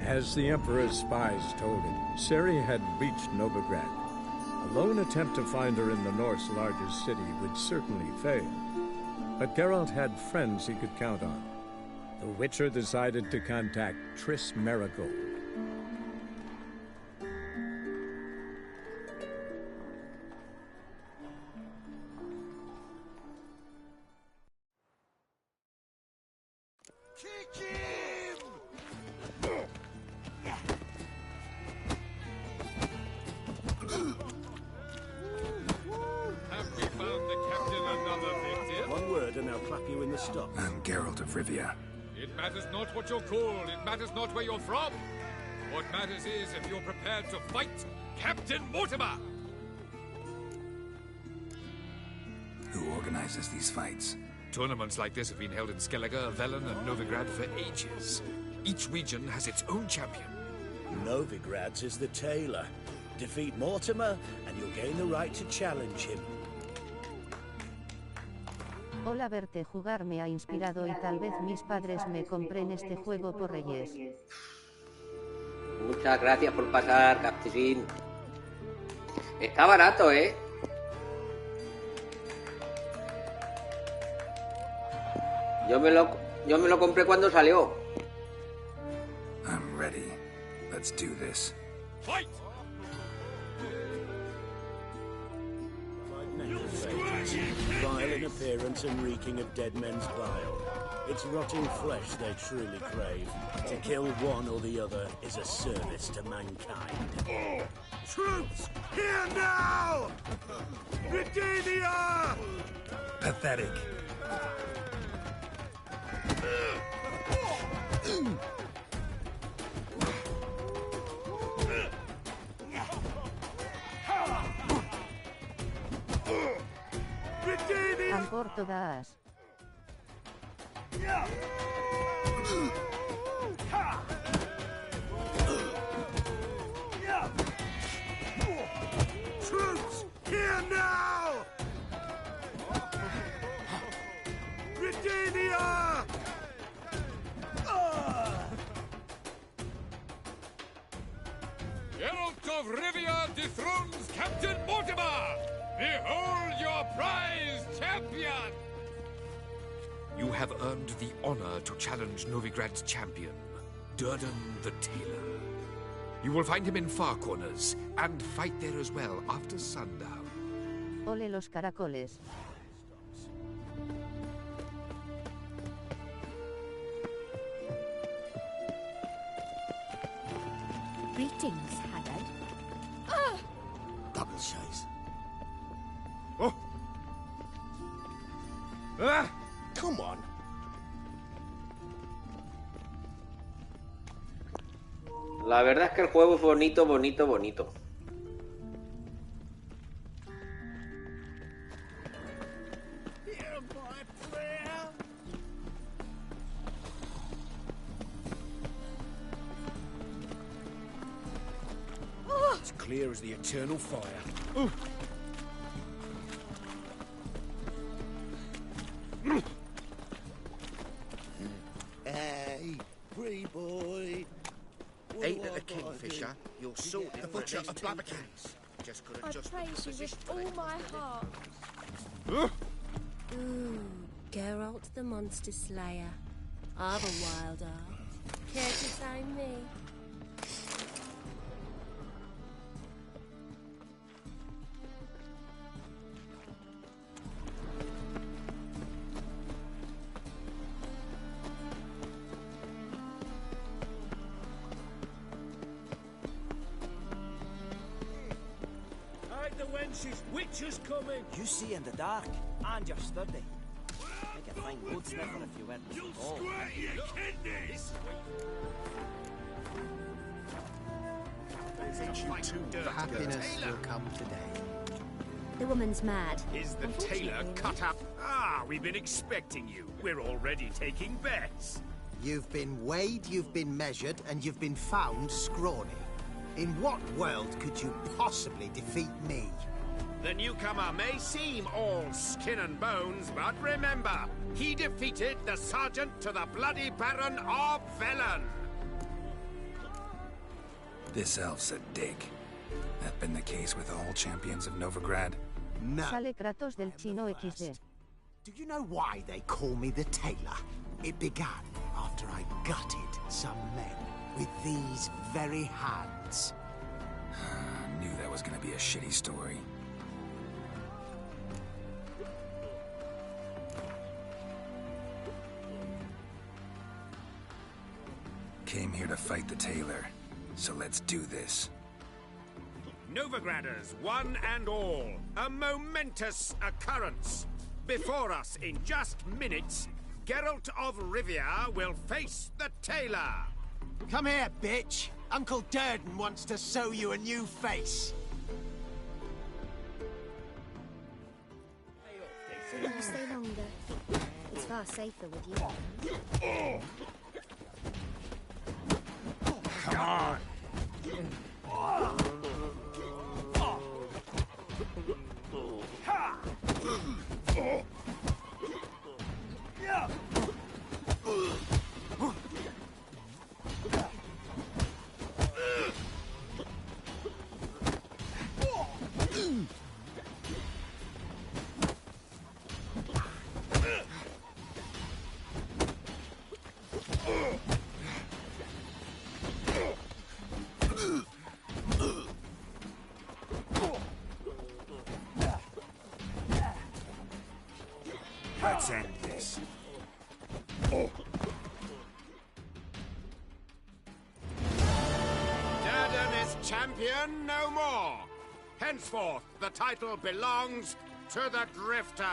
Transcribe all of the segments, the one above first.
As the Emperor's spies told him, Ciri had reached Novigrad. A lone attempt to find her in the North's largest city would certainly fail. But Geralt had friends he could count on. The Witcher decided to contact Triss Merigold. I'm Geralt of Rivia. It matters not what you're called, it matters not where you're from. What matters is if you're prepared to fight Captain Mortimer! Who organizes these fights? Tournaments like this have been held in Skellige, Velen, and Novigrad for ages. Each region has its own champion. Novigrad's is the tailor. Defeat Mortimer, and you'll gain the right to challenge him. Hola, verte jugar me ha inspirado y tal vez mis padres me compren este juego por Reyes. Muchas gracias por pasar, Ps5. Está barato, ¿eh? Yo me lo compré cuando salió. I'm ready. Let's do this. Fight! Vile in appearance and reeking of dead men's bile. It's rotting flesh they truly crave. To kill one or the other is a service to mankind. Troops, here now! Britannia! Pathetic. Han por todas. Troops, here now! Britannia! Geralt of Rivia dethrones Captain Mortimer! Behold your prize champion! You have earned the honor to challenge Novigrad's champion, Durden the Tailor. You will find him in Far Corners, and fight there as well after sundown. Ole los caracoles. Greetings, Haggard. Double chase. Oh! Ah! Come on. La verdad es que el juego es bonito, bonito, bonito. It's clear as the eternal fire. Ooh. Hey, free boy. Ain't it a kingfisher? You're sorted. The butcher of Blabbakins. Just couldn't I just praise you with all my heart. Ooh, Geralt the Monster Slayer. I've a wild art. Care to tame me? Wench's witcher's coming! You see in the dark, and you're sturdy. Make a fine road sniffer if you weren't. You'll squirt your kidneys! Happiness will come today. The woman's mad. Is the tailor cut up? Ah, we've been expecting you. We're already taking bets. You've been weighed, you've been measured, and you've been found scrawny. In what world could you possibly defeat me? The newcomer may seem all skin and bones, but remember, he defeated the sergeant to the bloody Baron of Velen. This elf's a dick. That been the case with all champions of Novigrad? No. Sale Kratos del Chino XD. Do you know why they call me the Tailor? It began after I gutted some men with these very hands. I knew that was gonna be a shitty story. Came here to fight the tailor, so let's do this. Novigraders, one and all, a momentous occurrence. Before us, in just minutes, Geralt of Rivia will face the tailor. Come here, bitch. Uncle Durden wants to sew you a new face. So you stay longer. It's far safer with you. Come on! Let's end this. Durden is champion no more. Henceforth, the title belongs to the Drifter.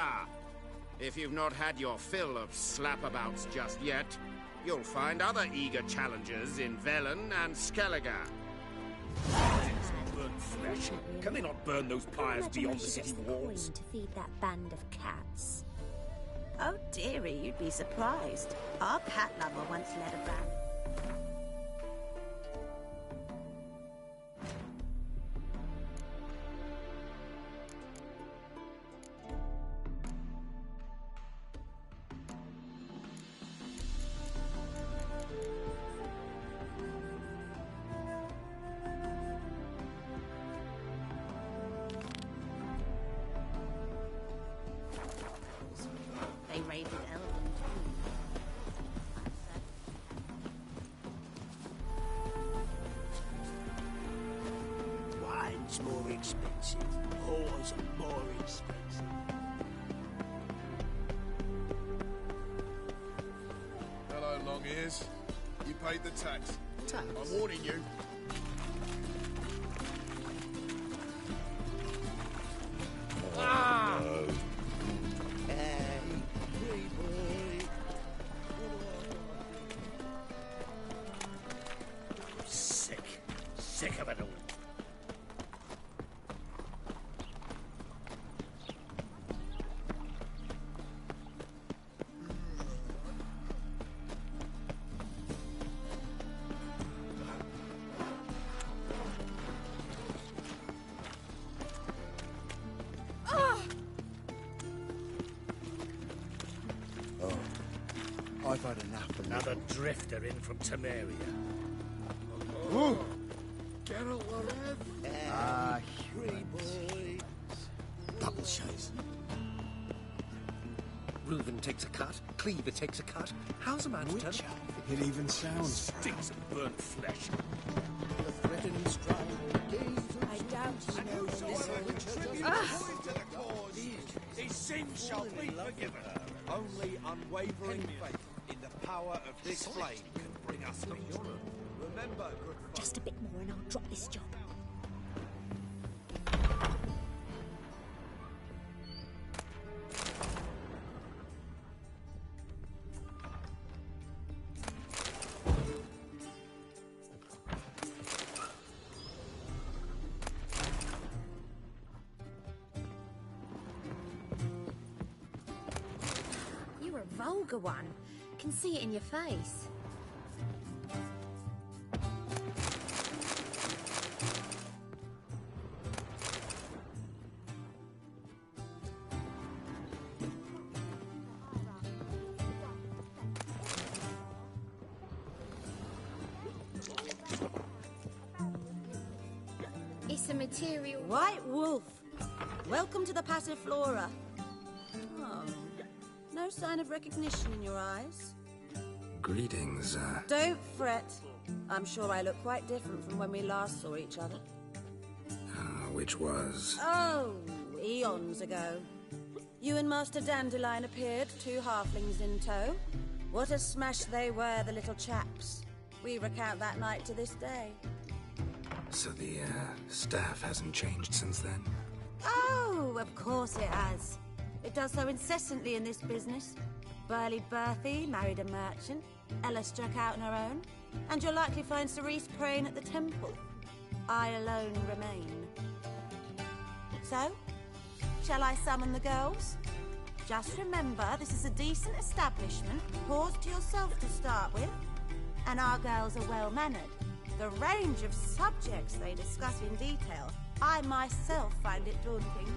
If you've not had your fill of slapabouts just yet, you'll find other eager challengers in Velen and Skellige. Burn flesh. Can they not burn those pyres beyond the city walls? To feed that band of cats. Oh dearie, you'd be surprised. Our cat lover once led a band. They raided Elven too. Wine's more expensive. Whores are more expensive. Hello, long ears. You paid the tax. Tax? I'm warning you. Ah! No. Sick of it all. I've had enough of Another drifter in from Temeria. Ooh. Geralt alive. Ah, Double shows. Reuven takes a cut, Cleaver takes a cut. How's a man to tell? It even sounds Stinks of burnt flesh. the threatening stride. I doubt you know His sins shall be forgiven. Only unwavering faith in the power of this flame can bring us victory. Remember, good friend. Just a bit more and I'll drop this job. You're a vulgar one. Can see it in your face. It's a material... White Wolf! Welcome to the Passiflora. Oh, no sign of recognition in your eyes? Greetings, Don't fret. I'm sure I look quite different from when we last saw each other. which was... Oh, eons ago. You and Master Dandelion appeared, 2 halflings in tow. What a smash they were, the little chaps. We recount that night to this day. So the, staff hasn't changed since then? Oh, of course it has. It does so incessantly in this business. Burly Berthy married a merchant. Ella struck out on her own. And you'll likely find Cerise praying at the temple. I alone remain. So, shall I summon the girls? Just remember, this is a decent establishment. Pause to yourself to start with. And our girls are well-mannered. The range of subjects they discuss in detail, I myself find it daunting.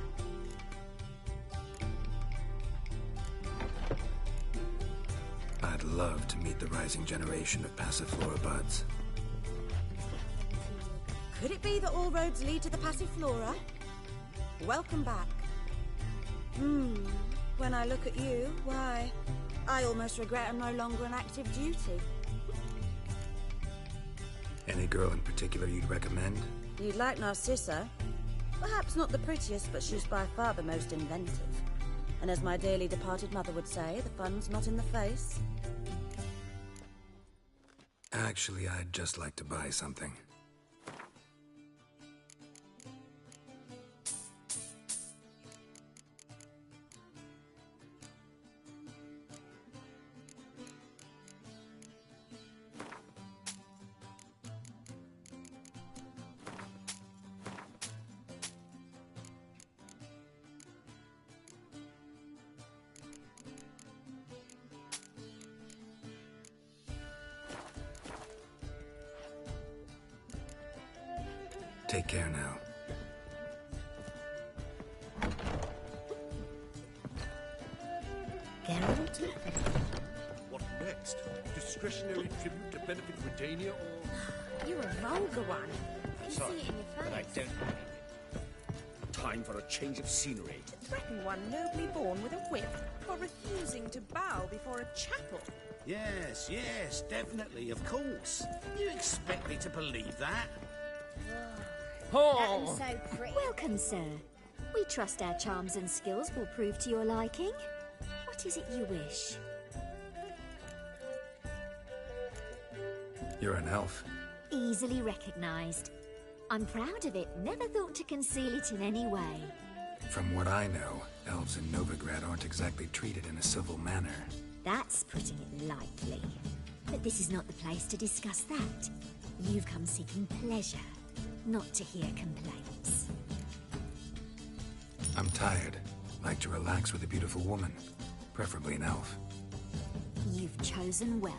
I'd love to meet the rising generation of Passiflora buds. Could it be that all roads lead to the Passiflora? Welcome back. When I look at you, why, I almost regret I'm no longer on active duty. Any girl in particular you'd recommend? You'd like Narcissa. Perhaps not the prettiest, but she's by far the most inventive. And as my dearly departed mother would say, the fun's not in the face. Actually, I'd just like to buy something. Take care now. Geralt? What next? Discretionary tribute to benefit Redania or... You're a vulgar one. I Sorry, see it in your face. but I don't. Time for a change of scenery. To threaten one nobly born with a whip for refusing to bow before a chapel. Yes, yes, definitely, of course. You expect me to believe that? That was so pretty. Welcome, sir. We trust our charms and skills will prove to your liking. What is it you wish? You're an elf. Easily recognized. I'm proud of it. Never thought to conceal it in any way. From what I know, elves in Novigrad aren't exactly treated in a civil manner. That's putting it lightly. But this is not the place to discuss that. You've come seeking pleasure, not to hear complaints. I'm tired. Like to relax with a beautiful woman, preferably an elf. You've chosen well.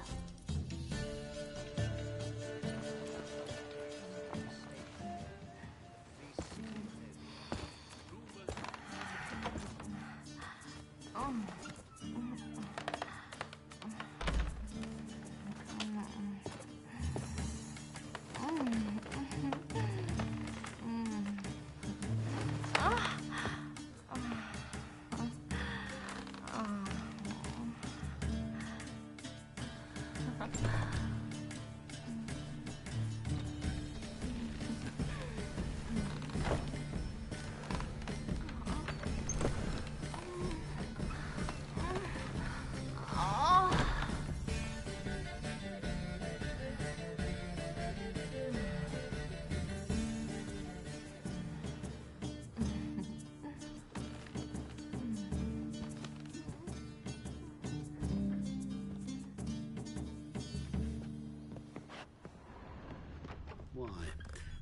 Why,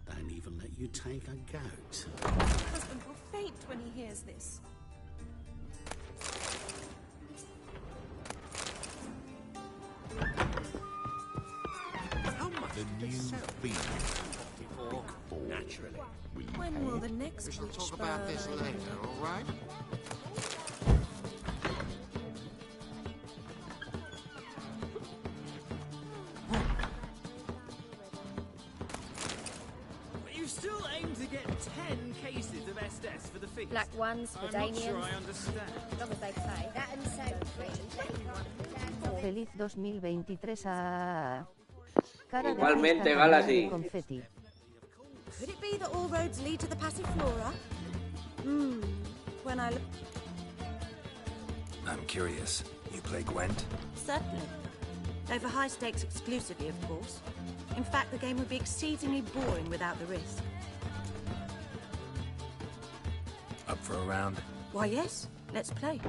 don't even let you take a goat. My husband will faint when he hears this. How much the new bean? Naturally. When will the next We shall witch talk about this burn? later, all right? still aim to get 10 cases of Estes for the feast. Black ones for I'm not Danians. sure I understand. As long as they pay. That and so pretty. Feliz 2023 a... Cara de Igualmente, fiesta Galaxy. con confeti. Could it be that all roads lead to the Passiflora? When I look... I'm curious. You play Gwent? Certainly. Over high stakes exclusively, of course. In fact, the game would be exceedingly boring without the risk. Up for a round? Why, yes. Let's play.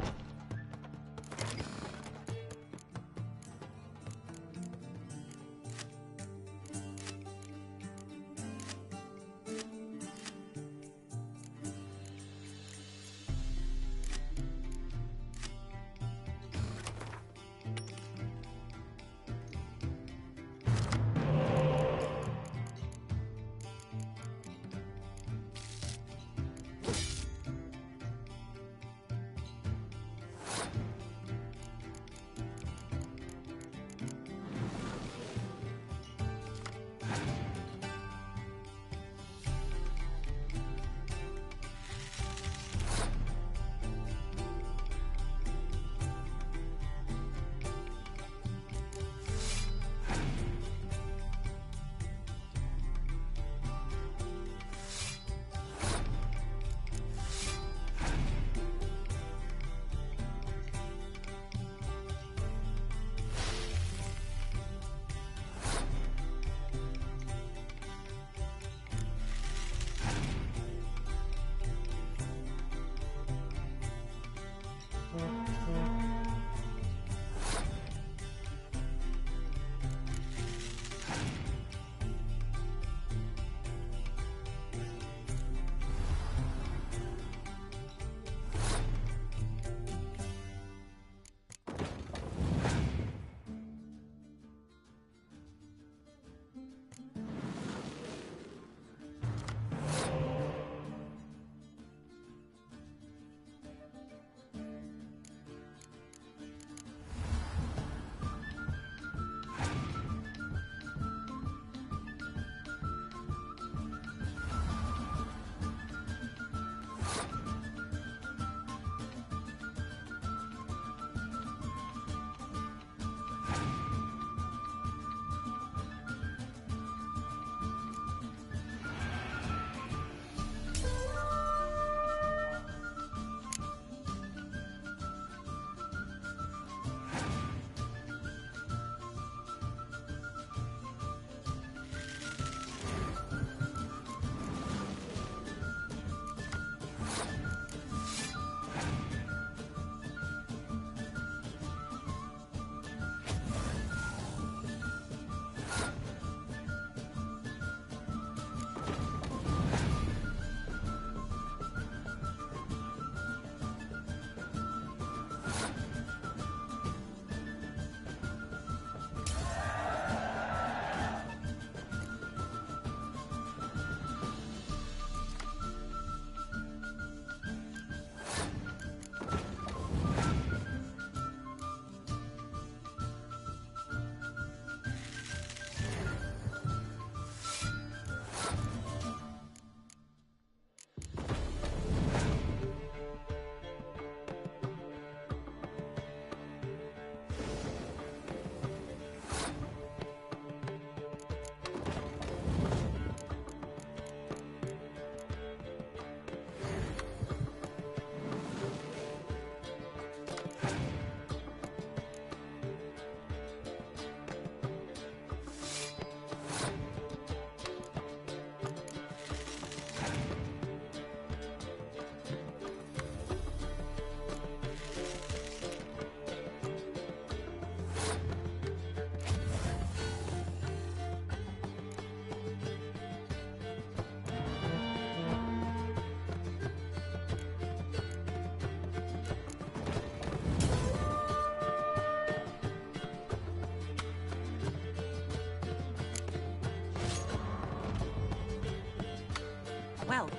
Well,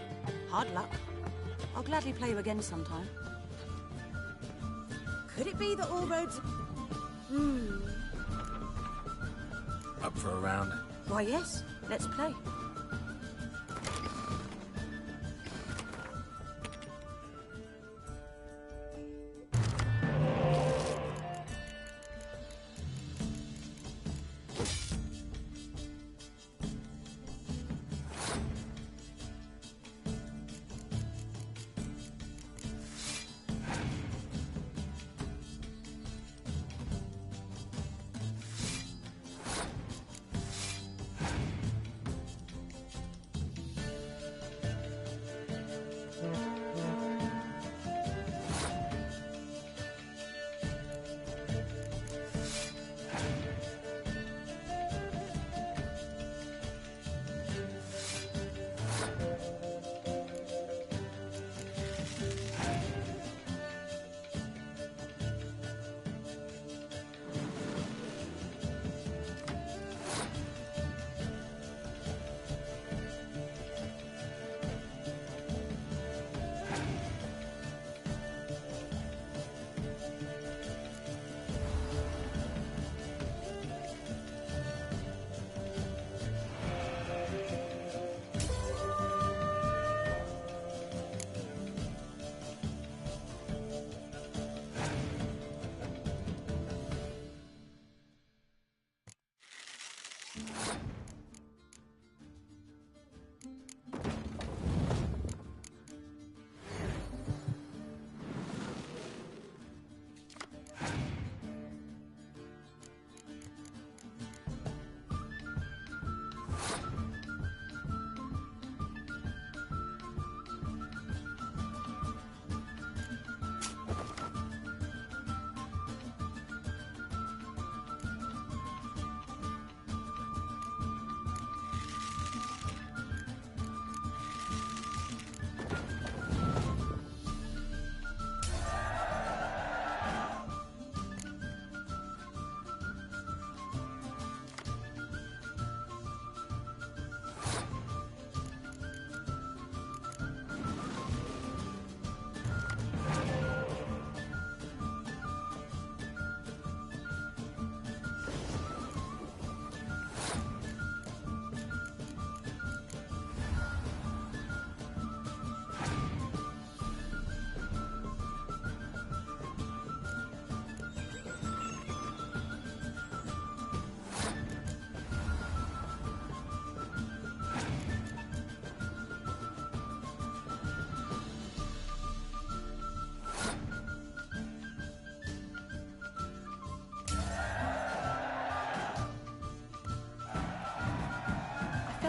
hard luck. I'll gladly play you again sometime. Could it be that all roads... Up for a round? Why, yes. Let's play.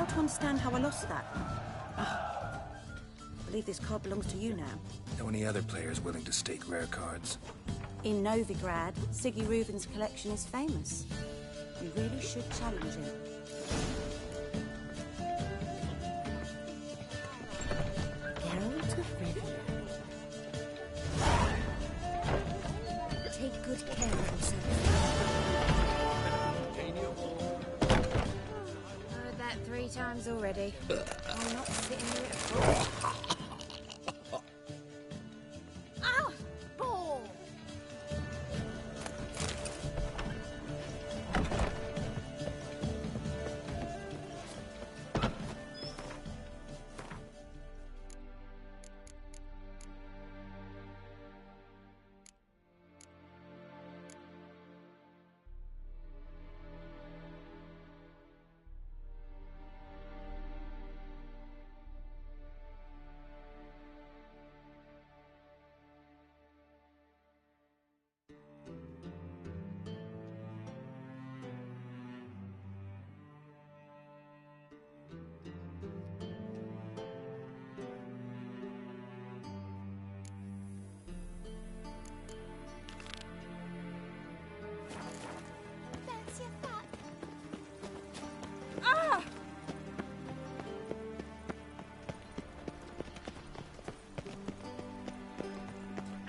hard to understand how I lost that. I believe this card belongs to you now. Know any other players willing to stake rare cards? In Novigrad, Siggy Reuben's collection is famous. You really should challenge him. Geralt of Rivia. Take good care of yourself. Heard that 3 times already. I'm not sitting here at all.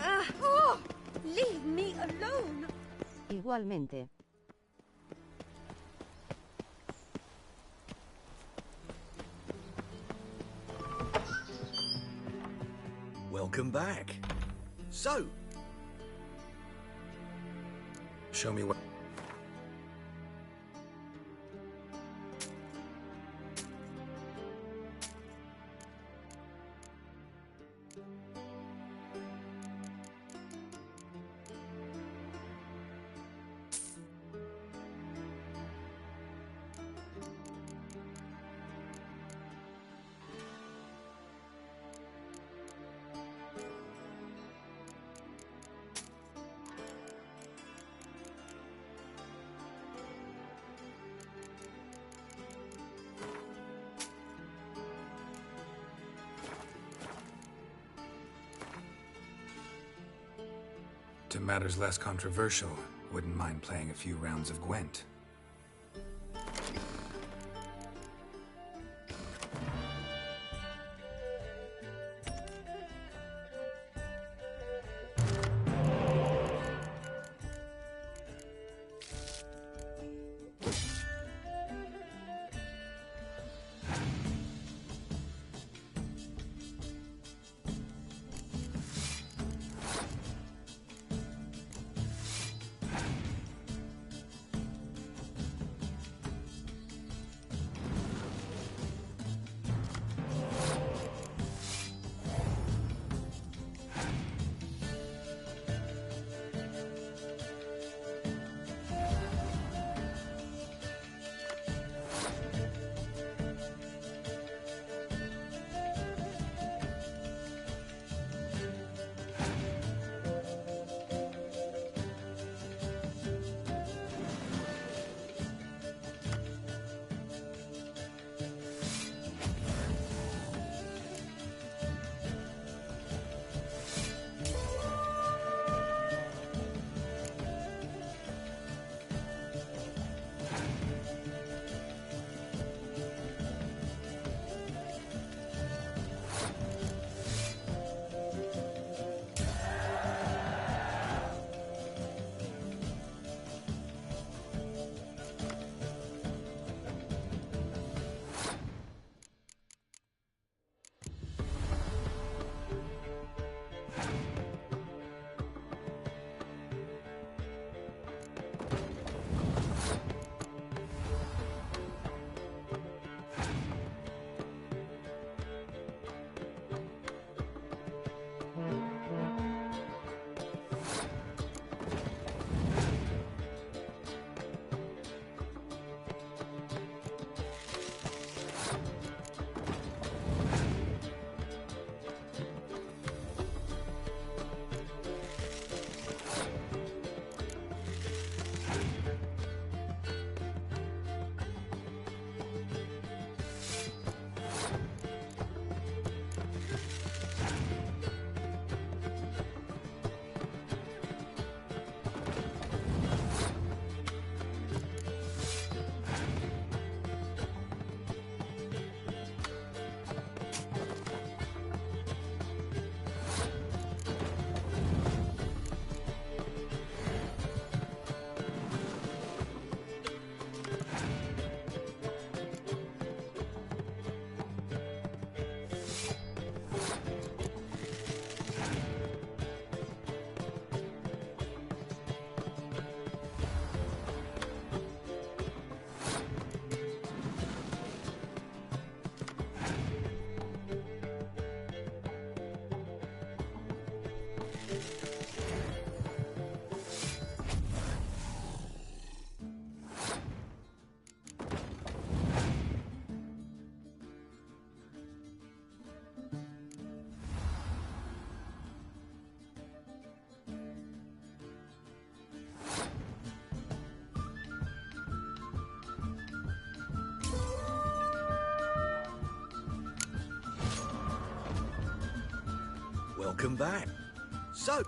Ah! Ball! Leave me alone. Igualmente. Welcome back. So, Show me what... To matters less controversial, wouldn't mind playing a few rounds of Gwent. Welcome back. So...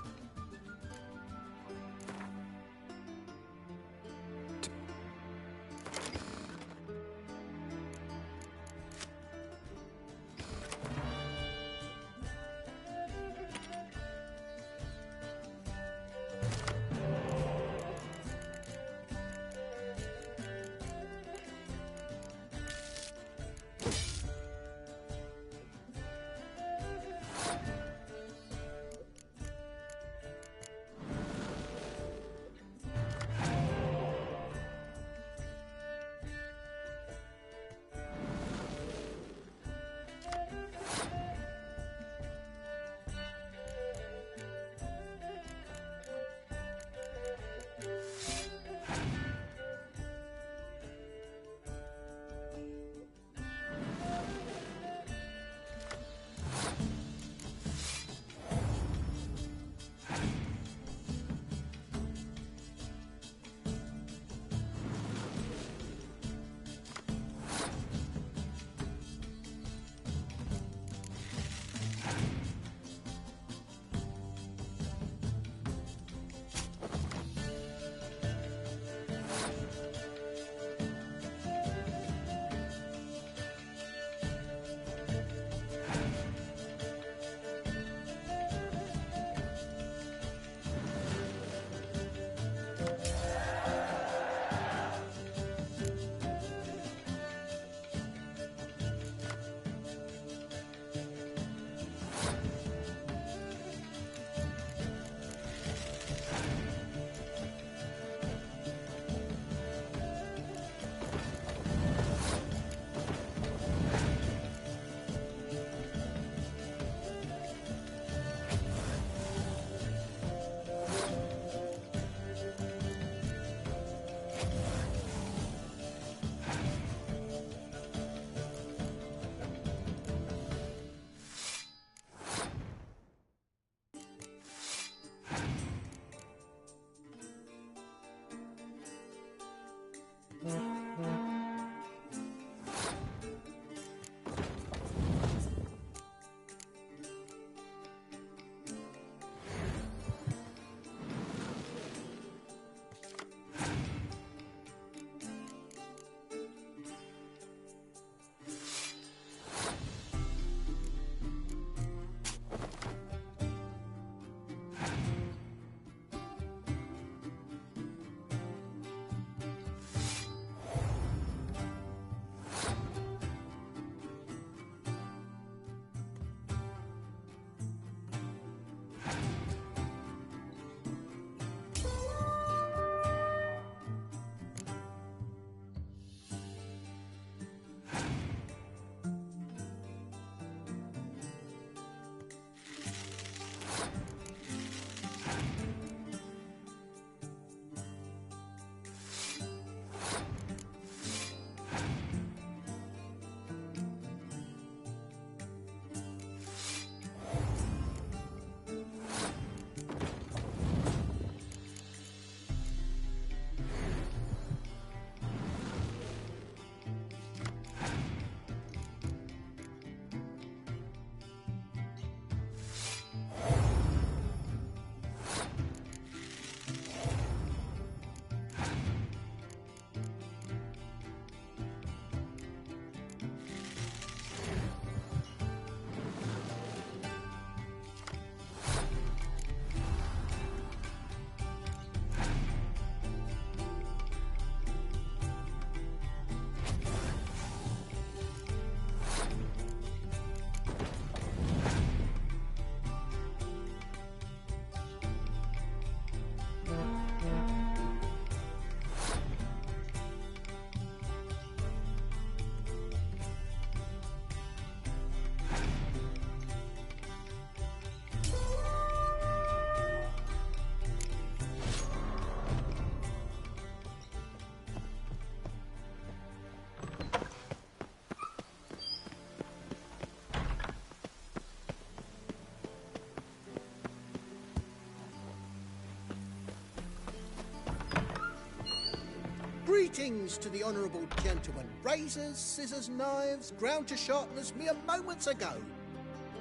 Greetings to the honourable gentleman. Razors, scissors, knives, ground to sharpness mere moments ago.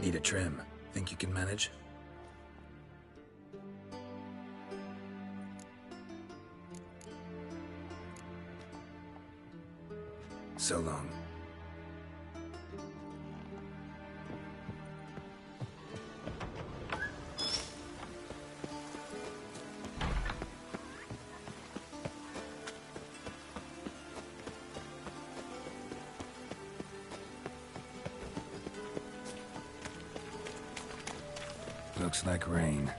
Need a trim. Think you can manage? So long. Looks like rain.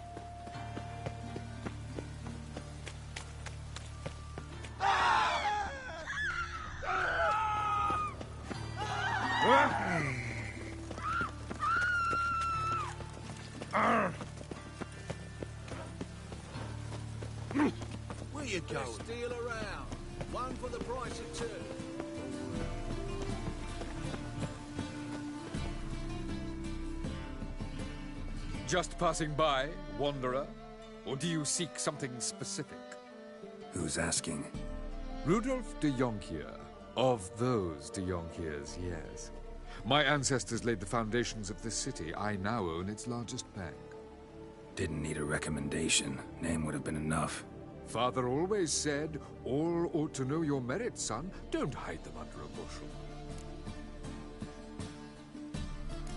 Where you going? Steal around. One for the price of two. Just passing by, wanderer? Or do you seek something specific? Who's asking? Rudolf de Jonkier. Of those de Jonkiers, yes. My ancestors laid the foundations of this city. I now own its largest bank. Didn't need a recommendation. Name would have been enough. Father always said, all ought to know your merits, son. Don't hide them under a bushel.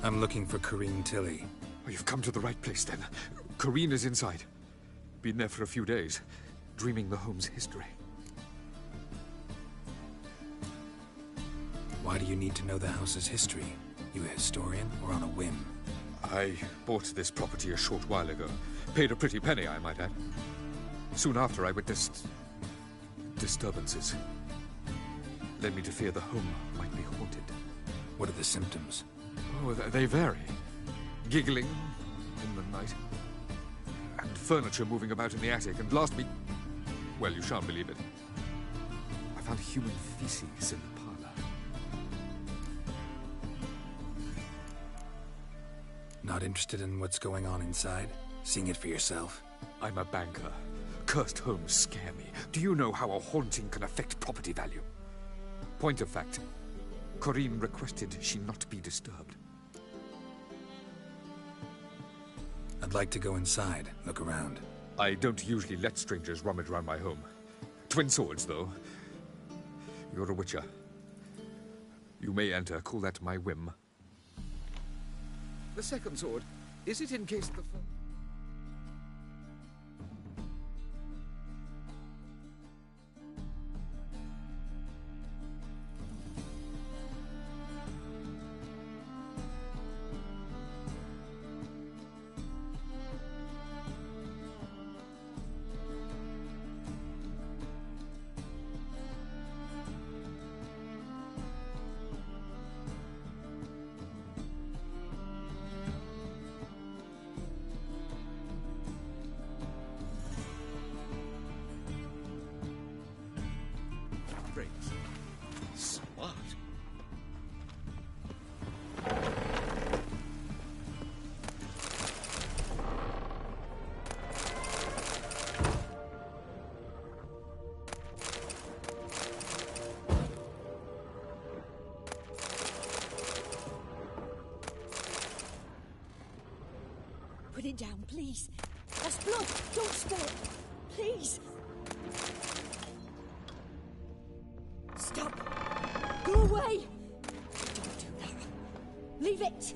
I'm looking for Corrine Tilly. Oh, you've come to the right place, then. Corrine is inside. Been there for a few days, dreaming the home's history. Why do you need to know the house's history? You a historian or on a whim? I bought this property a short while ago. Paid a pretty penny, I might add. Soon after, I witnessed disturbances. Led me to fear the home might be haunted. What are the symptoms? Oh, they vary. Giggling in the night. And furniture moving about in the attic. And last week... well, you shan't believe it. I found human feces in the parlor. Not interested in what's going on inside? Seeing it for yourself? I'm a banker. Cursed homes scare me. Do you know how a haunting can affect property value? Point of fact, Corrine requested she not be disturbed. I'd like to go inside, look around. I don't usually let strangers rummage around my home. Twin swords, though. You're a witcher. You may enter, call that my whim. The second sword, is it in case the first... Smart. Put it down, please. That's blood. Don't spill it. Please. Stop. Go away. Don't do that. Leave it.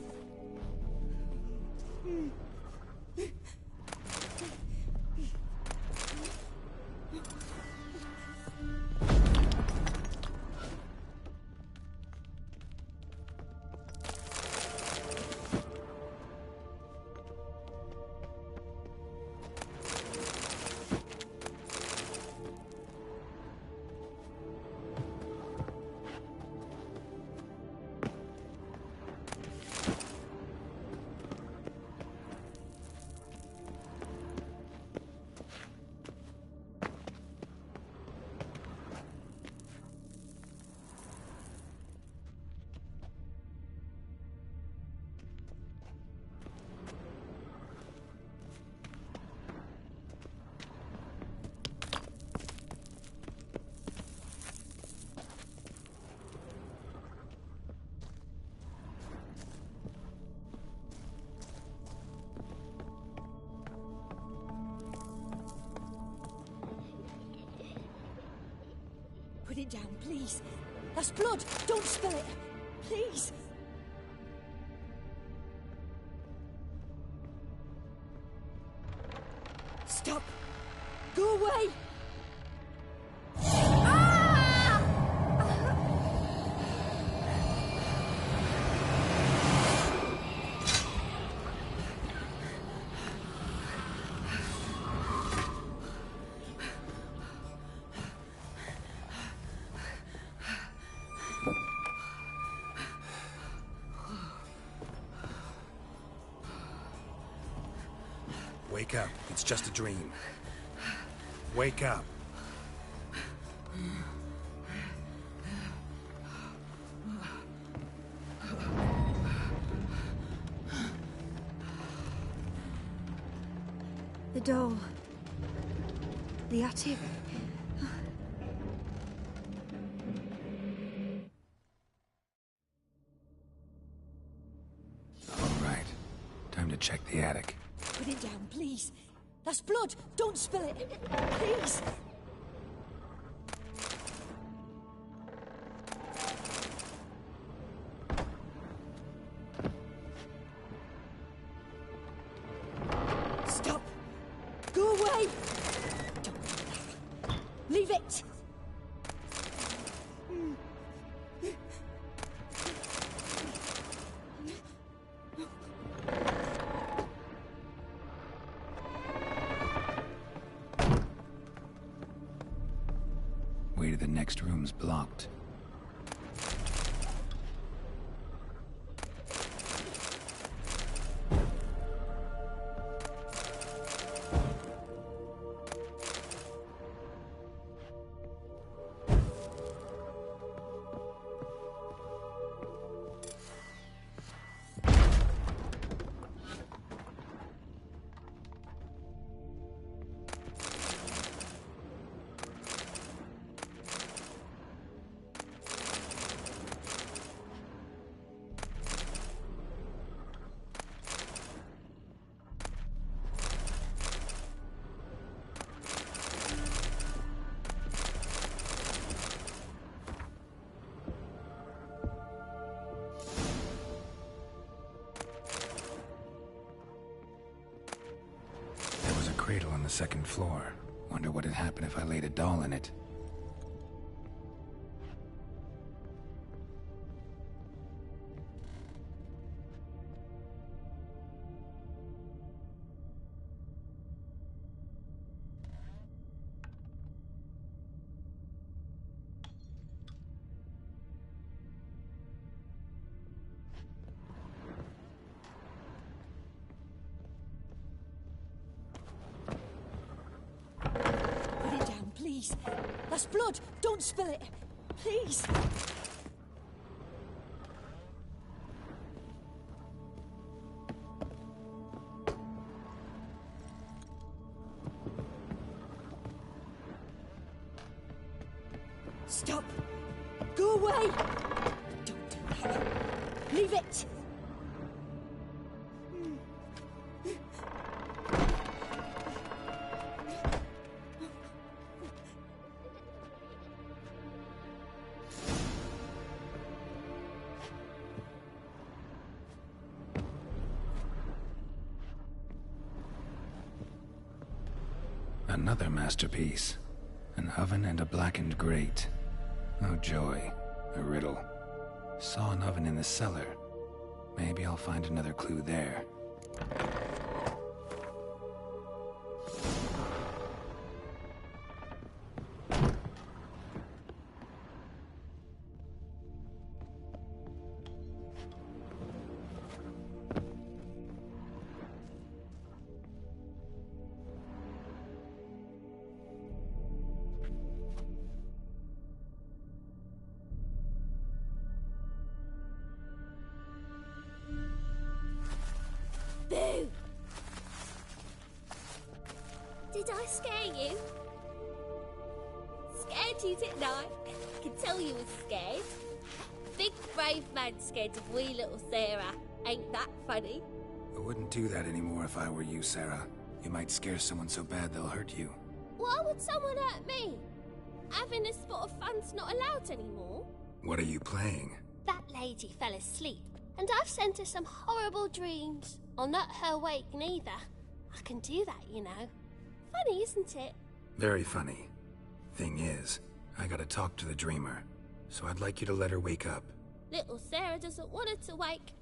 Put it down, please. That's blood! Don't spill it! Please! Stop! Go away! Wake up. It's just a dream. Wake up. The doll. The attic. All right. Time to check the attic. Put it down, please. That's blood! Don't spill it! Please! Stop! Go away! Don't do that. Leave it! Way to the next room's blocked. Cradle on the second floor. Wonder what would happen if I laid a doll in it. Please. That's blood. Don't spill it. Please. Stop. Go away. Don't do that. Leave it. Another masterpiece. An oven and a blackened grate. Oh joy. A riddle. Saw an oven in the cellar. Maybe I'll find another clue there. Boo! Did I scare you? Scared you, didn't I? I can tell you was scared. Big brave man scared of wee little Sarah. Ain't that funny? I wouldn't do that anymore if I were you, Sarah. You might scare someone so bad they'll hurt you. Why would someone hurt me? Having a spot of fun's not allowed anymore. What are you playing? That lady fell asleep, and I've sent her some horrible dreams. I'll not her wake neither. I can do that, you know. Funny, isn't it? Very funny. Thing is, I gotta talk to the dreamer, so I'd like you to let her wake up. Little Sarah doesn't want her to wake.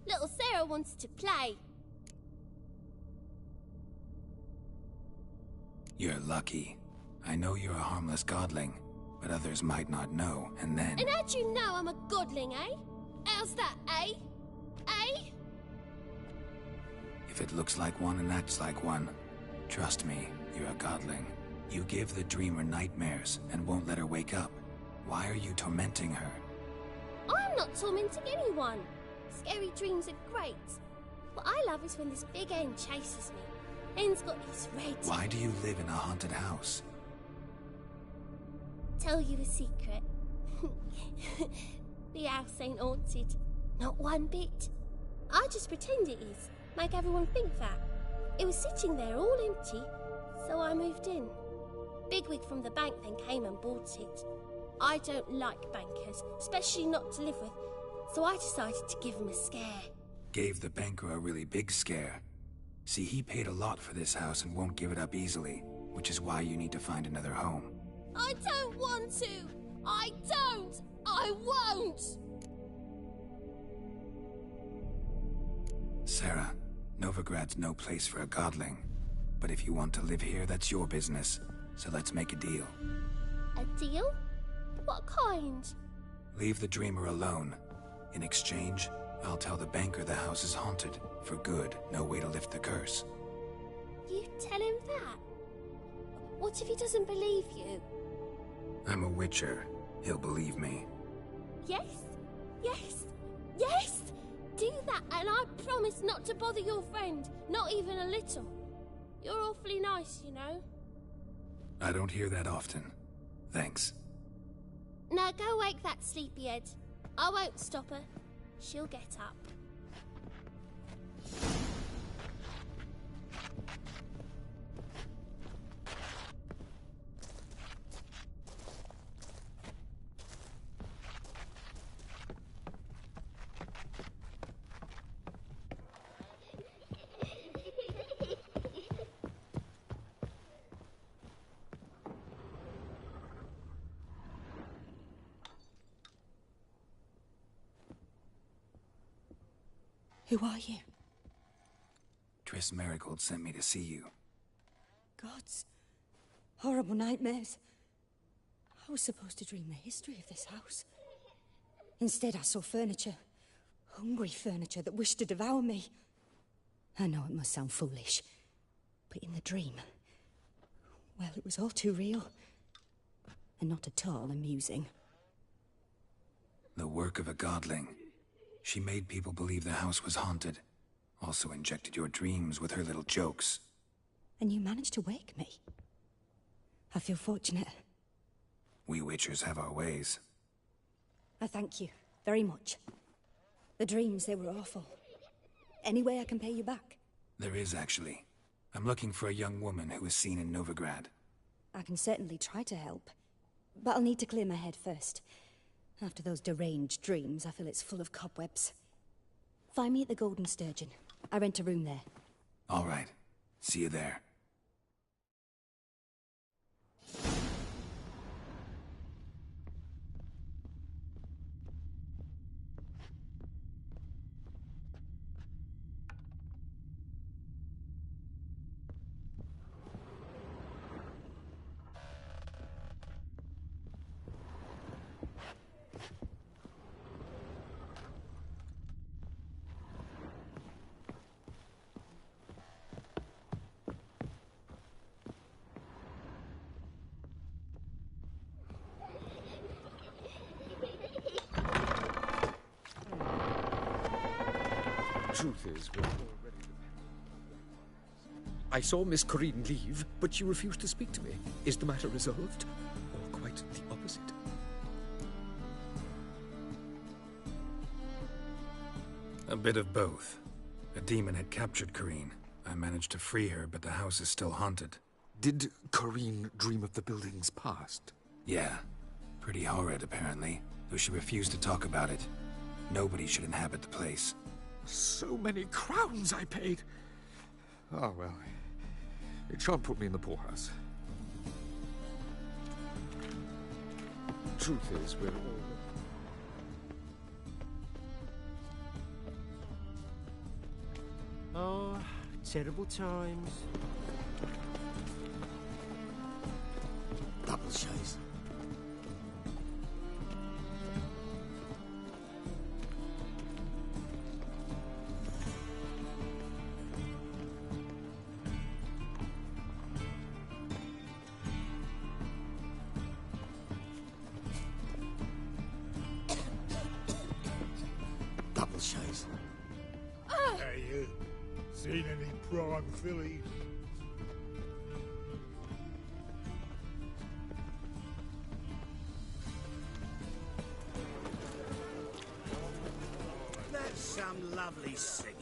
Little Sarah wants to play. You're lucky. I know you're a harmless godling, but others might not know, and then... And how'd you know I'm a godling, eh? How's that, eh? Eh? If it looks like one and acts like one, trust me, you're a godling. You give the dreamer nightmares and won't let her wake up. Why are you tormenting her? I'm not tormenting anyone. Scary dreams are great. What I love is when this big hen chases me. Hen's got his red... Why do you live in a haunted house? Tell you a secret. The house ain't haunted. Not one bit. I just pretend it is. Make everyone think that. It was sitting there all empty, so I moved in. Bigwig from the bank then came and bought it. I don't like bankers, especially not to live with, so I decided to give him a scare. Gave the banker a really big scare. See, he paid a lot for this house and won't give it up easily, which is why you need to find another home. I don't want to! I don't! I won't! Sarah, Novigrad's no place for a godling. But if you want to live here, that's your business. So let's make a deal. A deal? What kind? Leave the dreamer alone. In exchange, I'll tell the banker the house is haunted. For good, no way to lift the curse. You tell him that? What if he doesn't believe you? I'm a witcher. He'll believe me. Yes? Yes? Yes! Do that, and I promise not to bother your friend. Not even a little. You're awfully nice, you know. I don't hear that often. Thanks. Now go wake that sleepyhead. I won't stop her. She'll get up. Who are you? Triss Marigold sent me to see you. Gods. Horrible nightmares. I was supposed to dream the history of this house. Instead, I saw furniture. Hungry furniture that wished to devour me. I know it must sound foolish, but in the dream, well, it was all too real. And not at all amusing. The work of a godling. She made people believe the house was haunted. Also injected your dreams with her little jokes. And you managed to wake me. I feel fortunate. We witchers have our ways. I thank you very much. The dreams, they were awful. Any way I can pay you back? There is, actually. I'm looking for a young woman who was seen in Novigrad. I can certainly try to help. But I'll need to clear my head first. After those deranged dreams, I feel it's full of cobwebs. Find me at the Golden Sturgeon. I rent a room there. All right. See you there. Truth is, we're already... I saw Miss Corinne leave, but she refused to speak to me. Is the matter resolved? Or quite the opposite? A bit of both. A demon had captured Corinne. I managed to free her, but the house is still haunted. Did Corinne dream of the building's past? Yeah. Pretty horrid, apparently. though she refused to talk about it. Nobody should inhabit the place. So many crowns I paid. Oh, well. It shan't put me in the poorhouse. Truth is, we're all... Oh, terrible times. Double chase. Double chase. Hey, you. Seen any prime fillies? That's some lovely singing.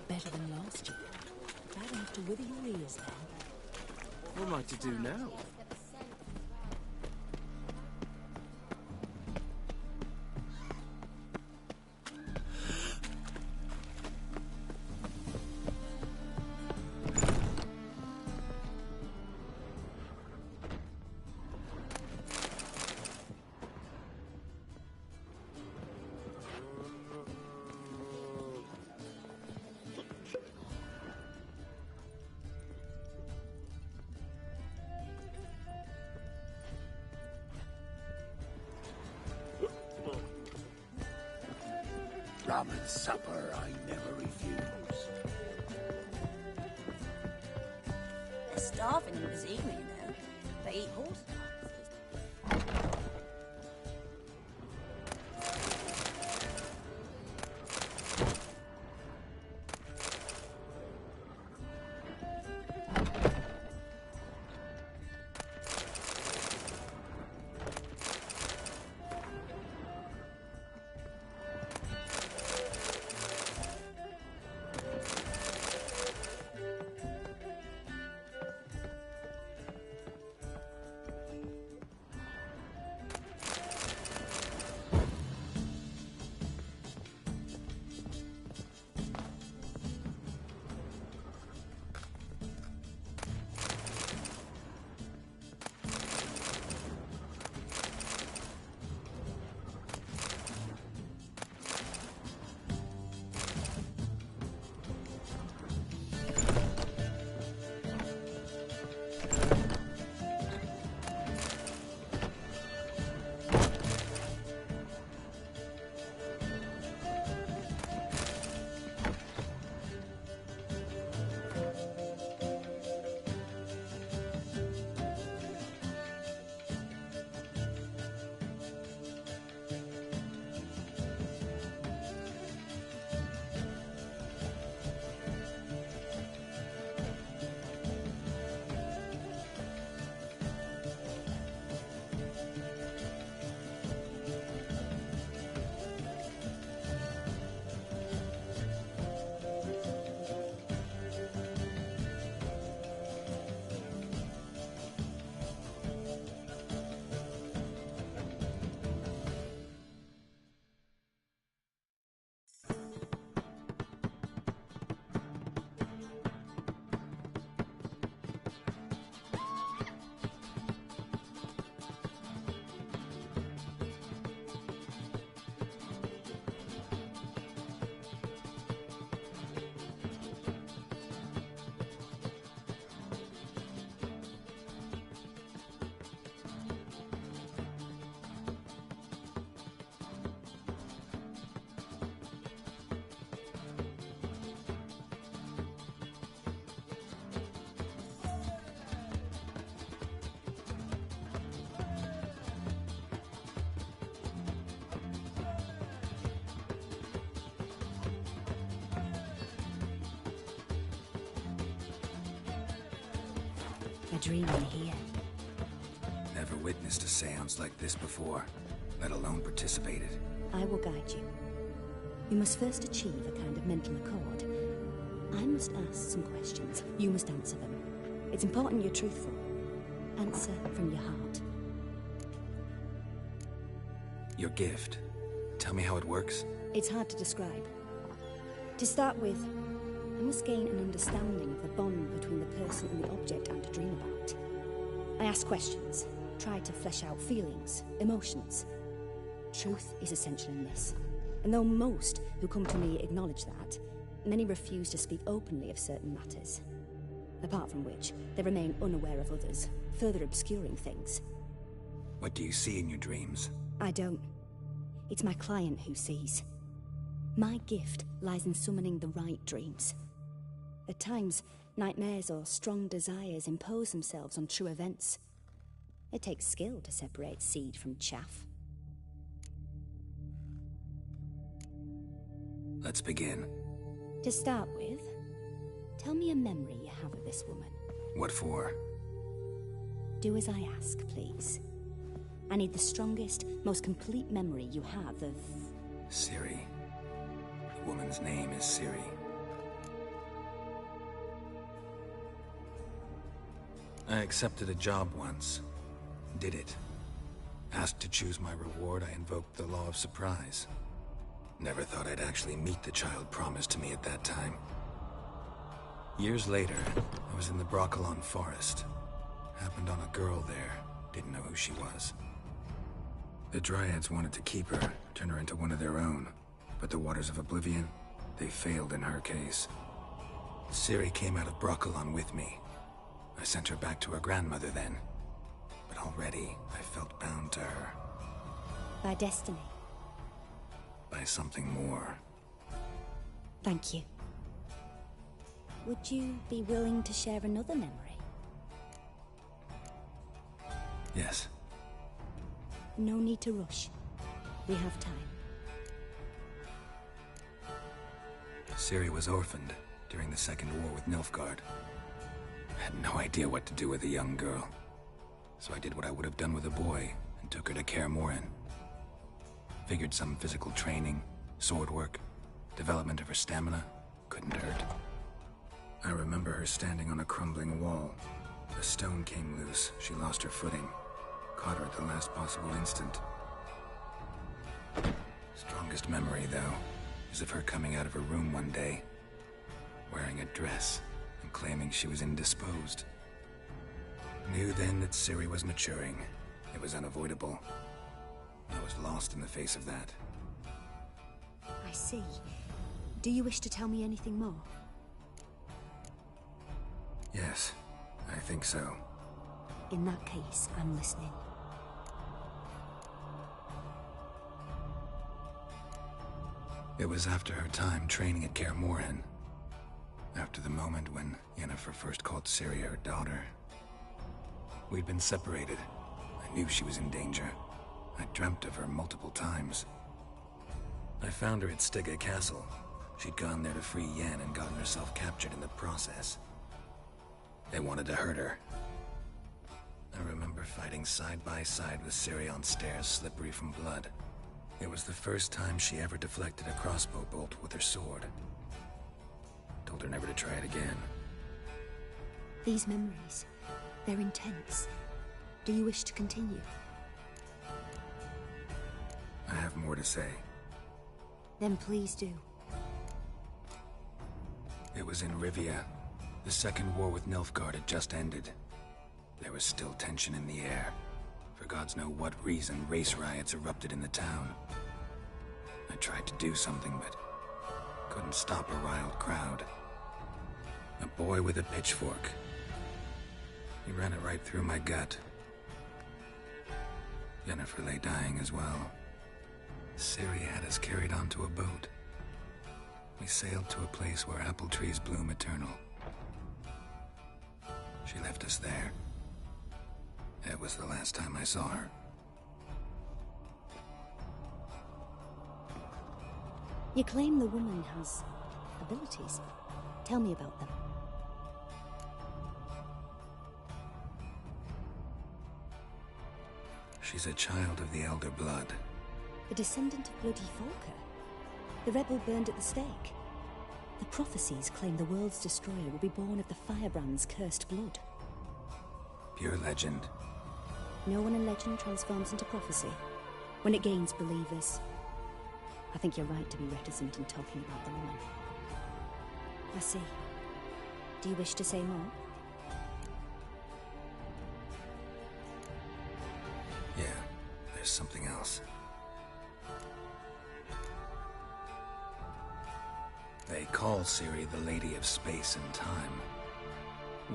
Better than last year. Bad enough to wither your ears then. What am I to do now? Rum and supper I never refuse. They're starving in Brazil, you know. They eat horse. A dream in here. Never witnessed a seance like this before, let alone participated. I will guide you. You must first achieve a kind of mental accord. I must ask some questions. You must answer them. It's important you're truthful. Answer from your heart. Your gift. Tell me how it works. It's hard to describe. To start with, I must gain an understanding of the bond between the person and the object I'm to dream about. I ask questions, try to flesh out feelings, emotions. Truth is essential in this. And though most who come to me acknowledge that, many refuse to speak openly of certain matters. Apart from which, they remain unaware of others, further obscuring things. What do you see in your dreams? I don't. It's my client who sees. My gift lies in summoning the right dreams. At times, nightmares or strong desires impose themselves on true events. It takes skill to separate seed from chaff. Let's begin. To start with, tell me a memory you have of this woman. What for? Do as I ask, please. I need the strongest, most complete memory you have of... Ciri. The woman's name is Ciri. I accepted a job once. Did it. Asked to choose my reward, I invoked the law of surprise. Never thought I'd actually meet the child promised to me at that time. Years later, I was in the Broccolon forest. Happened on a girl there. Didn't know who she was. The Dryads wanted to keep her, turn her into one of their own. But the Waters of Oblivion, they failed in her case. Ciri came out of Broccolon with me. I sent her back to her grandmother then. But already, I felt bound to her. By destiny. By something more. Thank you. Would you be willing to share another memory? Yes. No need to rush. We have time. Ciri was orphaned during the Second War with Nilfgaard. I had no idea what to do with a young girl. So I did what I would have done with a boy and took her to Kaer Morhen. Figured some physical training, sword work, development of her stamina couldn't hurt. I remember her standing on a crumbling wall. A stone came loose, she lost her footing. Caught her at the last possible instant. Strongest memory, though, is of her coming out of her room one day, wearing a dress and claiming she was indisposed. Knew then that Ciri was maturing. It was unavoidable. I was lost in the face of that. I see. Do you wish to tell me anything more? Yes, I think so. In that case, I'm listening. It was after her time training at Kaer Morhen. After the moment when Yennefer first called Ciri her daughter. We'd been separated. I knew she was in danger. I dreamt of her multiple times. I found her at Stygga Castle. She'd gone there to free Yen and gotten herself captured in the process. They wanted to hurt her. I remember fighting side by side with Ciri on stairs slippery from blood. It was the first time she ever deflected a crossbow bolt with her sword. Told her never to try it again. These memories, they're intense. Do you wish to continue? I have more to say. Then please do. It was in Rivia. The Second War with Nilfgaard had just ended. There was still tension in the air. For gods know what reason, race riots erupted in the town. I tried to do something, but couldn't stop a riled crowd. A boy with a pitchfork. He ran it right through my gut. Yennefer lay dying as well. Ciri had us carried onto a boat. We sailed to a place where apple trees bloom eternal. She left us there. That was the last time I saw her. You claim the woman has abilities. Tell me about them. She's a child of the Elder Blood. A descendant of bloody Volker. The rebel burned at the stake. The prophecies claim the world's destroyer will be born of the Firebrand's cursed blood. Pure legend. No one in legend transforms into prophecy. when it gains believers. I think you're right to be reticent in talking about the woman. I see. Do you wish to say more? Yeah, there's something else. They call Ciri the Lady of Space and Time.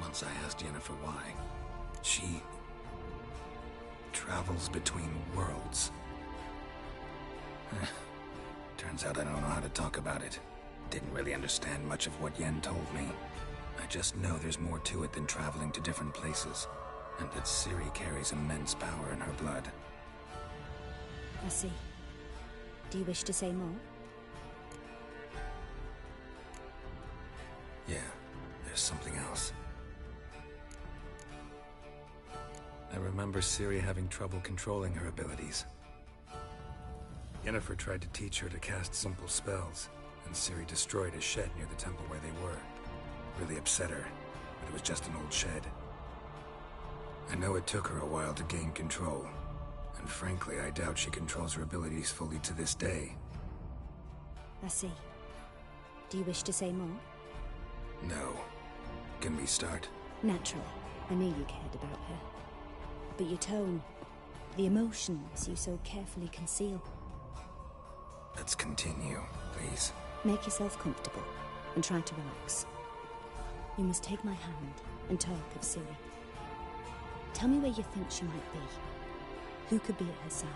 Once I asked Yennefer why. She travels between worlds. Turns out I don't know how to talk about it. Didn't really understand much of what Yen told me. I just know there's more to it than traveling to different places, and that Ciri carries immense power in her blood. I see. Do you wish to say more? Yeah, there's something else. I remember Ciri having trouble controlling her abilities. Yennefer tried to teach her to cast simple spells, and Ciri destroyed a shed near the temple where they were. Really upset her, but it was just an old shed. I know it took her a while to gain control, and frankly, I doubt she controls her abilities fully to this day. I see. Do you wish to say more? No. Can we start? Naturally. I knew you cared about her. But your tone, the emotions you so carefully conceal. Let's continue, please. Make yourself comfortable and try to relax. You must take my hand and talk of Ciri. Tell me where you think she might be. Who could be at her side?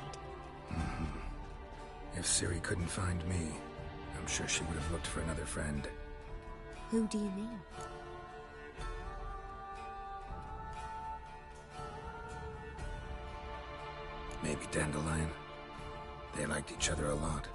If Ciri couldn't find me, I'm sure she would have looked for another friend. Who do you mean? Maybe Dandelion. They liked each other a lot.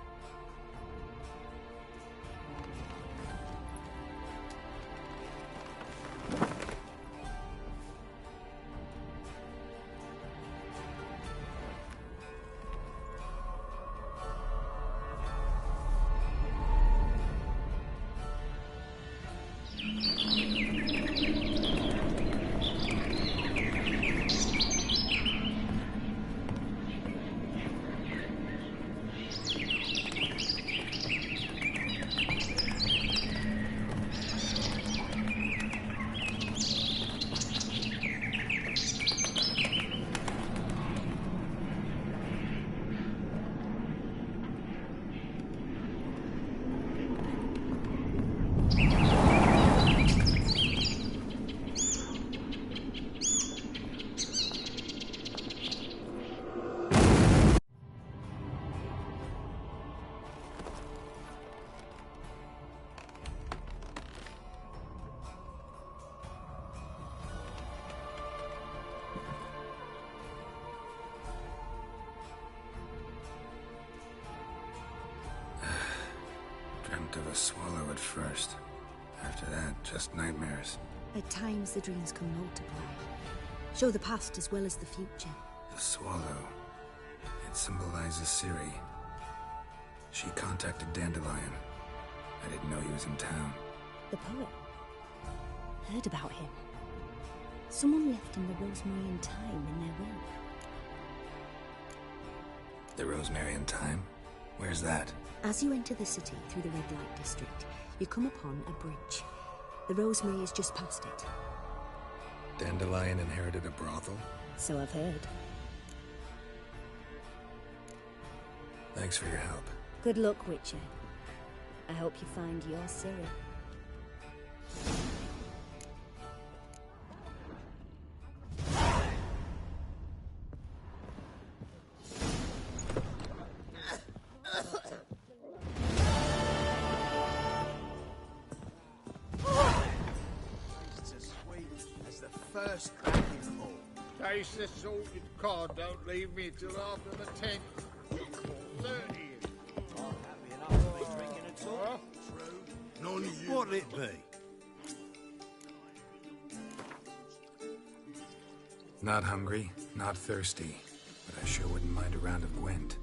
Of a swallow at first. After that, just nightmares. At times the dreams can multiply. Show the past as well as the future. The swallow. It symbolizes Ciri. She contacted Dandelion. I didn't know he was in town. The poet. Heard about him. Someone left him the rosemary and thyme in their will. The rosemary and thyme? Where's that? As you enter the city through the red light district, you come upon a bridge. The rosemary is just past it. Dandelion inherited a brothel? So I've heard. Thanks for your help. Good luck, Witcher. I hope you find your Ciri. Taste the salted cod, don't leave me till after the 10th. 30. What'll it be? Not hungry, not thirsty, but I sure wouldn't mind a round of Gwent.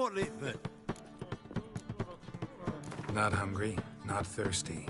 What Litford? Not hungry, not thirsty.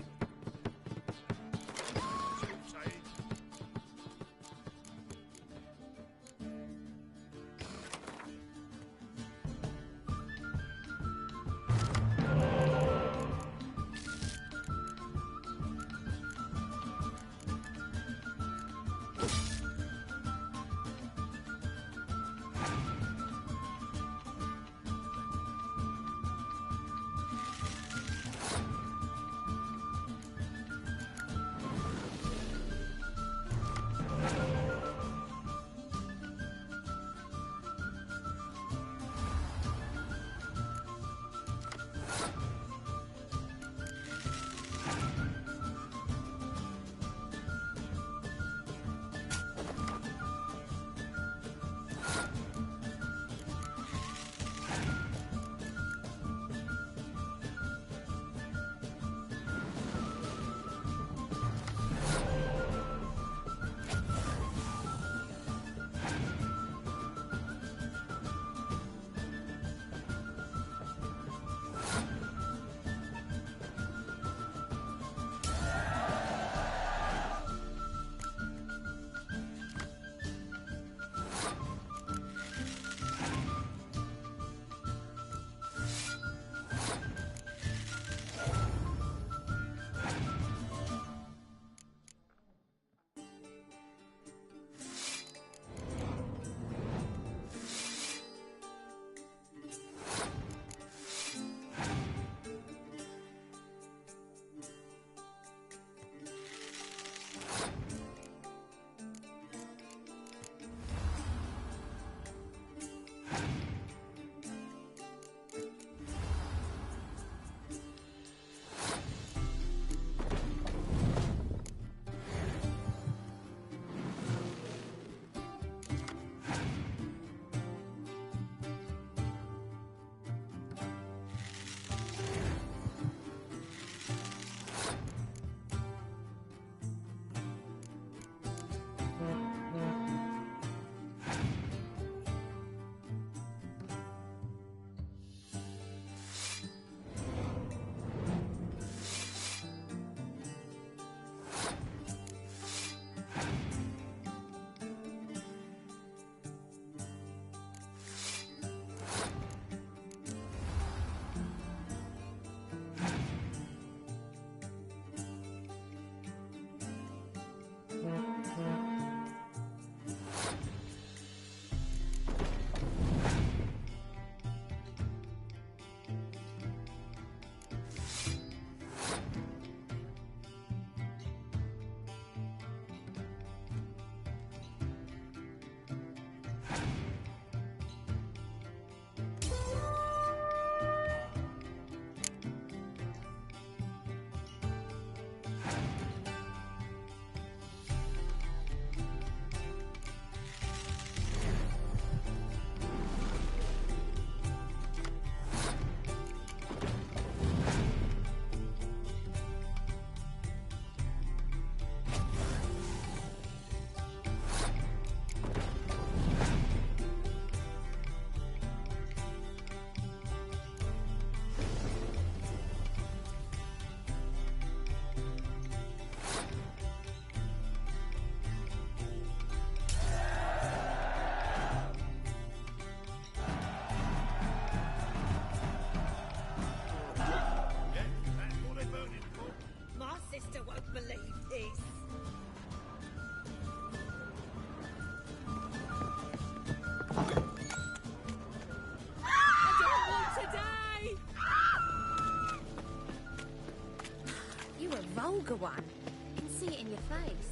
Vulgar one. I can see it in your face.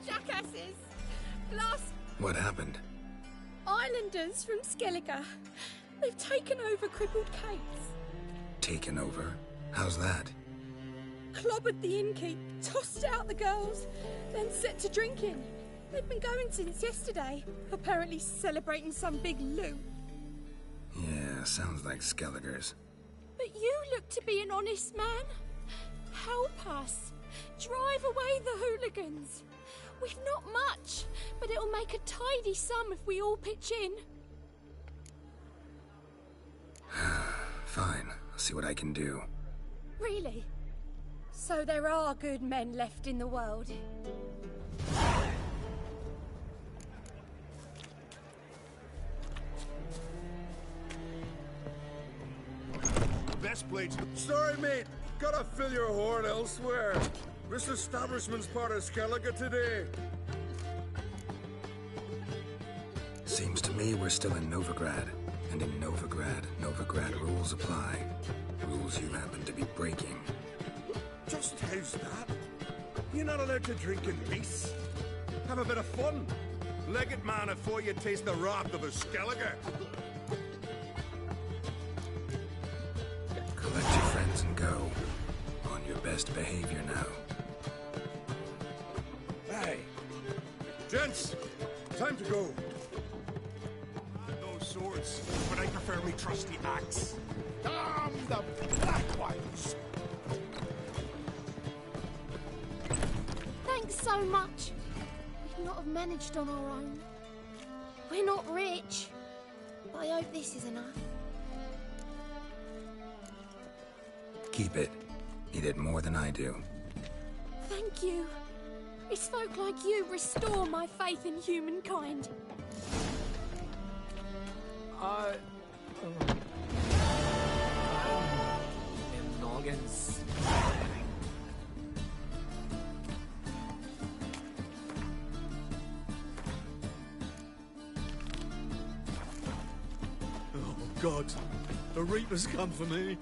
Jackasses! Blast! What happened? Islanders from Skellige. They've taken over crippled Kate's. Taken over? How's that? Clobbered the innkeep, tossed out the girls, then set to drinking. They've been going since yesterday, apparently celebrating some big loot. Yeah, sounds like Skelligers. But you look to be an honest man. Help us. Drive away the hooligans. We've not much, but it'll make a tidy sum if we all pitch in. Fine, I'll see what I can do. Really? So there are good men left in the world? Best blades. Sorry, mate. Gotta fill your horn elsewhere. This establishment's part of Skellige today. Seems to me we're still in Novigrad. And in Novigrad rules apply. Rules you happen to be breaking. Just how's that? You're not allowed to drink in peace. Have a bit of fun. Leg it, man, before you taste the wrath of a Skellige. Collect your friends and go. On your best behavior now. Hey. Gents, time to go. Those swords, but I prefer me trusty axe. Damn the black ones! Thanks so much. We'd not have managed on our own. We're not rich, but I hope this is enough. Keep it. You did more than I do. Thank you. It's folk like you restore my faith in humankind. Noggins. Oh, God. The Reaper's come for me.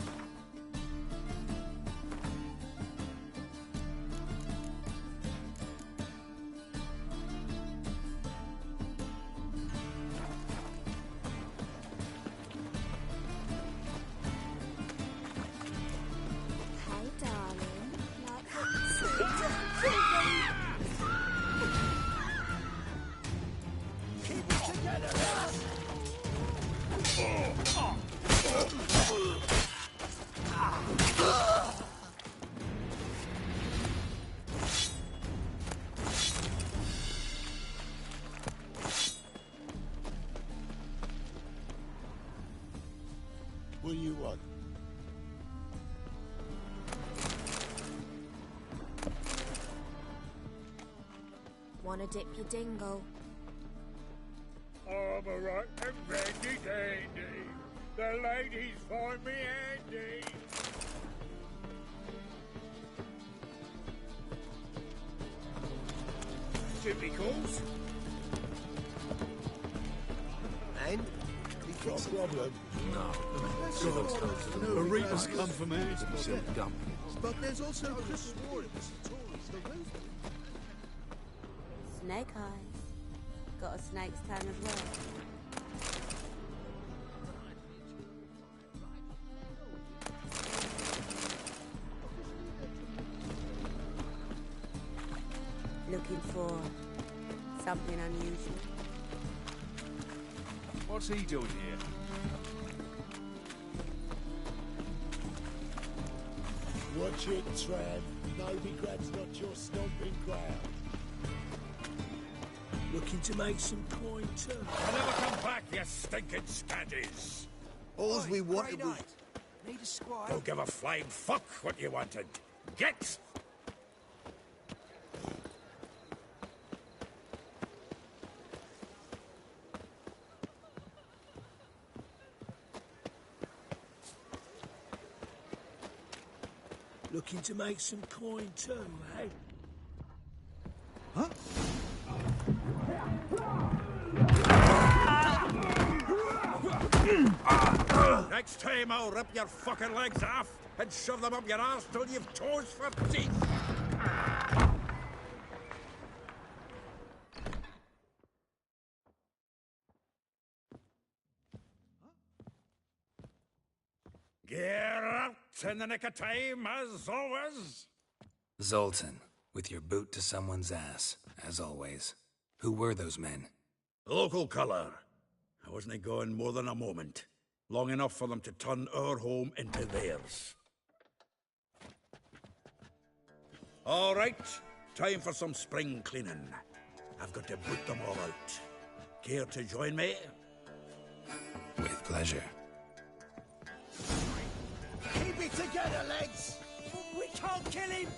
What do you want? Wanna dip your dingle? I'm a right and ready dandy. The ladies find me handy. Simply calls. And? You got a problem? No. God, the Reaper's come for me. But there's also the swords. Snake eyes. Got a snake's tongue as well. Looking for something unusual. What's he doing here? Watch it, Trav. Novigrad's not your stomping ground. Looking to make some coin too. I'll never come back, you stinking scaddies. All we wanted was... Need a squire? Don't give a flying fuck what you wanted. Get! Looking to make some coin too, eh? Huh? Next time I'll rip your fucking legs off and shove them up your ass till you've toes for teeth. Get out in the nick of time, as always. Zoltan, with your boot to someone's ass, as always. Who were those men? Local colour. I wasn't going more than a moment. Long enough for them to turn our home into theirs. All right, time for some spring cleaning. I've got to boot them all out. Care to join me? With pleasure. Keep it together, lads! We can't kill him!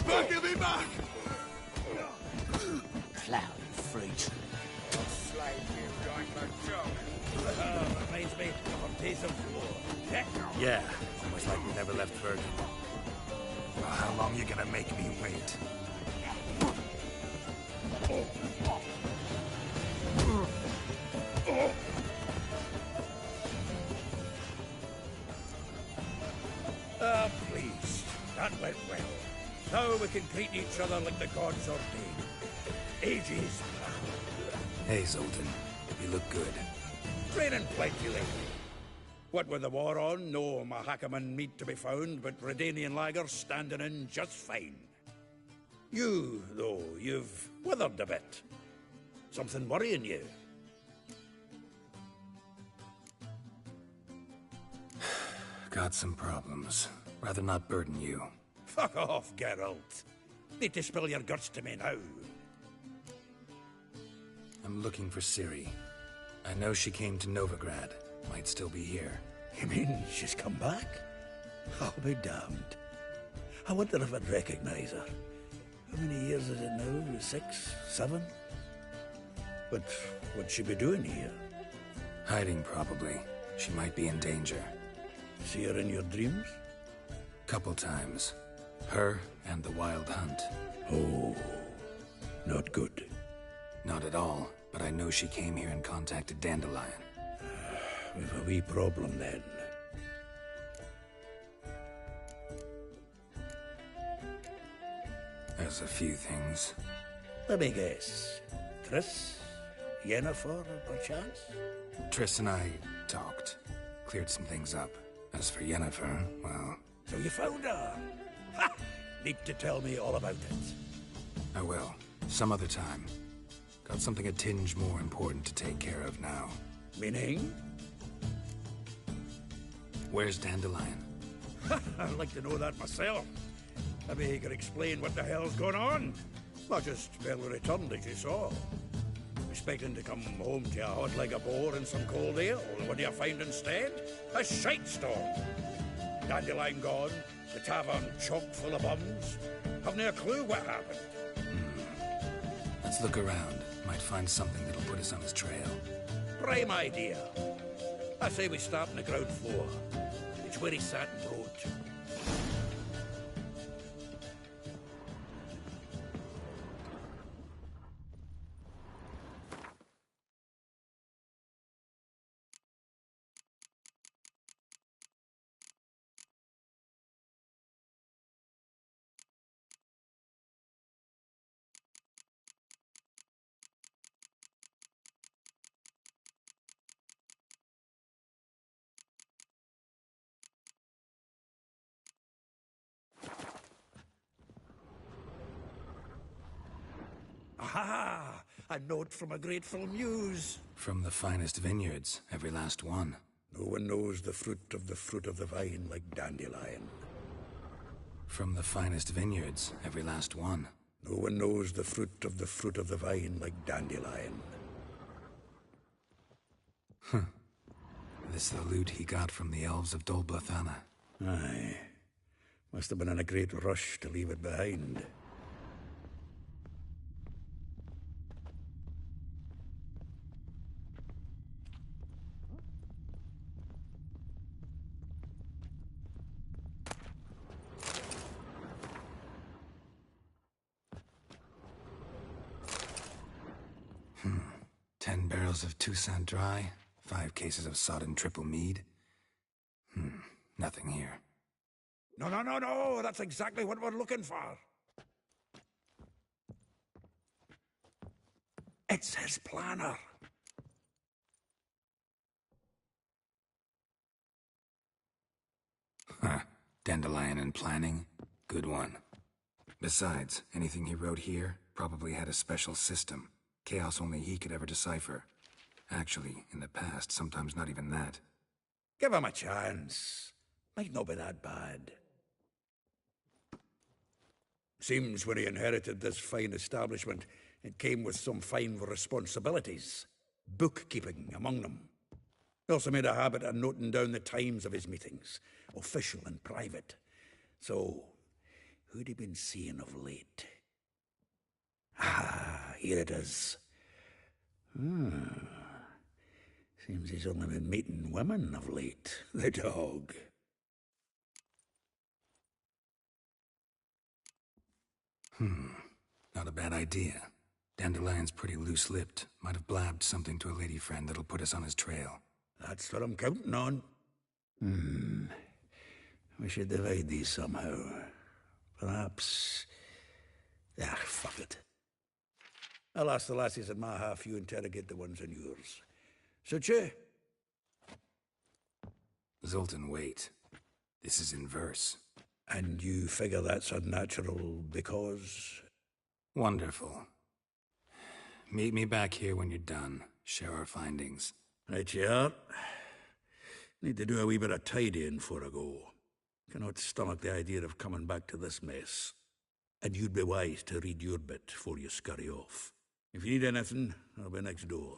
Back of me back! Plowing fruit. Slave you like a joke. Reminds me of a piece of floor. Yeah, almost like we never left Virgin. Well, how long you gonna make me wait? Please. That went well. Now we can greet each other like the gods ordained. Ages past. Hey, Zoltan. You look good. Training plenty lately. What with the war on, no Mahakaman meat to be found, but Redanian lagers standing in just fine. You, though, you've withered a bit. Something worrying you? Got some problems. Rather not burden you. Fuck off, Geralt. Need to spill your guts to me now. I'm looking for Ciri. I know she came to Novigrad. Might still be here. You mean she's come back? I'll be damned. I wonder if I'd recognize her. How many years is it now? 6, 7? But what'd she be doing here? Hiding, probably. She might be in danger. See her in your dreams? Couple times. Her and the Wild Hunt. Oh, not good. Not at all, but I know she came here and contacted Dandelion. We've a wee problem then. There's a few things. Let me guess. Triss? Yennefer, perchance? Triss and I talked. Cleared some things up. As for Yennefer, well... So you found her? Ha! Need to tell me all about it. I will. Some other time. Got something a tinge more important to take care of now. Meaning? Where's Dandelion? I'd like to know that myself. Maybe he could explain what the hell's going on. Not just barely returned, as you saw. Expecting to come home to a hot like a boar and some cold ale. What do you find instead? A shite storm. Dandelion gone, the tavern chock full of bums. Haven't a clue what happened. Let's look around. Might find something that'll put us on his trail. Prime idea. I say we start on the ground floor. It's where he sat and wrote. Aha! A note from a grateful muse. From the finest vineyards, every last one. No one knows the fruit of the vine like Dandelion. From the finest vineyards, every last one. No one knows the fruit of the vine like Dandelion. This the loot he got from the elves of Dol Blathanna. Aye. Must have been in a great rush to leave it behind. Of Toussaint Dry, 5 cases of sodden triple mead. Nothing here. No, that's exactly what we're looking for. It's his planner. Dandelion and planning? Good one. Besides, anything he wrote here probably had a special system. Chaos only he could ever decipher. Actually, in the past, sometimes not even that. Give him a chance. Might not be that bad. Seems when he inherited this fine establishment, it came with some fine responsibilities. Bookkeeping among them. He also made a habit of noting down the times of his meetings, official and private. So, who'd he been seeing of late? Ah, here it is. Seems he's only been meeting women of late, the dog. Not a bad idea. Dandelion's pretty loose-lipped. Might have blabbed something to a lady friend that'll put us on his trail. That's what I'm counting on. We should divide these somehow. Perhaps... fuck it. I'll ask the lassies in my half, you interrogate the ones in yours. Suit you? Zoltan, wait. This is in verse. And you figure that's unnatural because... Wonderful. Meet me back here when you're done. Share our findings. Right you are. Need to do a wee bit of tidying before I go. Cannot stomach the idea of coming back to this mess. And you'd be wise to read your bit before you scurry off. If you need anything, I'll be next door.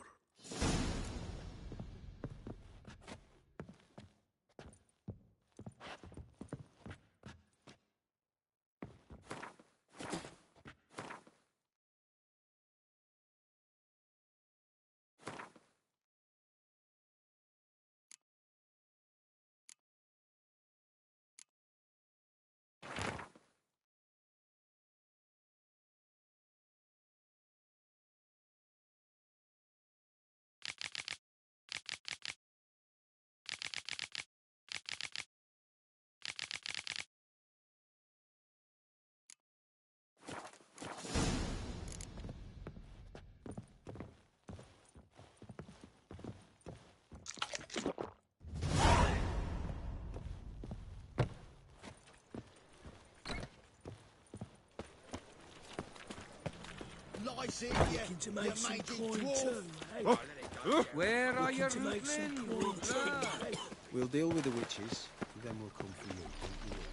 Looking to make some coin too, eh? Where are your Looking to make some coin too, eh? We'll deal with the witches, and then we'll come for you. Don't you worry.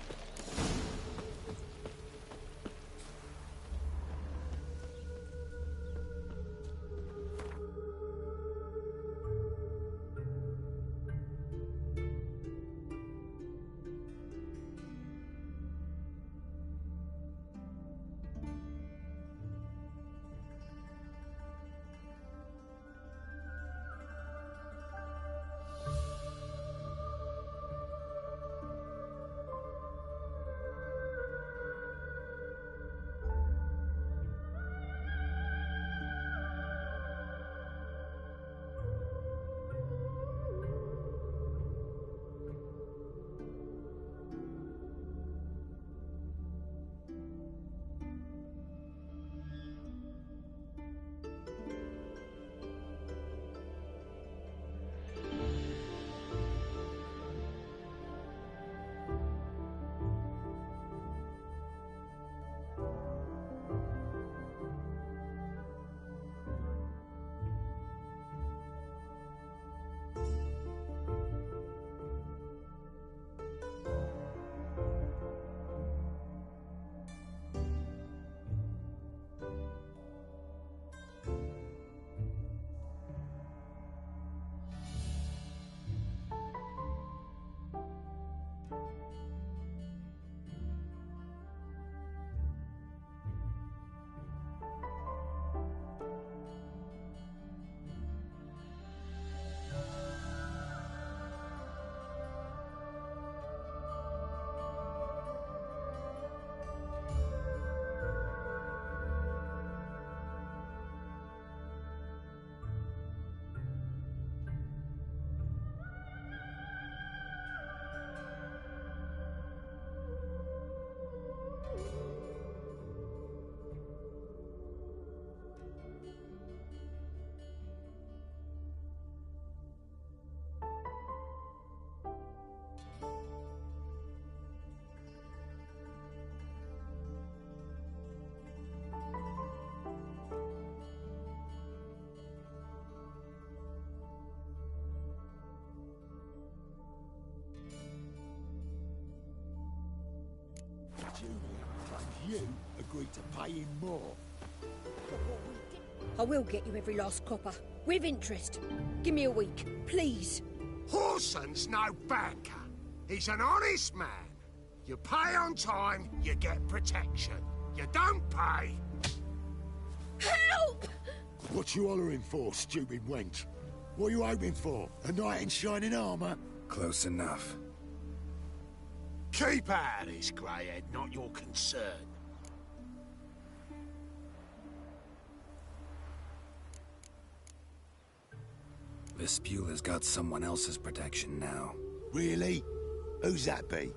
Julian claims you agreed to pay him more. I will get you every last copper, with interest. Give me a week, please. Horson's no banker. He's an honest man. You pay on time, you get protection. You don't pay... Help! What you hollering for, stupid wench? What are you hoping for? A knight in shining armour? Close enough. Keep out of this, greyhead, not your concern. Vespula's got someone else's protection now. Really? Who's that be?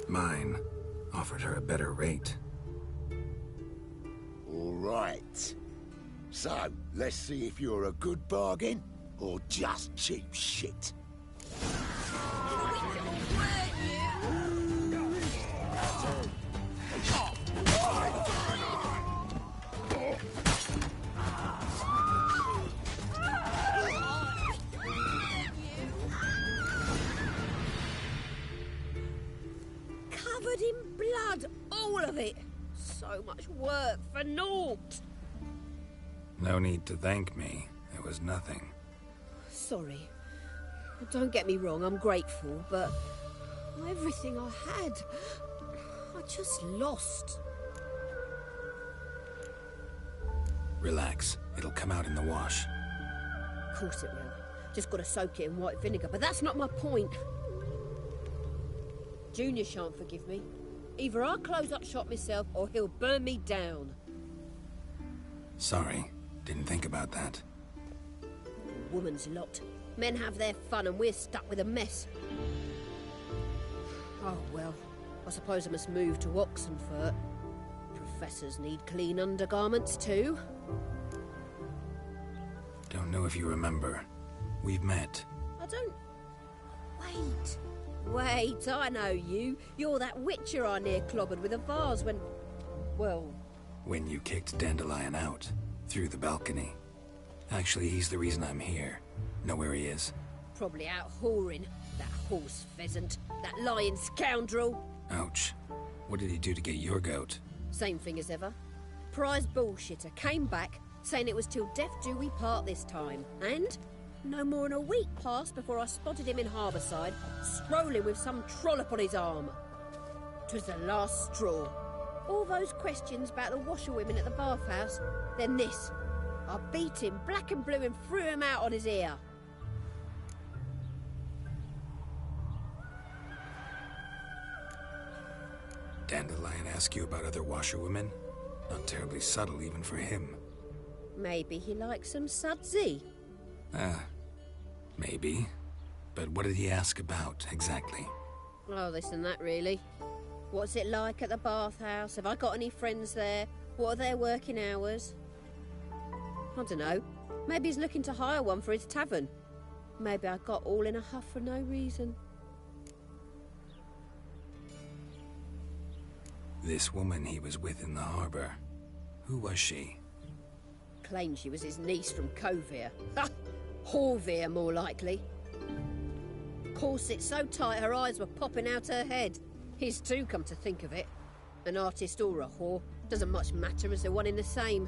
Mine offered her a better rate. All right. So, let's see if you're a good bargain or just cheap shit. Covered in blood, all of it. So much work for naught. No need to thank me. It was nothing. Sorry. Don't get me wrong, I'm grateful, but everything I had, I just lost. Relax. It'll come out in the wash. Of course it will. Just gotta soak it in white vinegar, but that's not my point. Junior shan't forgive me. Either I'll close up shop myself or he'll burn me down. Sorry. Didn't think about that. Woman's lot. Men have their fun and we're stuck with a mess. Oh, well. I suppose I must move to Oxenfurt. Professors need clean undergarments too. Don't know if you remember. We've met. I don't... Wait, I know you. You're that witcher I near clobbered with a vase when... Well... When you kicked Dandelion out. Through the balcony. Actually, he's the reason I'm here. Know where he is? Probably out whoring. That horse pheasant. That lying scoundrel. Ouch. What did he do to get your goat? Same thing as ever. Prize bullshitter came back, saying it was till death do we part this time. And no more than a week passed before I spotted him in Harbourside, strolling with some trollop on his arm. 'Twas the last straw. All those questions about the washerwomen at the bathhouse, then this. I beat him black and blue and threw him out on his ear. Dandelion ask you about other washerwomen? Not terribly subtle even for him. Maybe he likes some sudsy. Maybe. But what did he ask about, exactly? Oh, this and that, really. What's it like at the bathhouse? Have I got any friends there? What are their working hours? I don't know. Maybe he's looking to hire one for his tavern. Maybe I got all in a huff for no reason. This woman he was with in the harbour. Who was she? Claimed she was his niece from Kovir. Horvir, more likely. Corset so tight her eyes were popping out her head. His too, come to think of it. An artist or a whore. Doesn't much matter as they're one in the same.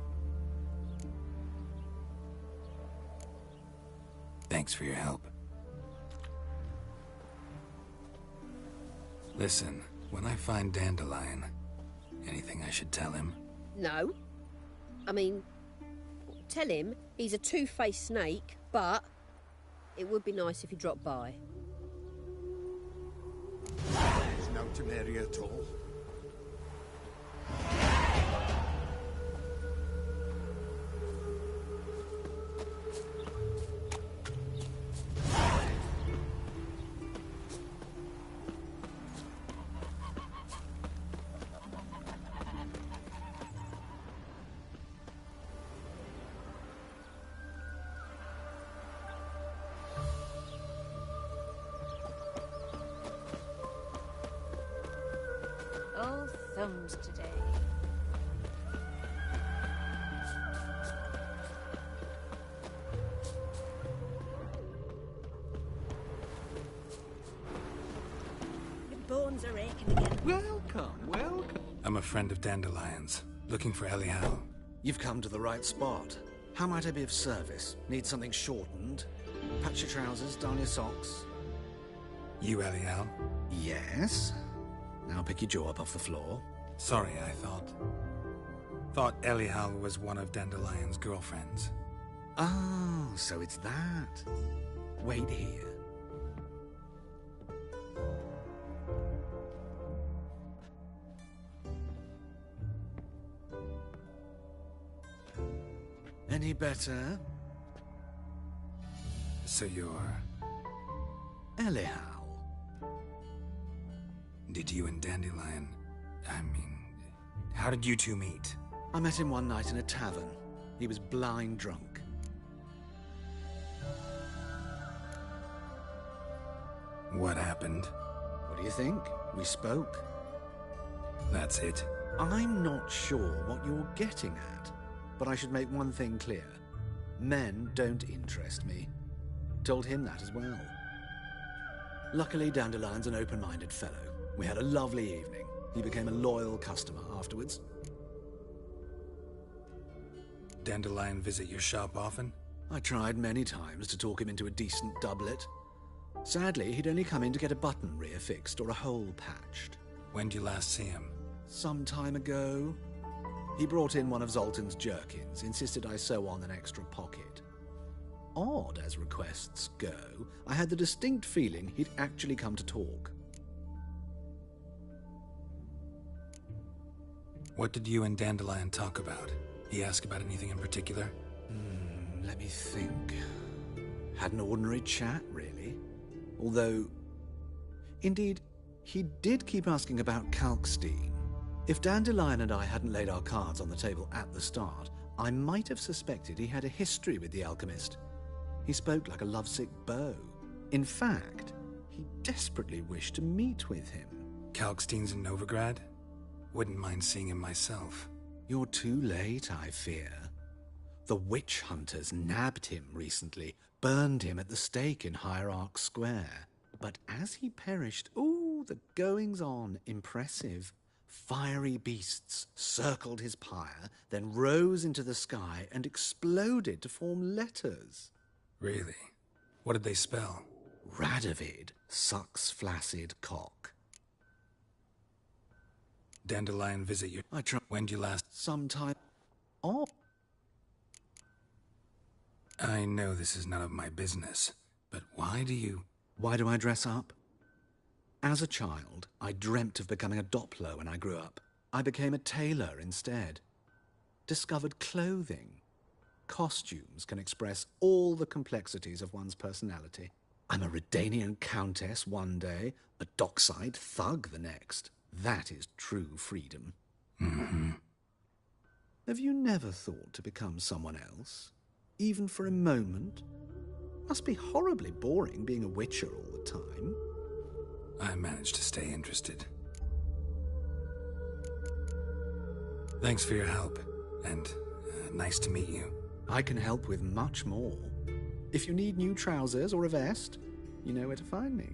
Thanks for your help. Listen, when I find Dandelion, anything I should tell him? No. I mean, tell him he's a two-faced snake, but it would be nice if he dropped by. There's no Temeria at all. All thumbs today. wounds are aching again. Welcome, welcome. I'm a friend of Dandelion's, looking for Elial. You've come to the right spot. How might I be of service? Need something shortened? Patch your trousers, darn your socks. You Elial? Yes. Now pick your jaw up off the floor. Sorry, I thought Elial was one of Dandelion's girlfriends. Oh, so it's that. Wait here. Any better? So you're... Elial. Did you and Dandelion... how did you two meet? I met him one night in a tavern. He was blind drunk. What happened? What do you think? We spoke. That's it? I'm not sure what you're getting at, but I should make one thing clear. Men don't interest me. Told him that as well. Luckily, Dandelion's an open-minded fellow. We had a lovely evening. He became a loyal customer afterwards. Dandelion visit your shop often? I tried many times to talk him into a decent doublet. Sadly, he'd only come in to get a button rear fixed or a hole patched. When did you last see him? Some time ago. He brought in one of Zoltan's jerkins, insisted I sew on an extra pocket. Odd as requests go, I had the distinct feeling he'd actually come to talk. What did you and Dandelion talk about? He asked about anything in particular? Let me think. Had an ordinary chat, really. Although, indeed, he did keep asking about Kalkstein. If Dandelion and I hadn't laid our cards on the table at the start, I might have suspected he had a history with the alchemist. He spoke like a lovesick beau. In fact, he desperately wished to meet with him. Kalkstein's in Novigrad? Wouldn't mind seeing him myself. You're too late, I fear. The witch hunters nabbed him recently, burned him at the stake in Hierarch Square. But as he perished, the goings-on, impressive. Fiery beasts circled his pyre, then rose into the sky and exploded to form letters. Really? What did they spell? Radovid sucks flaccid cock. Dandelion visit you. I tried. When did you last? Sometime. Oh. I know this is none of my business, but why do I dress up? As a child, I dreamt of becoming a Doppler when I grew up. I became a tailor instead. Discovered clothing. Costumes can express all the complexities of one's personality. I'm a Redanian countess one day, a dockside thug the next. That is true freedom. Mm-hmm. Have you never thought to become someone else? Even for a moment? Must be horribly boring being a witcher all the time. I managed to stay interested. Thanks for your help, and nice to meet you. I can help with much more. If you need new trousers or a vest, you know where to find me.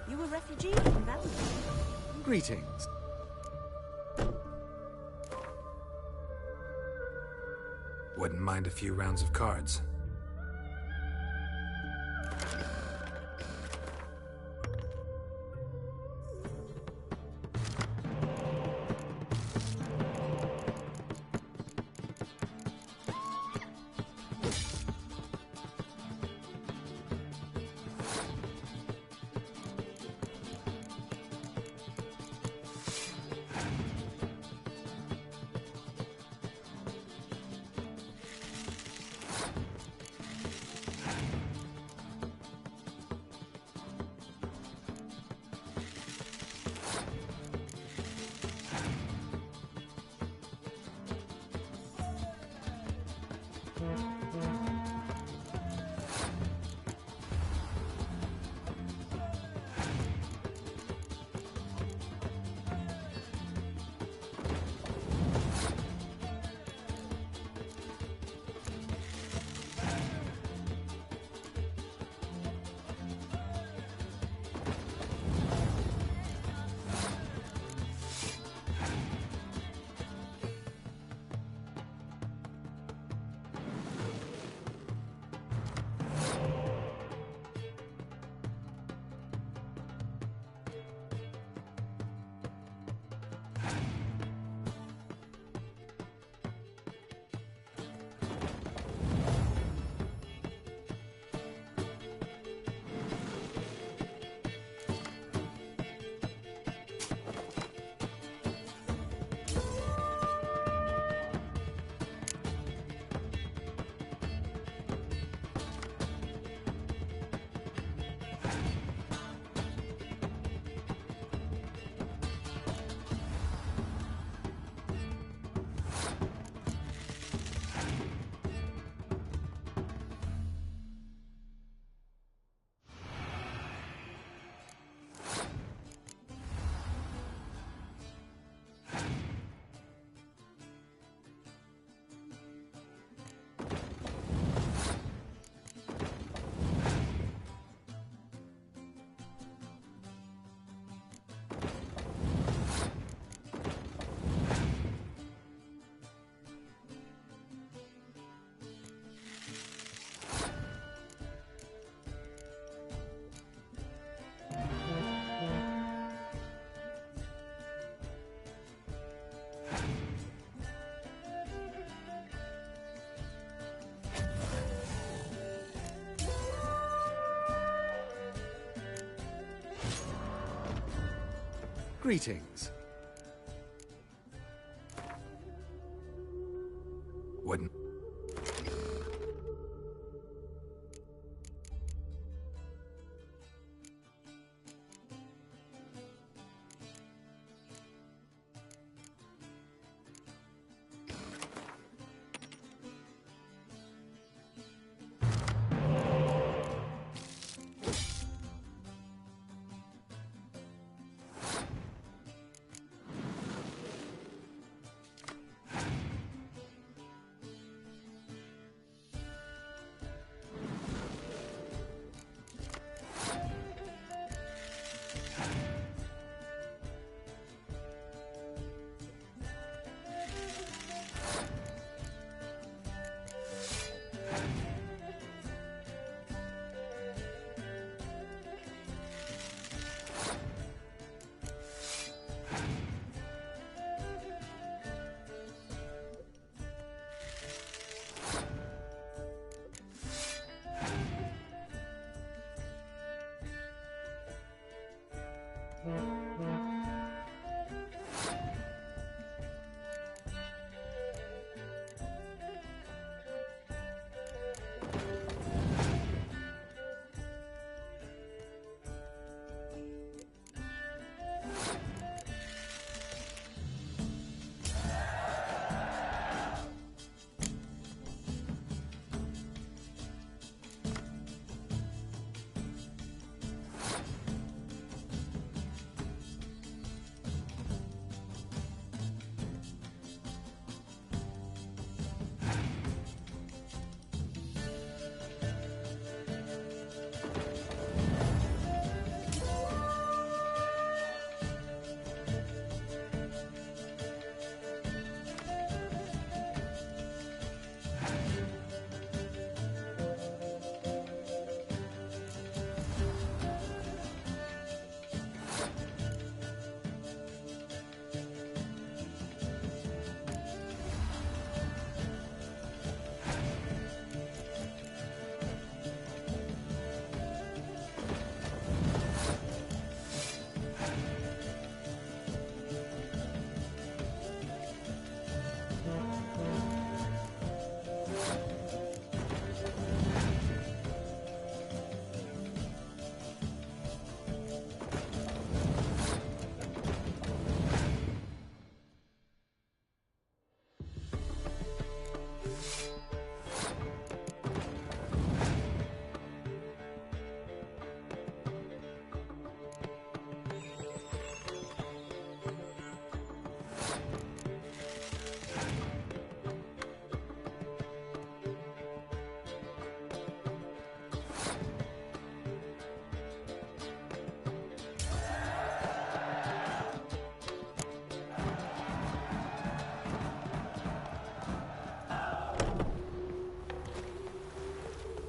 You a refugee from Valley? Greetings. Wouldn't mind a few rounds of cards. Greetings. Wouldn't.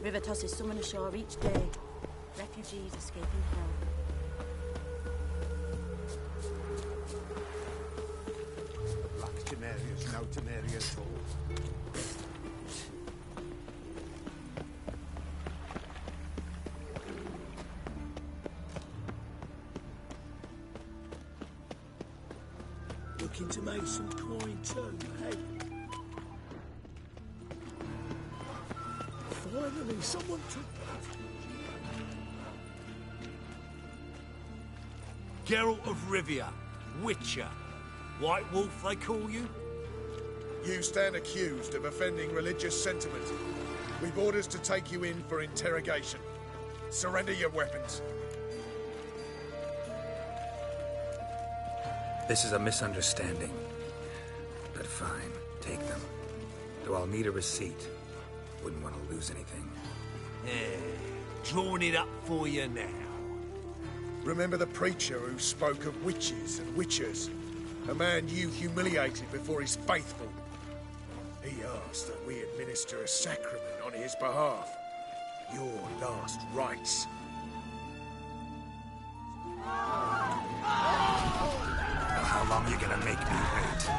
River tosses someone ashore each day. Refugees escaping hell. The Black Temeria's no Temeria at all. Looking to make some coin too, hey? Finally, someone took that. Geralt of Rivia, Witcher. White Wolf, they call you? You stand accused of offending religious sentiment. We've orders to take you in for interrogation. Surrender your weapons. This is a misunderstanding. But fine, take them. Though I'll need a receipt. Wouldn't want to lose anything. Drawing it up for you now. Remember the preacher who spoke of witches and witchers? A man you humiliated before his faithful. He asked that we administer a sacrament on his behalf. Your last rites. How long are you gonna make me wait?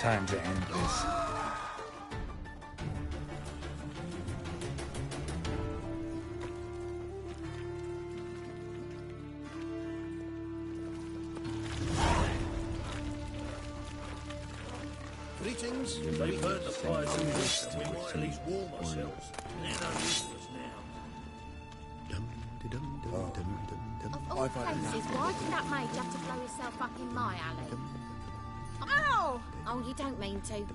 Time to end this. Greetings. If they burn the fires in this, then we might at least warm ourselves. They're no use to us now. Of all places, why did that mage have to blow himself up in my alley? Ow! Oh, you don't mean to.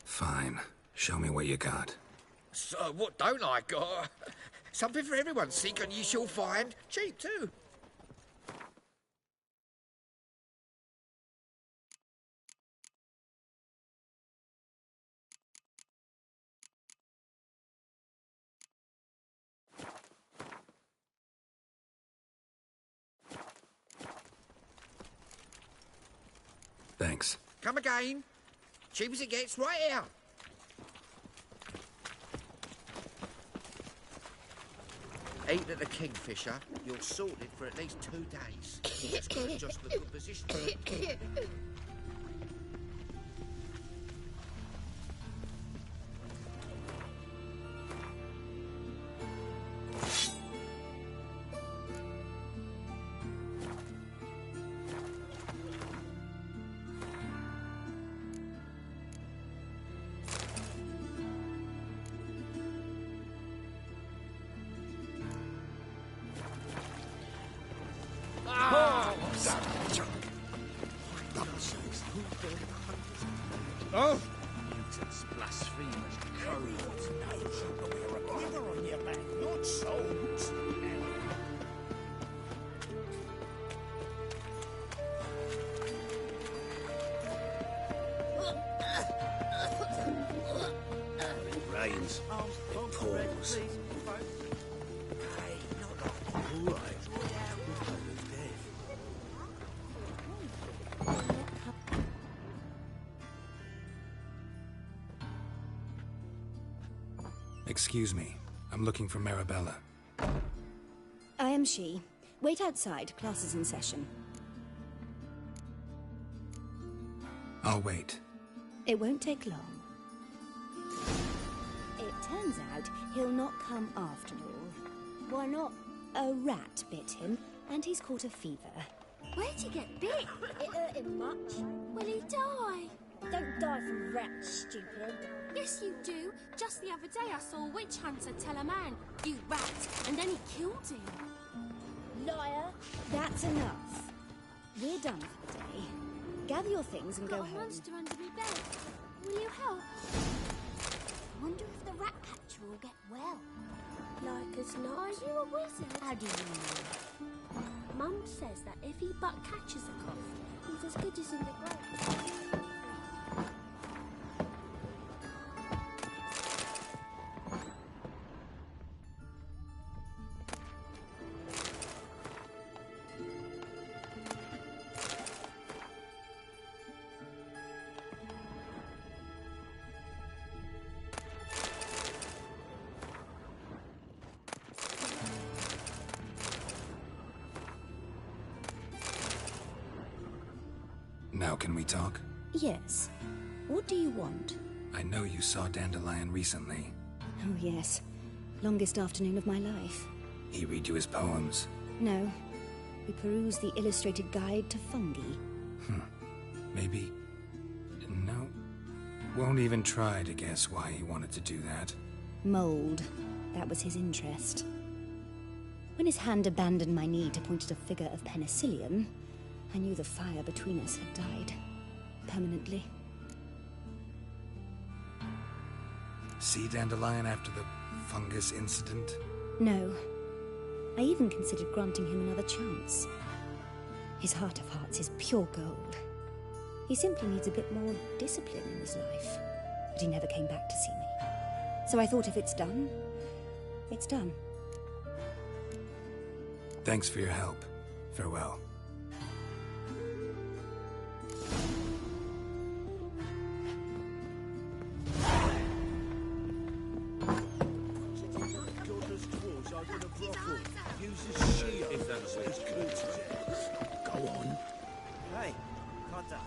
Fine. Show me what you got. So, what don't I got? Something for everyone. Seek and ye shall find. Cheap, too. Thanks. Come again. Cheap as it gets, right here. Eat at the Kingfisher, you're sorted for at least 2 days. That's good, just the good position. Oh! Mutants, blasphemers, cowards. No, but we're a quiver on your back, not souls. It rains. It pours. Hey, not all right. Excuse me. I'm looking for Marabella. I am she. Wait outside. Class is in session. I'll wait. It won't take long. It turns out he'll not come after all. Why not? A rat bit him, and he's caught a fever. Where'd he get bit? It hurt him much. Will he die? Don't die from rats, stupid. Yes, you do. Just the other day I saw a witch hunter tell a man, "You rat," and then he killed him. Liar! That's enough. We're done for the day. Gather your things and go Got a home. monster under my bed. Will you help? Wonder if the rat catcher will get well. Like as not. Are you a wizard? How do you know? Mum says that if he but catches a cough, he's as good as in the grave. Now can we talk? Yes. What do you want? I know you saw Dandelion recently. Oh, yes. Longest afternoon of my life. He read you his poems. No. We perused the illustrated guide to fungi. Maybe... No. Won't even try to guess why he wanted to do that. Mold. That was his interest. When his hand abandoned my knee to point at a figure of penicillium, I knew the fire between us had died. Permanently. See Dandelion after the fungus incident? No. I even considered granting him another chance. His heart of hearts is pure gold. He simply needs a bit more discipline in his life. But he never came back to see me. So I thought if it's done, it's done. Thanks for your help. Farewell. If that's what it's called. Go on. Hey, Cotta.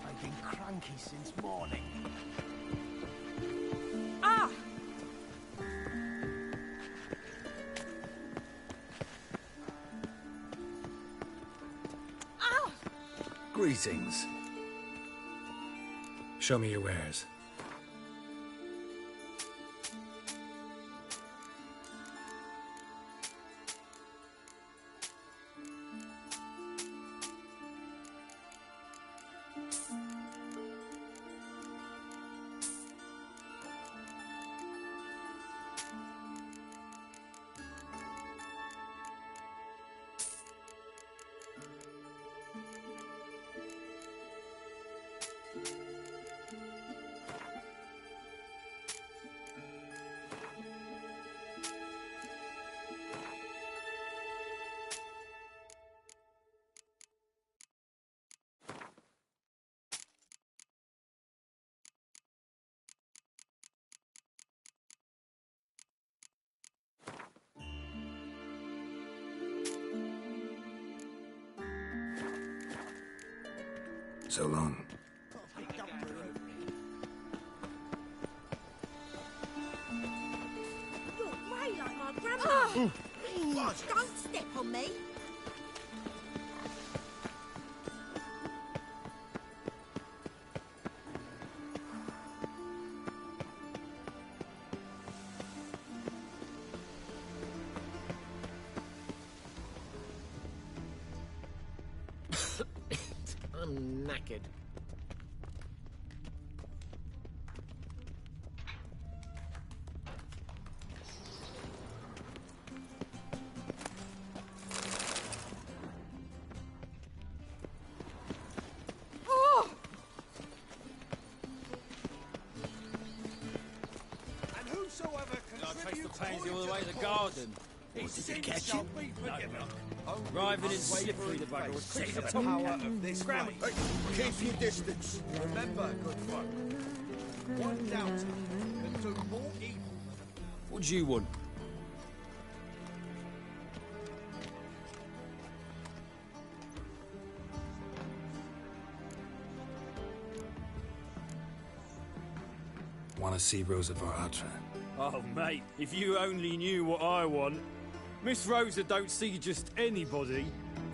I've been cranky since morning. Ah! Ah! Greetings. Show me your wares. So long. You're grey like my grandma. Don't step on me. I'm knackered. Oh! And whosoever I traced the pansy all the way to the garden. Did you catch him? Driving in slippery, the bugger was quick The as a power of this Grab fight. Keep your distance. Remember, good folk, one doubter can do more evil. What do you want? Want to see Rosa Varatra? Oh, mate, if you only knew what I want. Miss Rosa don't see just anybody.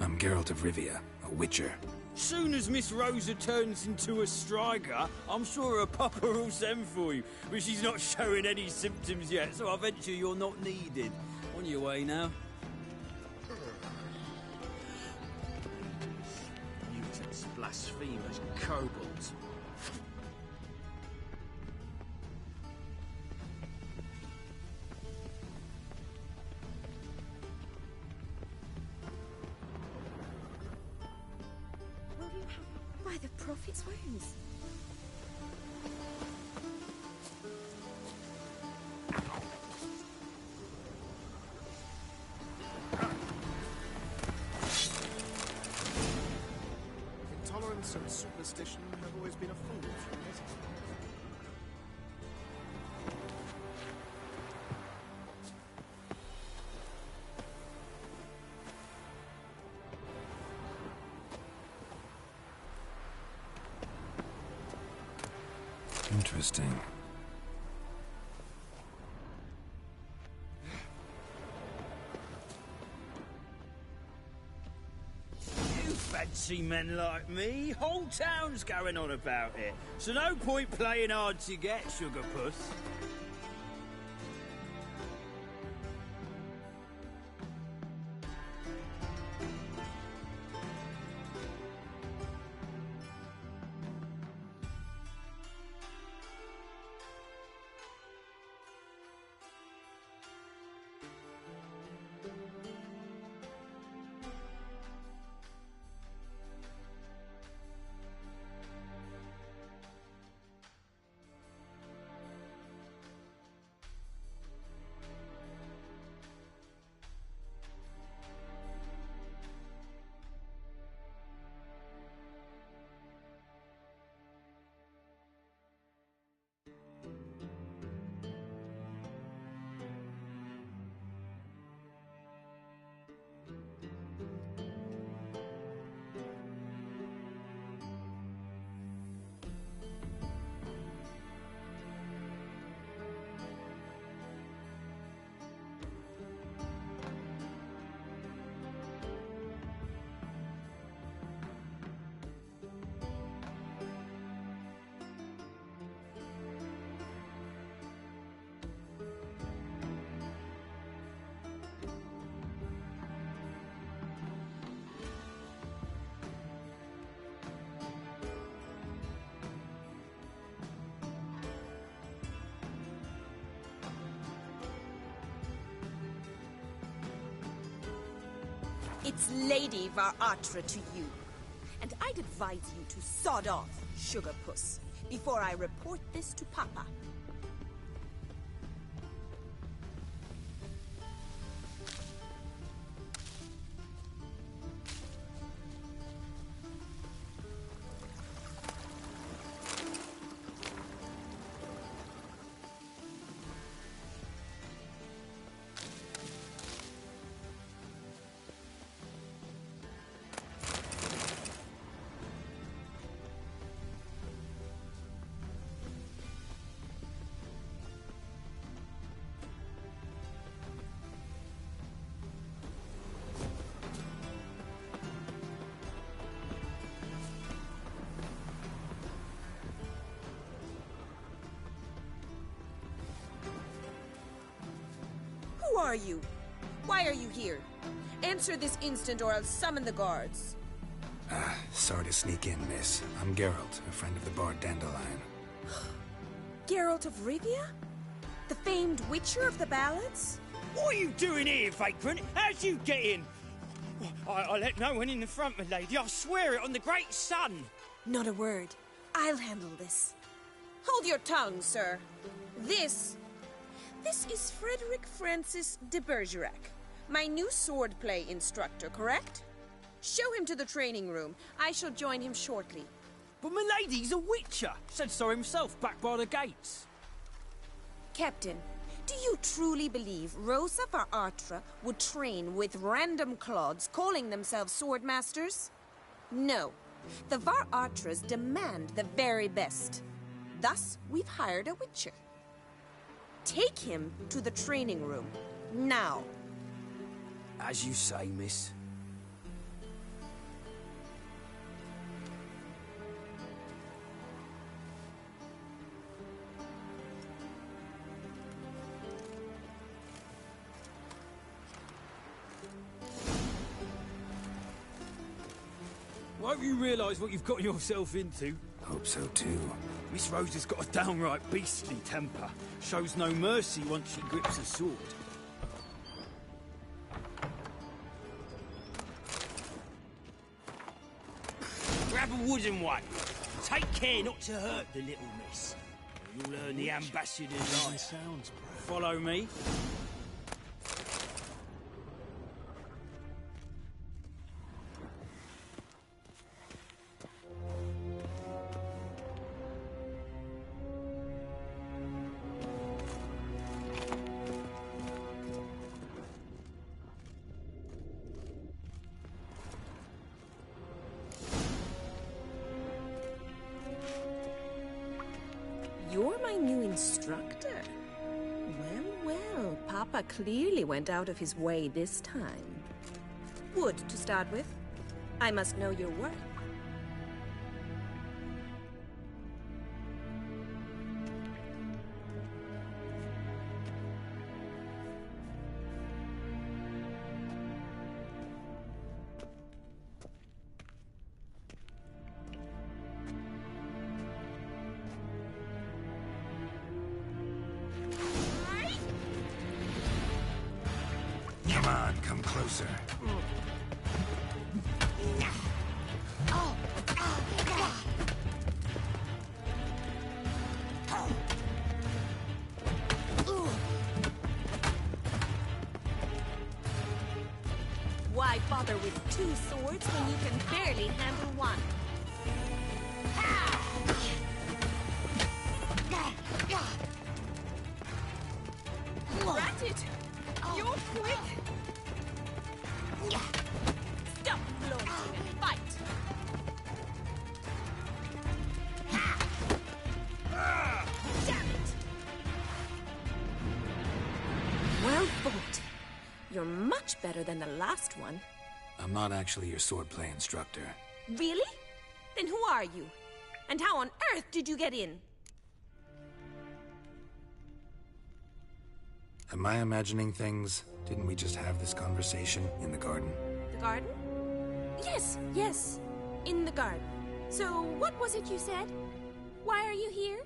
I'm Geralt of Rivia, a witcher. Soon as Miss Rosa turns into a striker, I'm sure her papa will send for you. But she's not showing any symptoms yet, so I venture you're not needed. On your way now. Mutants, blasphemers, kobolds. By the prophet's wounds. Intolerance and superstition have always been a fool for me. Interesting. You fancy men like me? Whole town's going on about it. So no point playing hard to get, sugar puss. It's Lady Varatra to you. And I'd advise you to sod off, sugar puss, before I report this to Papa. Who are you? Why are you here? Answer this instant or I'll summon the guards. Sorry to sneak in, miss. I'm Geralt, a friend of the bard Dandelion. Geralt of Rivia? The famed witcher of the ballads? What are you doing here, vagrant? How'd you get in? I let no one in the front, my lady. I swear it on the great sun. Not a word. I'll handle this. Hold your tongue, sir. This is Frederick Francis de Bergerac, my new swordplay instructor, correct? Show him to the training room. I shall join him shortly. But my lady's a witcher. Said so himself back by the gates. Captain, do you truly believe Rosa Varatra would train with random clods calling themselves swordmasters? No. The Varatras demand the very best. Thus, we've hired a witcher. Take him to the training room, now. As you say, miss. Won't you realise what you've got yourself into? Hope so too. Miss Rose has got a downright beastly temper. Shows no mercy once she grips a sword. Grab a wooden one. Take care not to hurt the little miss. Or you'll earn the ambassador's eye. Follow me. You're my new instructor? Well, Papa clearly went out of his way this time. Wood, to start with. I must know your worth. Come on, come closer. Why bother with two swords when you can barely handle one? Rat it! You're quick! Stop loitering and fight! Damn it! Well fought. You're much better than the last one. I'm not actually your swordplay instructor. Really? Then who are you? And how on earth did you get in? Am I imagining things? Didn't we just have this conversation in the garden? The garden? Yes. In the garden. So, what was it you said? Why are you here?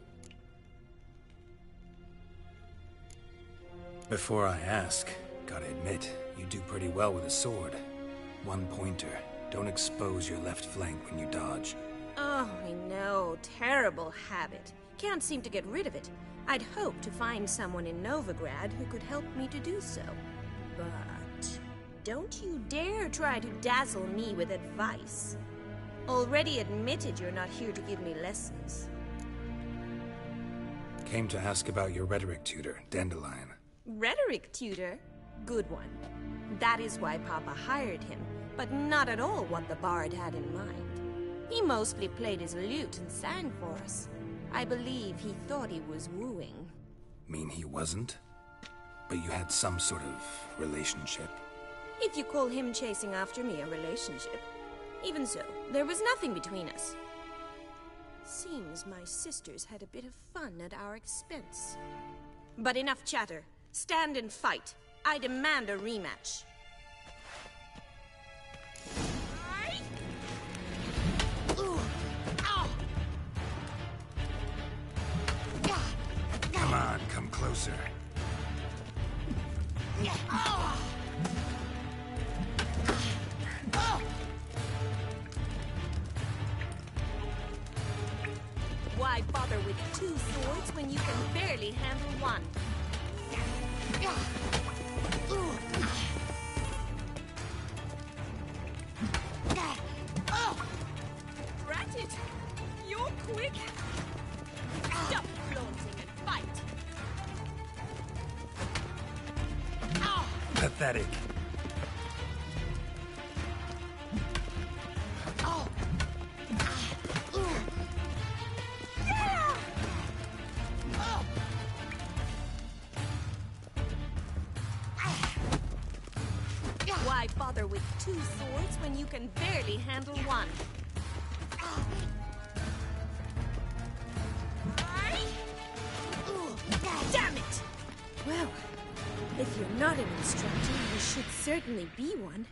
Before I ask, gotta admit, you do pretty well with a sword. One pointer. Don't expose your left flank when you dodge. Oh, I know. Terrible habit. Can't seem to get rid of it. I'd hoped to find someone in Novigrad who could help me to do so. But don't you dare try to dazzle me with advice. Already admitted you're not here to give me lessons. Came to ask about your rhetoric tutor, Dandelion. Rhetoric tutor? Good one. That is why Papa hired him, but not at all what the bard had in mind. He mostly played his lute and sang for us. I believe he thought he was wooing. Mean he wasn't? But you had some sort of relationship? If you call him chasing after me a relationship. Even so, there was nothing between us. Seems my sisters had a bit of fun at our expense. But enough chatter. Stand and fight. I demand a rematch. Come on, come closer. Why bother with 2 swords when you can barely handle one? Drat it! You're quick! Stop flaunting and fight! Pathetic. Why bother with 2 swords when you can barely handle one? Damn it! Well, if you're not an instructor, you should certainly be one.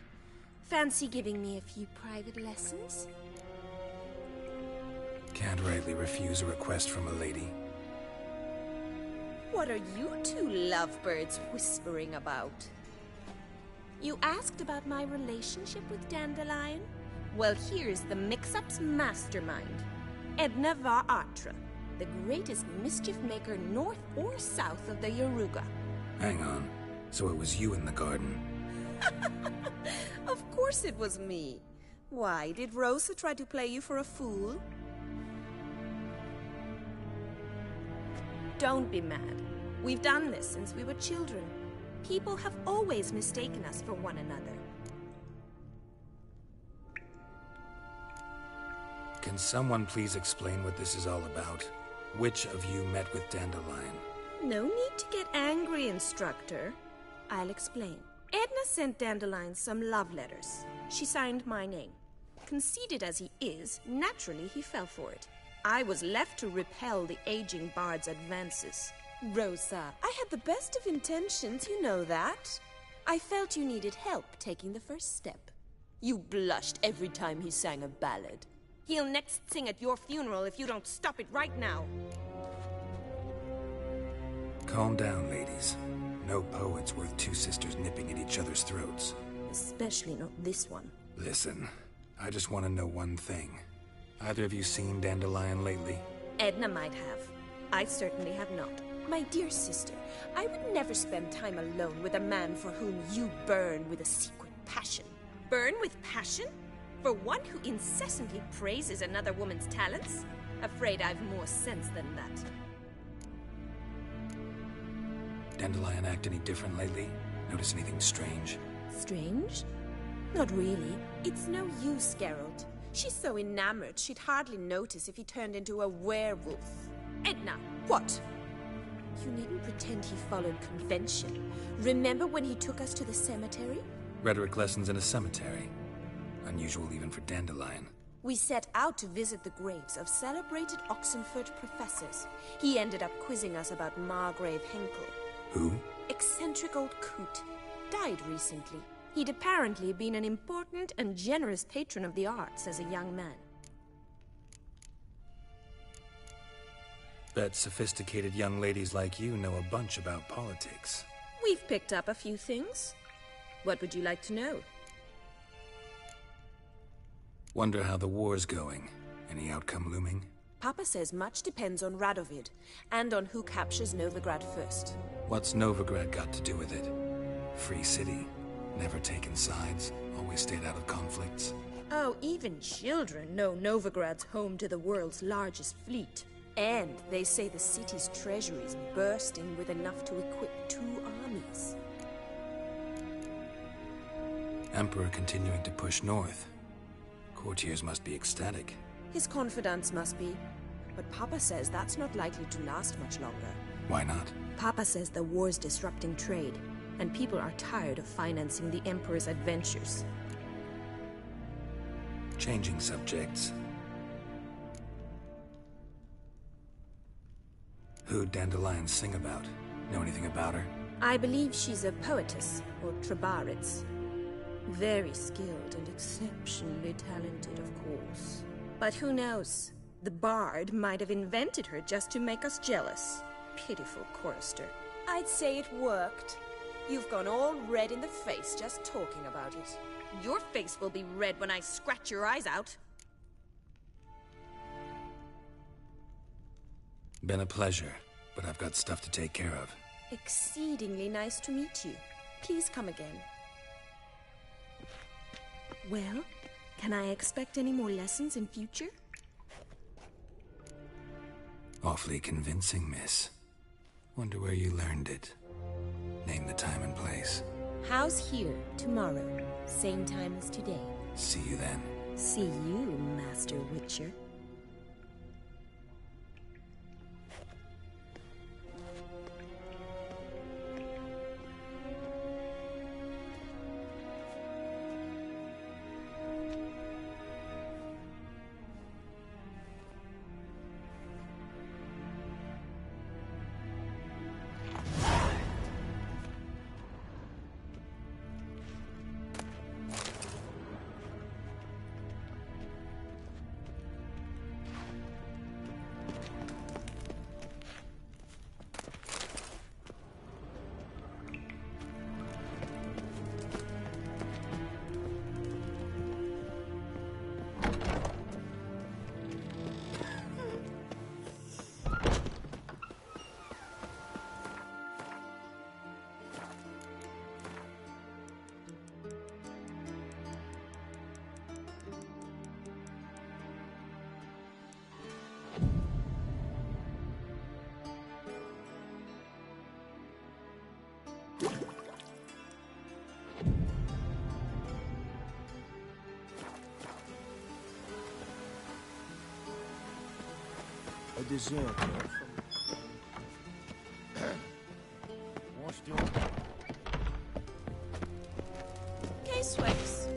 Fancy giving me a few private lessons? Can't rightly refuse a request from a lady. What are you 2 lovebirds whispering about? You asked about my relationship with Dandelion? Well, here's the mix-up's mastermind. Edna var Atra, the greatest mischief maker north or south of the Yaruga. Hang on. So it was you in the garden? Of course it was me. Why, did Rosa try to play you for a fool? Don't be mad. We've done this since we were children. People have always mistaken us for one another. Can someone please explain what this is all about? Which of you met with Dandelion? No need to get angry, instructor. I'll explain. Edna sent Dandelion some love letters. She signed my name. Conceited as he is, naturally he fell for it. I was left to repel the aging bard's advances. Rosa, I had the best of intentions, you know that. I felt you needed help taking the first step. You blushed every time he sang a ballad. He'll next sing at your funeral if you don't stop it right now. Calm down, ladies. No poet's worth 2 sisters nipping at each other's throats. Especially not this one. Listen, I just want to know one thing. Either of you seen Dandelion lately? Edna might have. I certainly have not. My dear sister, I would never spend time alone with a man for whom you burn with a secret passion. Burn with passion? For one who incessantly praises another woman's talents? Afraid I've more sense than that. Dandelion act any different lately? Notice anything strange? Strange? Not really. It's no use, Geralt. She's so enamored she'd hardly notice if he turned into a werewolf. Edna, what? You needn't pretend he followed convention. Remember when he took us to the cemetery? Rhetoric lessons in a cemetery. Unusual even for Dandelion. We set out to visit the graves of celebrated Oxenford professors. He ended up quizzing us about Margrave Henkel. Who? Eccentric old coot. Died recently. He'd apparently been an important and generous patron of the arts as a young man. Bet sophisticated young ladies like you know a bunch about politics. We've picked up a few things. What would you like to know? Wonder how the war's going. Any outcome looming? Papa says much depends on Radovid, and on who captures Novigrad first. What's Novigrad got to do with it? Free city. Never taken sides. Always stayed out of conflicts. Oh, even children know Novigrad's home to the world's largest fleet. And they say the city's treasury is bursting with enough to equip 2 armies. Emperor continuing to push north. Courtiers must be ecstatic. His confidants must be. But Papa says that's not likely to last much longer. Why not? Papa says the war's disrupting trade, and people are tired of financing the Emperor's adventures. Changing subjects. Who'd Dandelion sing about? Know anything about her? I believe she's a poetess, or Trebaritz. Very skilled and exceptionally talented, of course. But who knows? The bard might have invented her just to make us jealous. Pitiful chorister. I'd say it worked. You've gone all red in the face just talking about it. Your face will be red when I scratch your eyes out. Been a pleasure, but I've got stuff to take care of. Exceedingly nice to meet you. Please come again. Well, can I expect any more lessons in future? Awfully convincing, miss. Wonder where you learned it. Name the time and place. House here, tomorrow. Same time as today. See you then. See you, Master Witcher. A deserter What's doing? Caseways.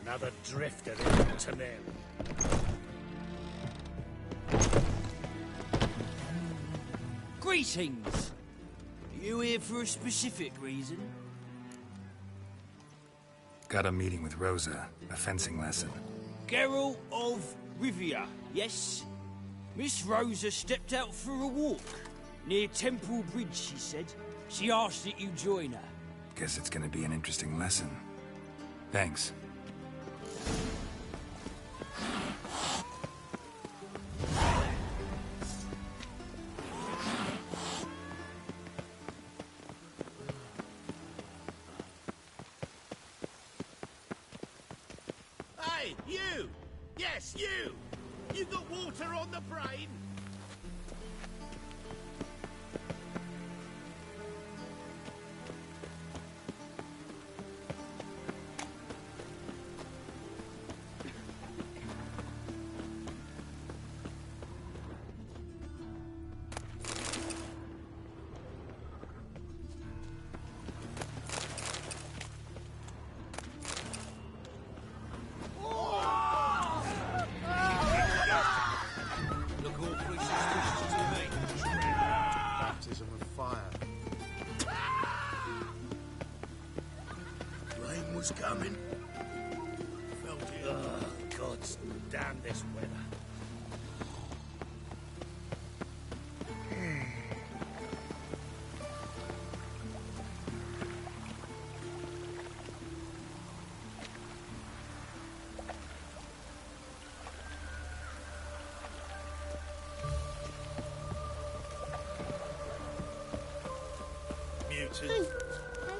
Another drifter into them. Greetings! Are you here for a specific reason? Got a meeting with Rosa. A fencing lesson. Geralt of Rivia, yes? Miss Rosa stepped out for a walk. Near Temple Bridge, she said. She asked that you join her. Guess it's gonna be an interesting lesson. Thanks. Hey, you! Yes, you! You got water on the brain? Look was coming. Felt it. Oh, God damn this weather.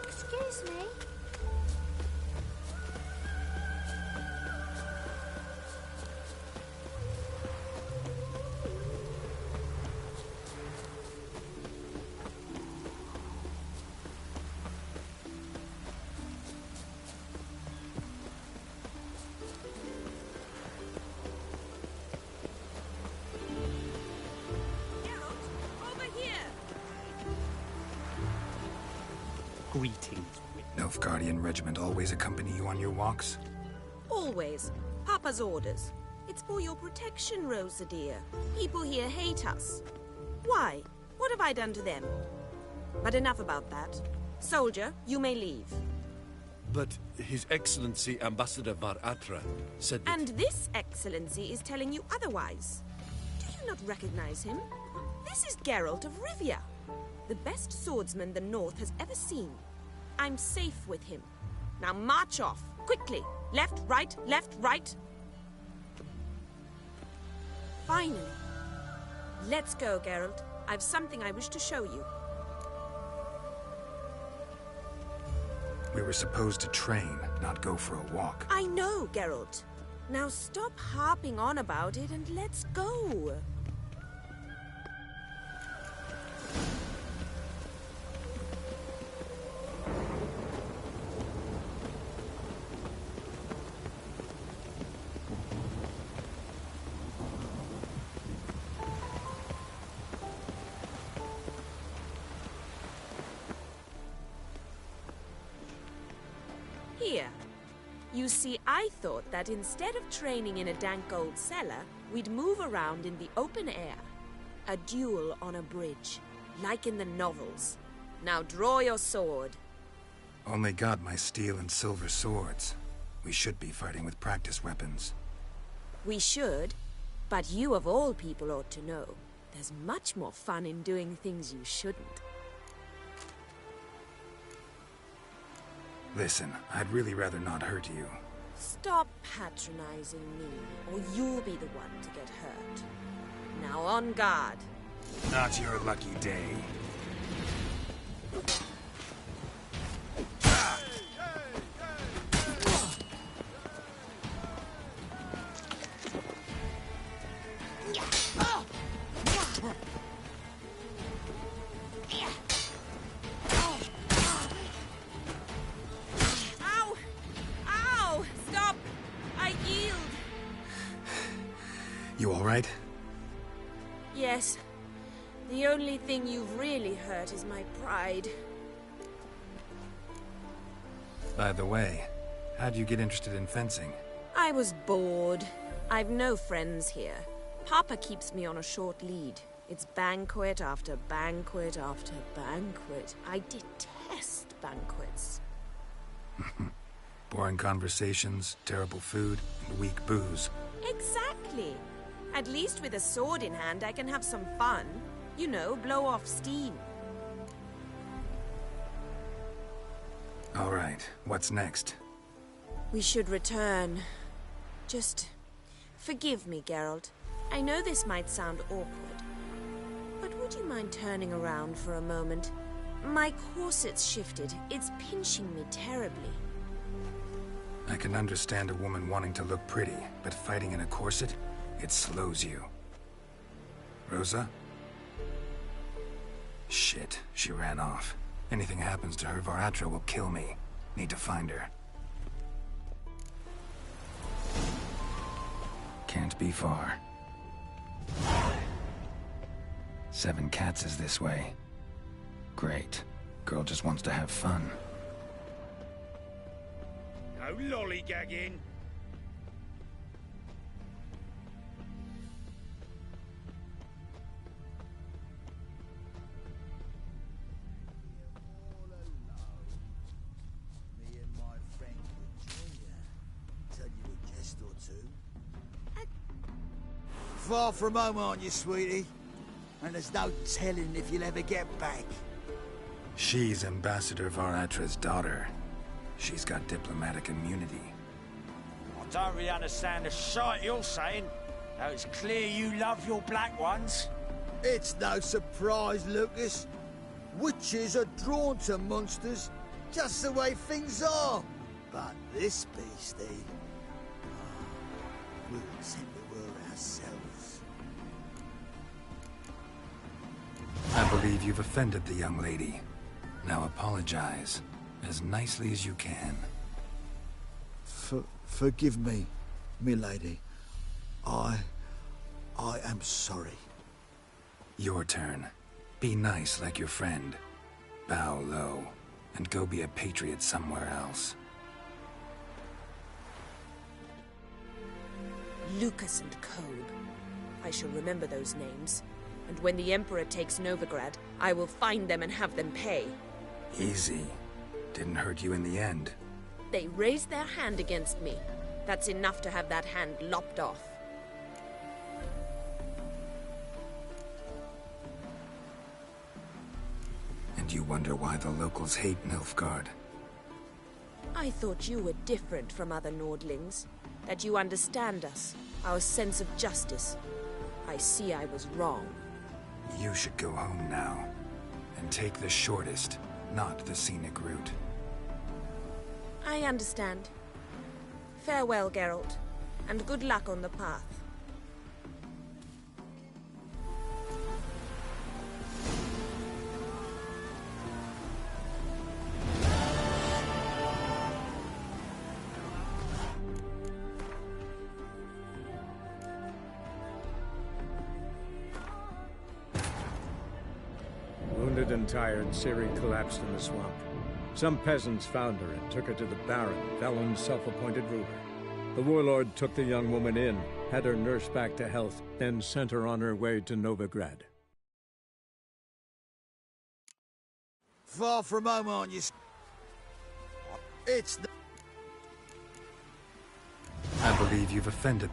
Excuse me. Greetings. Nilfgaardian regiment always accompany you on your walks? Always. Papa's orders. It's for your protection, Rosa dear. People here hate us. Why? What have I done to them? But enough about that. Soldier, you may leave. But His Excellency Ambassador Var Atra said that... And this excellency is telling you otherwise. Do you not recognize him? This is Geralt of Rivia, the best swordsman the North has ever seen. I'm safe with him. Now march off, quickly. Left, right, left, right. Finally. Let's go, Geralt. I've something I wish to show you. We were supposed to train, not go for a walk. I know, Geralt. Now stop harping on about it and let's go. Here. You see, I thought that instead of training in a dank old cellar, we'd move around in the open air. A duel on a bridge, like in the novels. Now draw your sword. Only got my steel and silver swords. We should be fighting with practice weapons. We should, but you of all people ought to know. There's much more fun in doing things you shouldn't. Listen, I'd really rather not hurt you. Stop patronizing me, or you'll be the one to get hurt. Now on guard. Not your lucky day. You all right? Yes. The only thing you've really hurt is my pride. By the way, how'd you get interested in fencing? I was bored. I've no friends here. Papa keeps me on a short lead. It's banquet after banquet after banquet. I detest banquets. Boring conversations, terrible food, and weak booze. Exactly. At least with a sword in hand, I can have some fun. You know, blow off steam. All right, what's next? We should return. Just forgive me, Geralt. I know this might sound awkward, but would you mind turning around for a moment? My corset's shifted. It's pinching me terribly. I can understand a woman wanting to look pretty, but fighting in a corset? It slows you. Rosa? Shit, she ran off. Anything happens to her, Var Atra will kill me. Need to find her. Can't be far. 7 Cats is this way. Great. Girl just wants to have fun. No lollygagging. Me and my friend Far from home, aren't you, sweetie? And there's no telling if you'll ever get back. She's Ambassador Varatra's daughter. She's got diplomatic immunity. I don't really understand the shite you're saying. Though it's clear you love your black ones. It's no surprise, Lucas. Witches are drawn to monsters, just the way things are. But this beastie... we would send the world ourselves. I believe you've offended the young lady. Now apologize, as nicely as you can. Forgive me, milady. I am sorry. Your turn. Be nice like your friend. Bow low, and go be a patriot somewhere else. Lucas and Kolb. I shall remember those names. And when the Emperor takes Novigrad, I will find them and have them pay. Easy. Didn't hurt you in the end. They raised their hand against me. That's enough to have that hand lopped off. And you wonder why the locals hate Nilfgaard. I thought you were different from other Nordlings. That you understand us, our sense of justice. I see I was wrong. You should go home now. And take the shortest, not the scenic route. I understand. Farewell, Geralt. And good luck on the path. Wounded and tired, Ciri collapsed in the swamp. Some peasants found her and took her to the Baron, Velen's self-appointed ruler. The warlord took the young woman in, had her nursed back to health, then sent her on her way to Novigrad. Far from home, aren't you? It's the... I believe you've offended...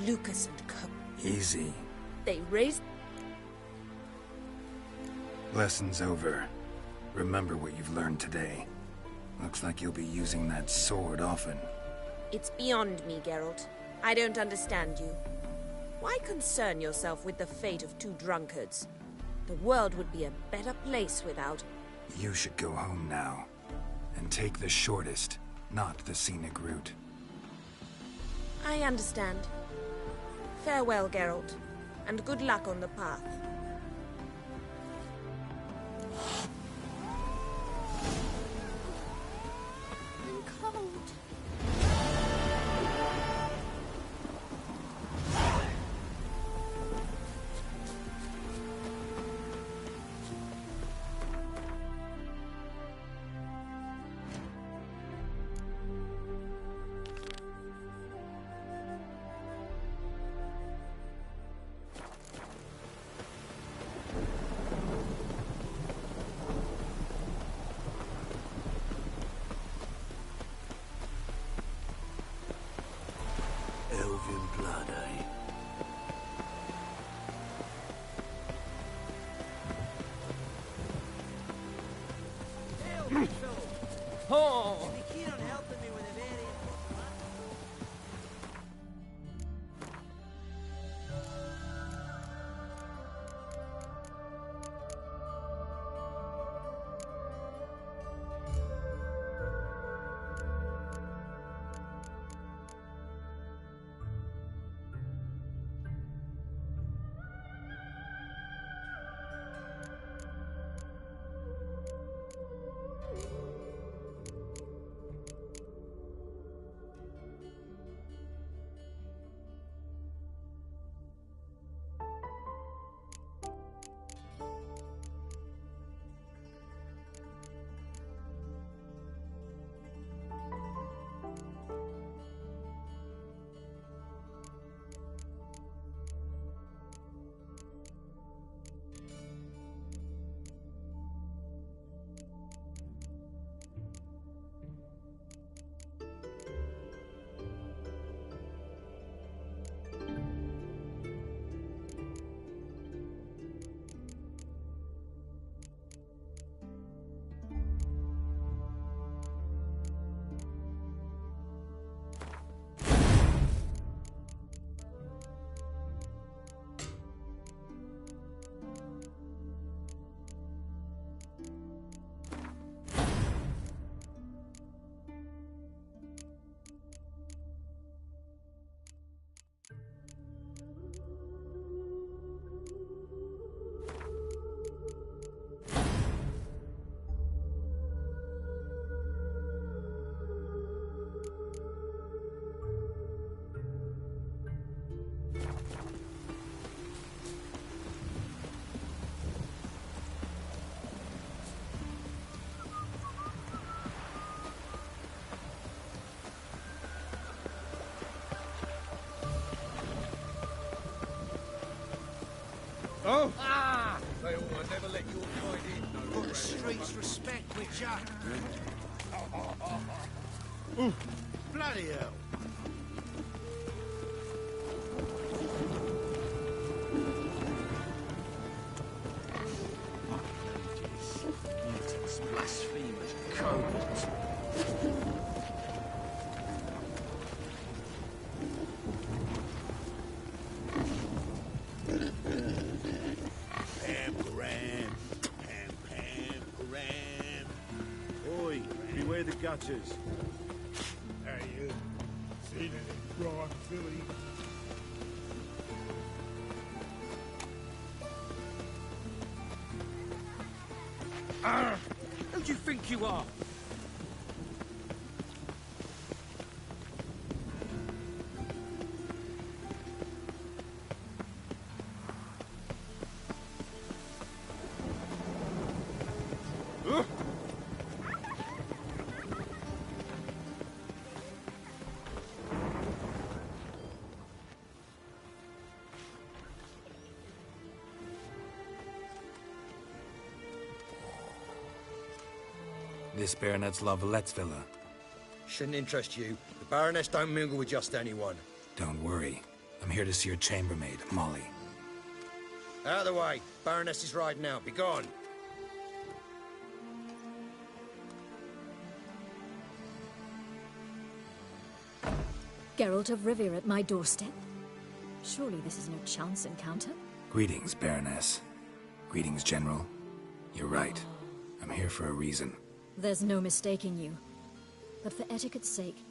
Lucas and Co. Easy. They raised... Lesson's over. Remember what you've learned today. Looks like you'll be using that sword often. It's beyond me, Geralt. I don't understand you. Why concern yourself with the fate of two drunkards? The world would be a better place without... You should go home now. And take the shortest, not the scenic route. I understand. Farewell, Geralt. And good luck on the path. I'm cold. Elven blood, eh? Oh! Oh! Ah! They ought to never let your kind in, no Put the streets respect, Witcher. Ooh. Bloody hell. Mutants, blasphemers, cowards. Oi, beware the gutters. Hey, you. Seen any wrong, Philly? Who do you think you are? This Baronet's La Valette's villa. Shouldn't interest you. The Baroness don't mingle with just anyone. Don't worry. I'm here to see your chambermaid, Molly. Out of the way. Baroness is riding out. Be gone. Geralt of Rivia at my doorstep? Surely this is no chance encounter? Greetings, Baroness. Greetings, General. You're right. I'm here for a reason. There's no mistaking you. But for etiquette's sake,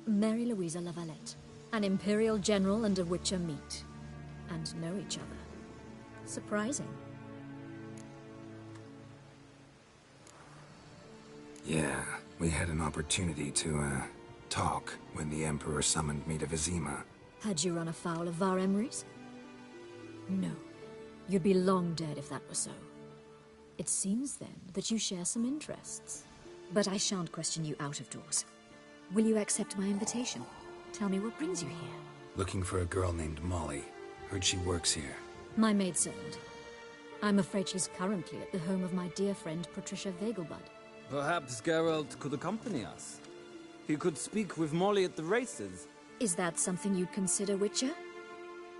Mary Louisa La Valette, an Imperial General and a Witcher meet, and know each other. Surprising. Yeah, we had an opportunity to, talk when the Emperor summoned me to Vizima. Had you run afoul of Var Emrys? No. You'd be long dead if that were so. It seems, then, that you share some interests. But I shan't question you out of doors. Will you accept my invitation? Tell me what brings you here. Looking for a girl named Molly. Heard she works here. My maidservant. I'm afraid she's currently at the home of my dear friend Patricia Vegelbud. Perhaps Geralt could accompany us. He could speak with Molly at the races. Is that something you'd consider, Witcher?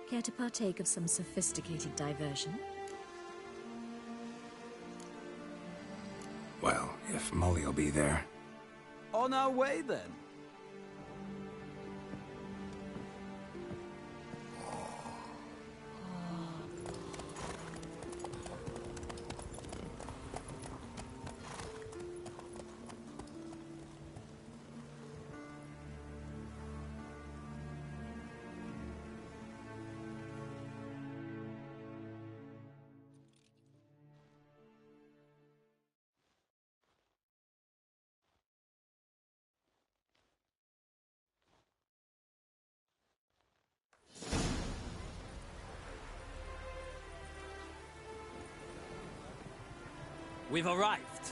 Care to partake of some sophisticated diversion? Well, if Molly'll be there. On our way, then. We've arrived.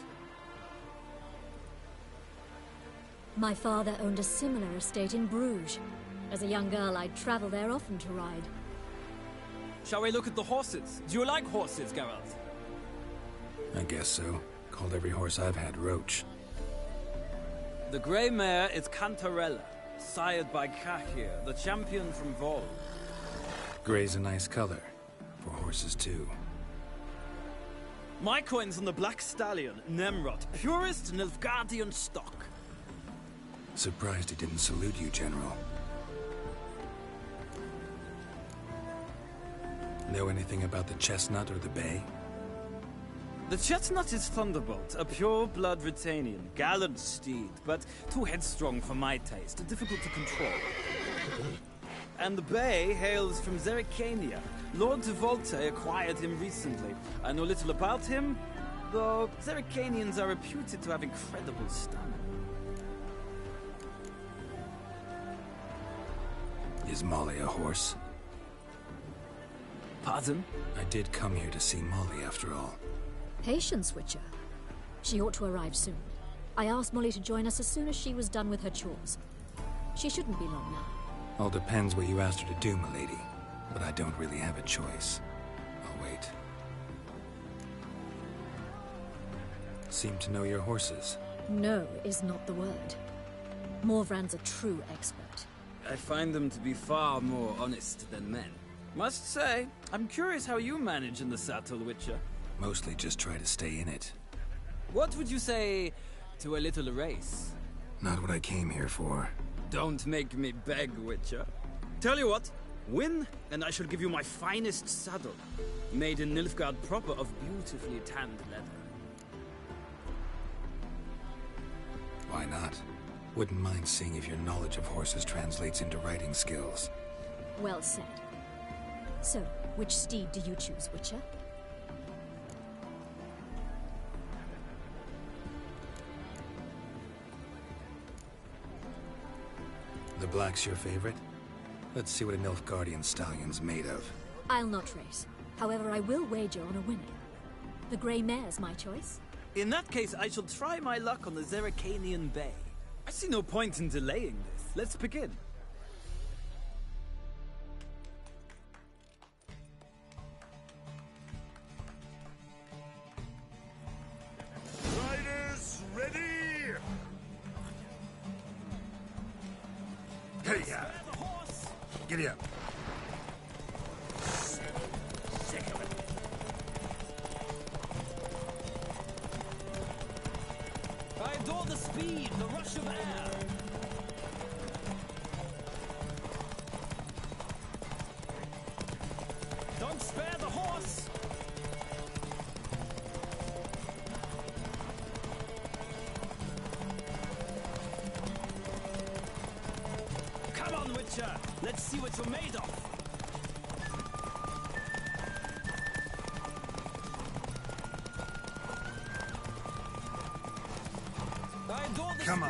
My father owned a similar estate in Bruges. As a young girl, I'd travel there often to ride. Shall we look at the horses? Do you like horses, Geralt? I guess so. Called every horse I've had Roach. The grey mare is Cantarella, sired by Cahir, the champion from Vol. Grey's a nice color. For horses, too. My coin's on the Black Stallion, Nemrod, purest Nilfgaardian stock. Surprised he didn't salute you, General. Know anything about the chestnut or the bay? The chestnut is Thunderbolt, a pure-blood Britannian, gallant steed, but too headstrong for my taste, difficult to control. And the bay hails from Zerrikania. Lord de Volte acquired him recently. I know little about him, though Zerrikanians are reputed to have incredible stamina. Is Molly a horse? Pardon? I did come here to see Molly, after all. Patience, Witcher. She ought to arrive soon. I asked Molly to join us as soon as she was done with her chores. She shouldn't be long now. All depends what you asked her to do, milady. But I don't really have a choice. I'll wait. Seem to know your horses. No is not the word. Morvran's a true expert. I find them to be far more honest than men. Must say, I'm curious how you manage in the saddle, Witcher. Mostly just try to stay in it. What would you say to a little race? Not what I came here for. Don't make me beg, Witcher. Tell you what, win, and I shall give you my finest saddle. Made in Nilfgaard proper of beautifully tanned leather. Why not? Wouldn't mind seeing if your knowledge of horses translates into riding skills. Well said. So, which steed do you choose, Witcher? The black's your favorite? Let's see what a Nilfgaardian stallion's made of. I'll not race. However, I will wager on a winner. The grey mare's my choice. In that case, I shall try my luck on the Zerrikanian Bay. I see no point in delaying this. Let's begin. Riders, ready! Hey, giddy up. I adore the speed, the rush of air. Don't spare the horse. Come on, Witcher. Let's see what you're made of. Come on.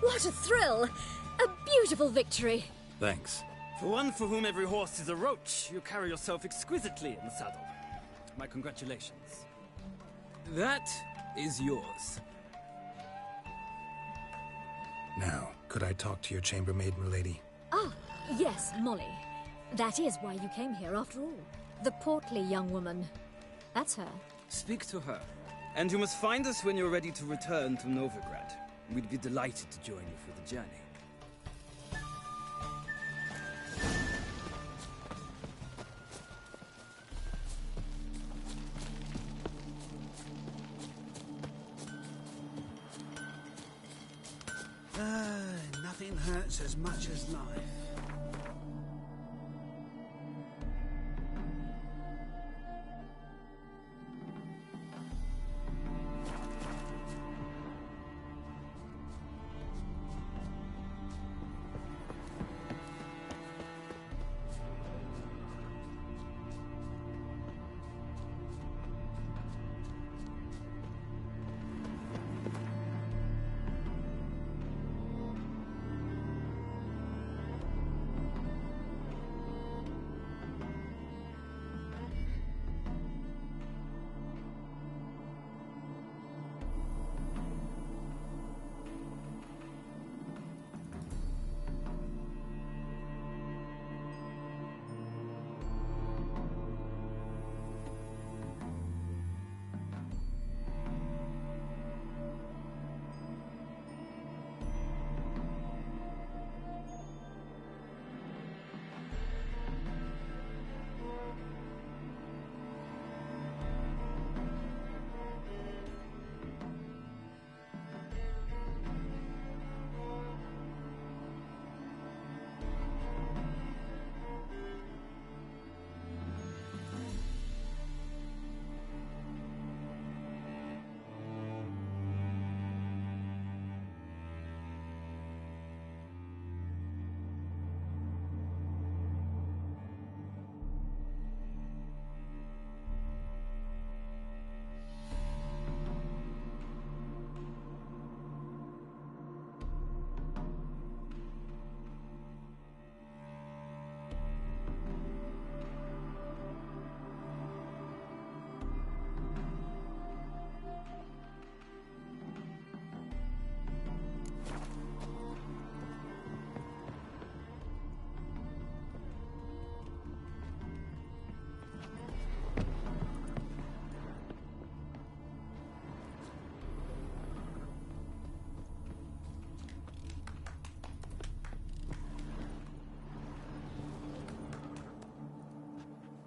What a thrill! A beautiful victory! Thanks. For one for whom every horse is a roach, you carry yourself exquisitely in the saddle. My congratulations. That is yours. Now, could I talk to your chambermaid, milady? Ah, yes, Molly. That is why you came here after all. The portly young woman. That's her. Speak to her. And you must find us when you're ready to return to Novigrad. We'd be delighted to join you for the journey. Nothing hurts as much as life.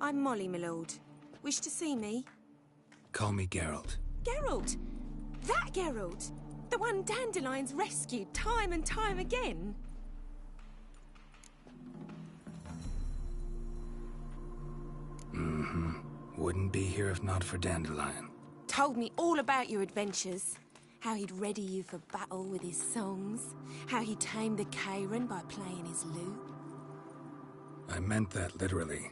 I'm Molly, my lord. Wish to see me? Call me Geralt. Geralt! That Geralt! The one Dandelion's rescued time and time again! Mm-hmm. Wouldn't be here if not for Dandelion. Told me all about your adventures. How he'd ready you for battle with his songs. How he tamed the Karen by playing his lute. I meant that literally.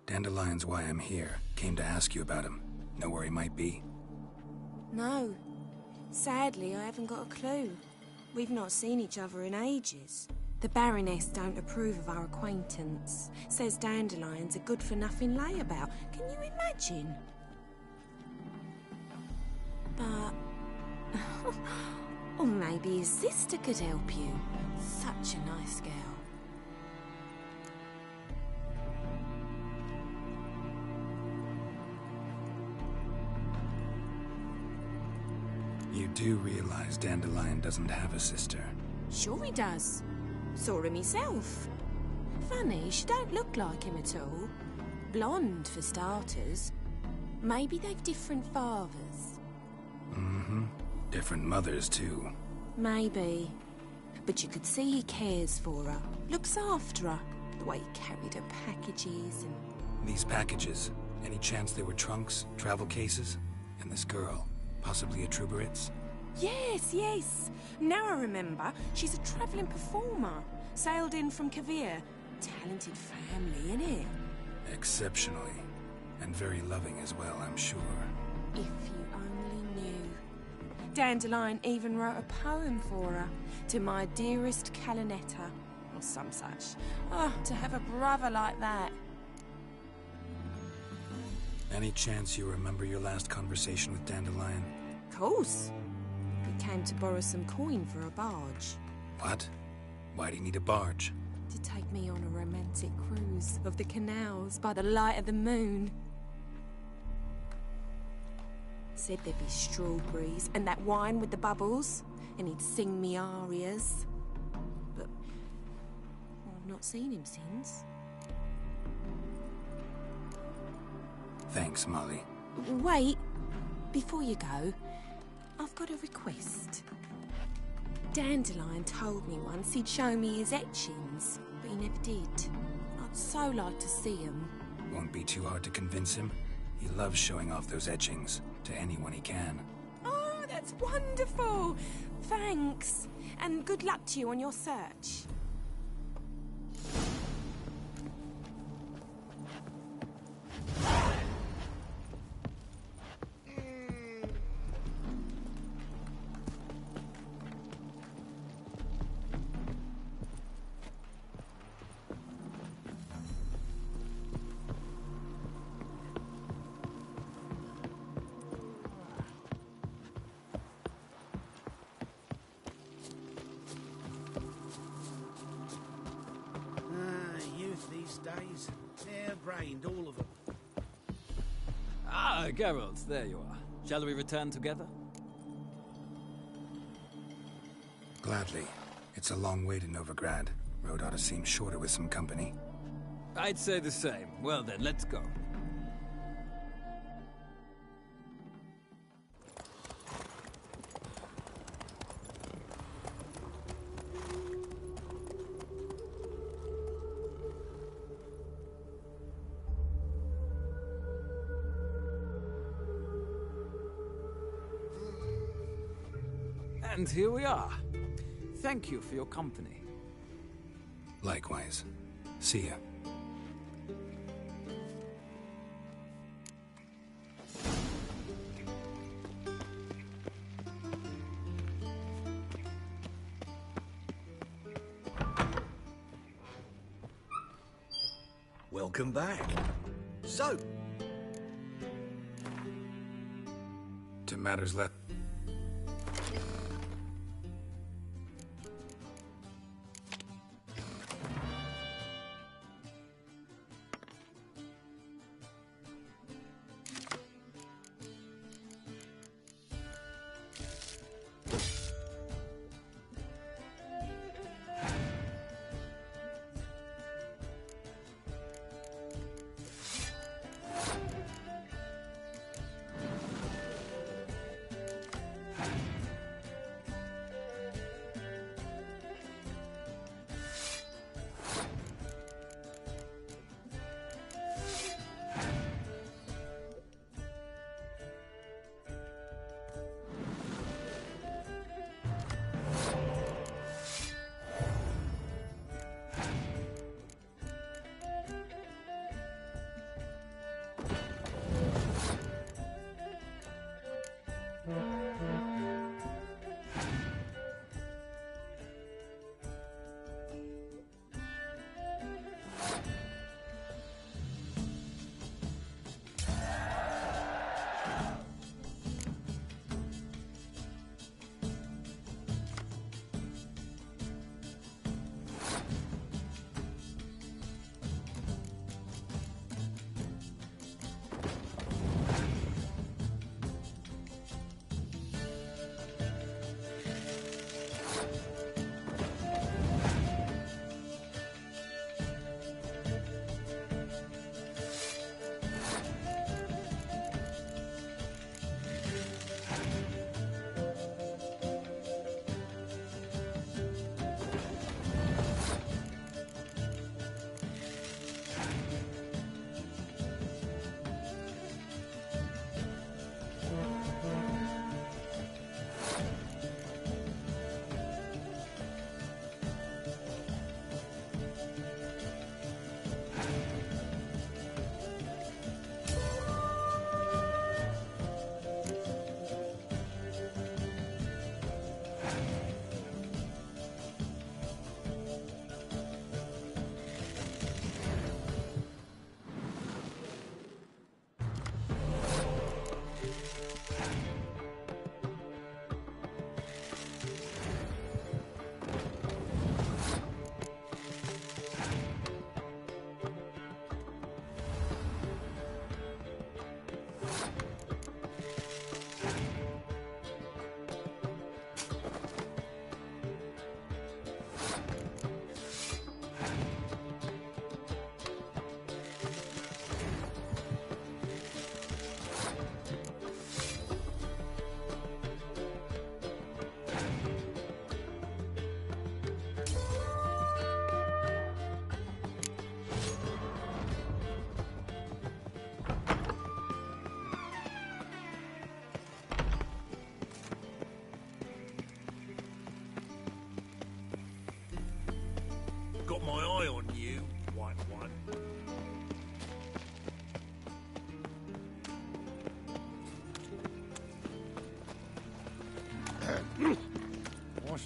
Dandelion's why I'm here. Came to ask you about him. Know where he might be? No. Sadly, I haven't got a clue. We've not seen each other in ages. The Baroness don't approve of our acquaintance. Says Dandelion's a good-for-nothing layabout. Can you imagine? But... or maybe his sister could help you. Such a nice girl. You do realize Dandelion doesn't have a sister? Sure he does. Saw him himself. Funny, she don't look like him at all. Blonde, for starters. Maybe they've different fathers. Mm-hmm. Different mothers, too. Maybe. But you could see he cares for her. Looks after her. The way he carried her packages and... These packages, any chance they were trunks, travel cases? And this girl, possibly a Truberitz? Yes, yes. Now I remember. She's a travelling performer. Sailed in from Kavir. Talented family, innit? Exceptionally. And very loving as well, I'm sure. If you only knew. Dandelion even wrote a poem for her. To my dearest Calinetta. Or some such. Oh, to have a brother like that. Any chance you remember your last conversation with Dandelion? Of course. He came to borrow some coin for a barge. What? Why do you need a barge? To take me on a romantic cruise of the canals by the light of the moon. Said there'd be strawberries and that wine with the bubbles, and he'd sing me arias. But I've not seen him since. Thanks, Molly. Wait, before you go, I've got a request. Dandelion told me once he'd show me his etchings, but he never did. I'd so like to see them. Won't be too hard to convince him. He loves showing off those etchings to anyone he can. Oh, that's wonderful! Thanks, and good luck to you on your search. Days. Hair-brained, all of them. Ah, Geralt, there you are. Shall we return together? Gladly. It's a long way to Novigrad. Road ought to seem shorter with some company. I'd say the same. Well then, let's go. And here we are. Thank you for your company. Likewise. See ya. Welcome back. So, to matters left.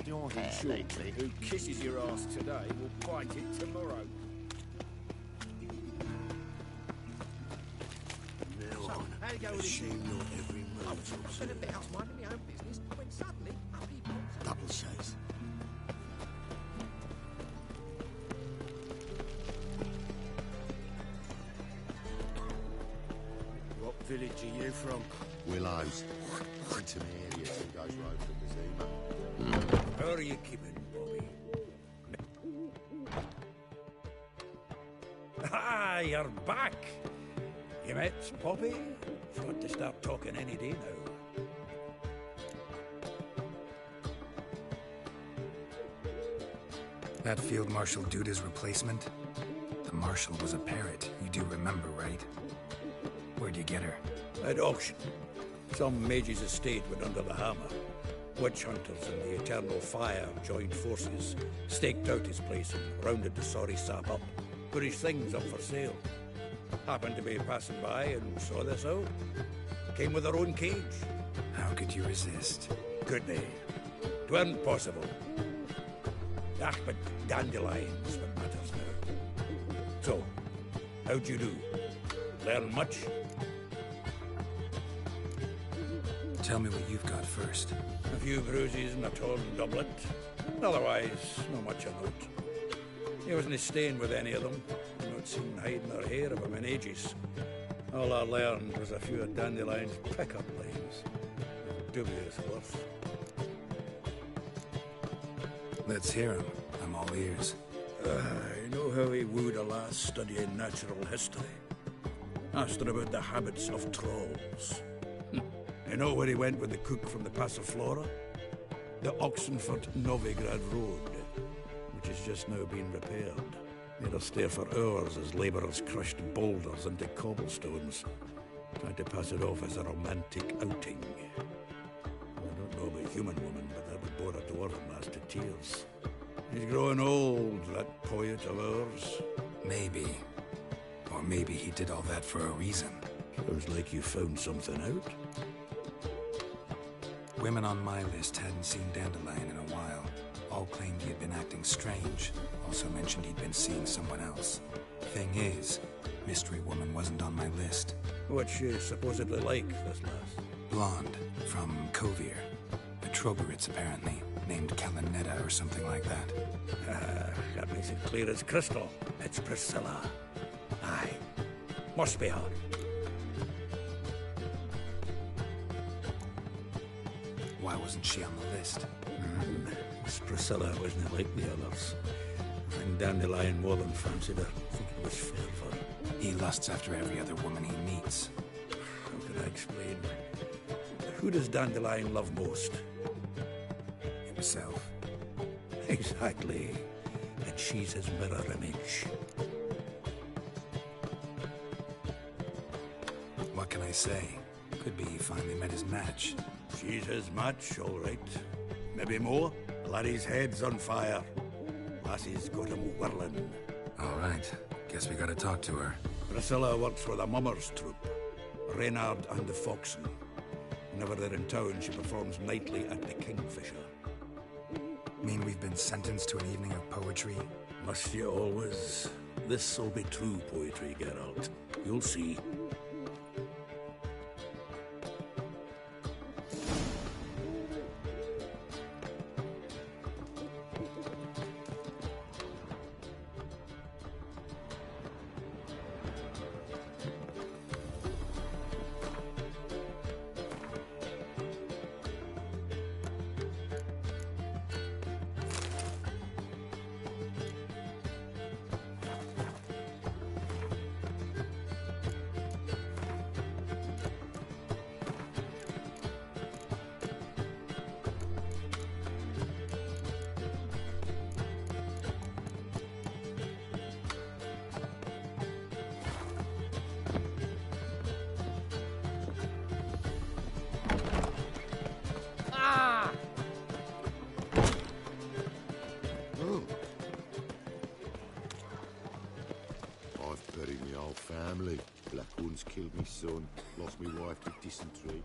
your hair Sure. lately? Who kisses your ass today will bite it tomorrow. Now on. How you go with this? Assume not every move's I've been about minding my own business when suddenly up he pops. double chase. What village are you from? Willows. Intermediate and goes round to Kazima. How are you keeping, Bobby? Ah, you're back! You met Poppy? Got to start talking any day now. That Field Marshal Duda's replacement? The Marshal was a parrot, you do remember, right? Where'd you get her? At auction. Some mage's estate went under the hammer. Witch hunters and the Eternal Fire joined forces, staked out his place and rounded the sorry sap up, put his things up for sale. Happened to be passing by and saw this out. Came with her own cage. How could you resist? Could they? 'Tweren't possible. Ah, but dandelions what matters now. So, how'd you do? Learn much? Tell me what you've got first. A few bruises and a torn doublet. Otherwise, not much of note. He wasn't staying with any of them. Not seen hiding or hair of him in ages. All I learned was a few of Dandelion's pick-up lines. Dubious worth. Let's hear him. I'm all ears. You know how he wooed a lass studying natural history? Asked her about the habits of trolls. You know where he went with the cook from the Passiflora? The Oxenford-Novigrad Road, which has just now been repaired. Made us stare for hours as labourers crushed boulders into cobblestones. Tried to pass it off as a romantic outing. I don't know about human woman, but that would bore a dwarven lass to tears. He's growing old, that poet of ours. Maybe. Or maybe he did all that for a reason. Sounds like you found something out. Women on my list hadn't seen Dandelion in a while. All claimed he had been acting strange. Also mentioned he'd been seeing someone else. Thing is, Mystery Woman wasn't on my list. What's she supposedly like, this lass? Blonde, from Kovir. A Trogoritz, apparently, named Kalanetta or something like that. That makes it clear as crystal. It's Priscilla. Aye. Must be her. Why wasn't she on the list? This Priscilla wasn't like the others. I think Dandelion more than fancied her. I think it was fervour. He lusts after every other woman he meets. How can I explain? Who does Dandelion love most? Himself. Exactly. And she's his mirror image. What can I say? Could be he finally met his match. She's his match, all right. Maybe more. Laddie's head's on fire. Lassie's got him whirling. All right. Guess we gotta talk to her. Priscilla works with a mummers troupe. Reynard and the Foxen. Whenever they're in town, she performs nightly at the Kingfisher. Mean we've been sentenced to an evening of poetry? Must you always? This'll be true poetry, Geralt. You'll see. Family. Black ones killed me son. Lost me wife to dysentery.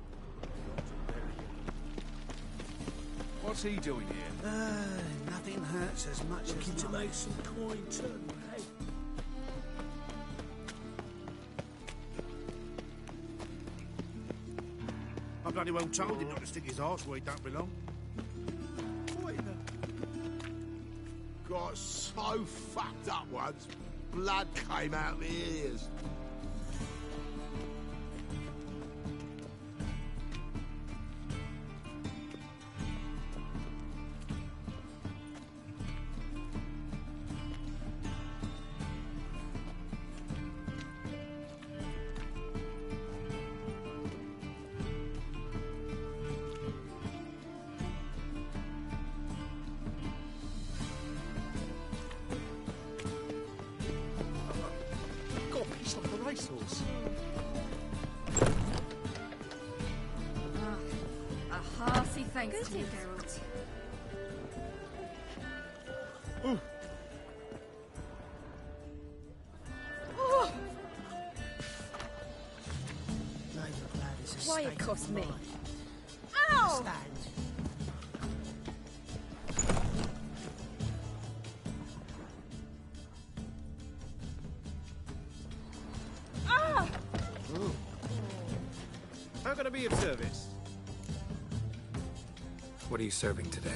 What What's he doing here? Nothing hurts as much Looking as to money. make some coin turn, hey? I bloody well told him not to stick his arse where he don't belong. Got so fucked up once, blood came out my ears. A hearty thanks to you, Geralt. Why it cost me? Ow! Ah! How can I be of service? What are you serving today?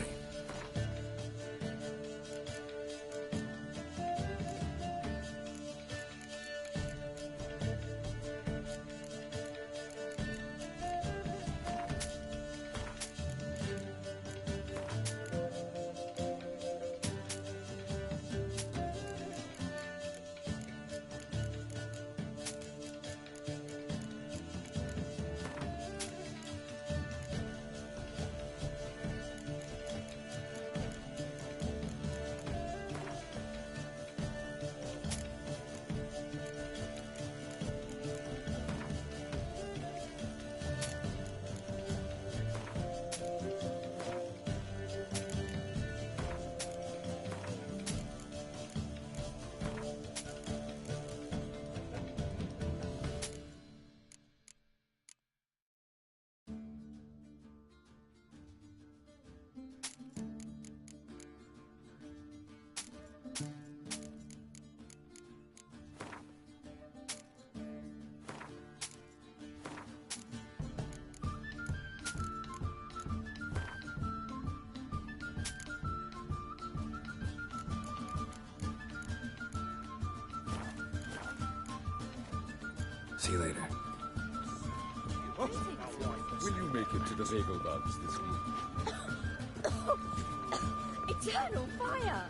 See you later. Will you make it to the Zagelbugs this week? Eternal fire!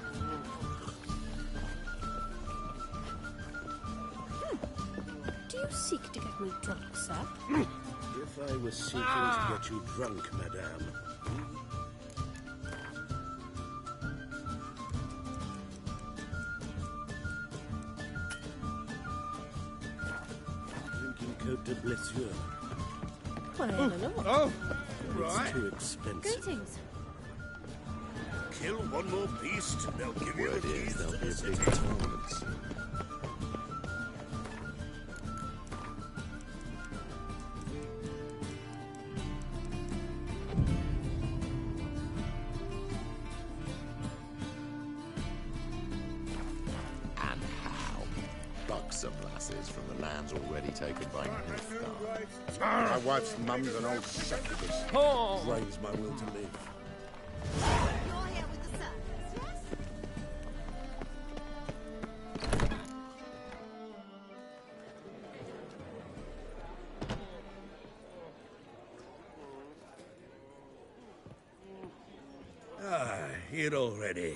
Do you seek to get me drunk, sir? If I was seeking to get you drunk, madame. Drinking Côte de Blessure. Why, Eleanor? Oh, It's right. too expensive. Greetings. Kill one more beast, and they'll give you Word the is keys to there'll the be a city. big tournament. And how? Bucks and lasses from the lands already taken by Nilfgaard. My wife's mum's an old succubus. Drains my will to live. You're here with the circus, yes? Here already.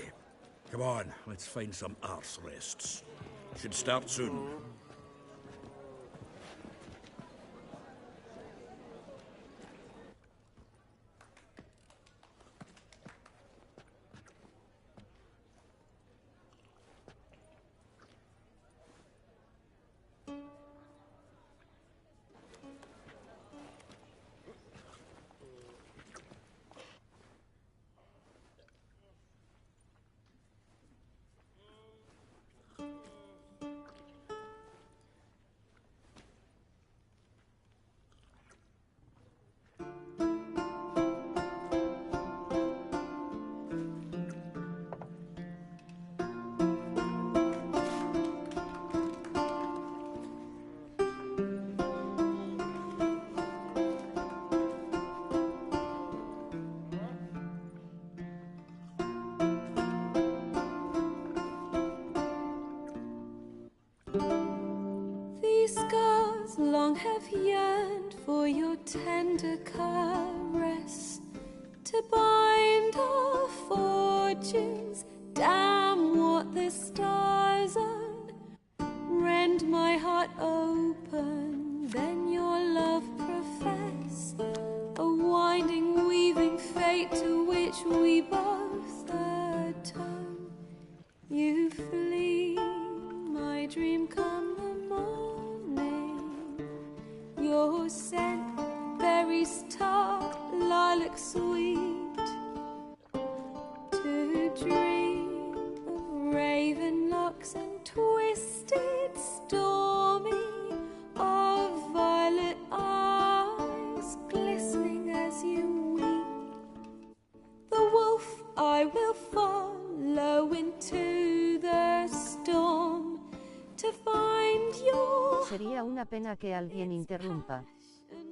Come on, let's find some arse rests. Should start soon. scars long have yearned for your tender caress, to bind our fortunes. Damn what the stars own. Rend my heart open, then your love profess, a winding, weaving fate to which we both atone. You flee, my dream come the morning. Your scent, berries tart, lilac sweet, to dream of raven locks and twisted, stormy, of violet eyes glistening as you weep. The wolf I will follow into the storm to find your Sería una pena que alguien interrumpa.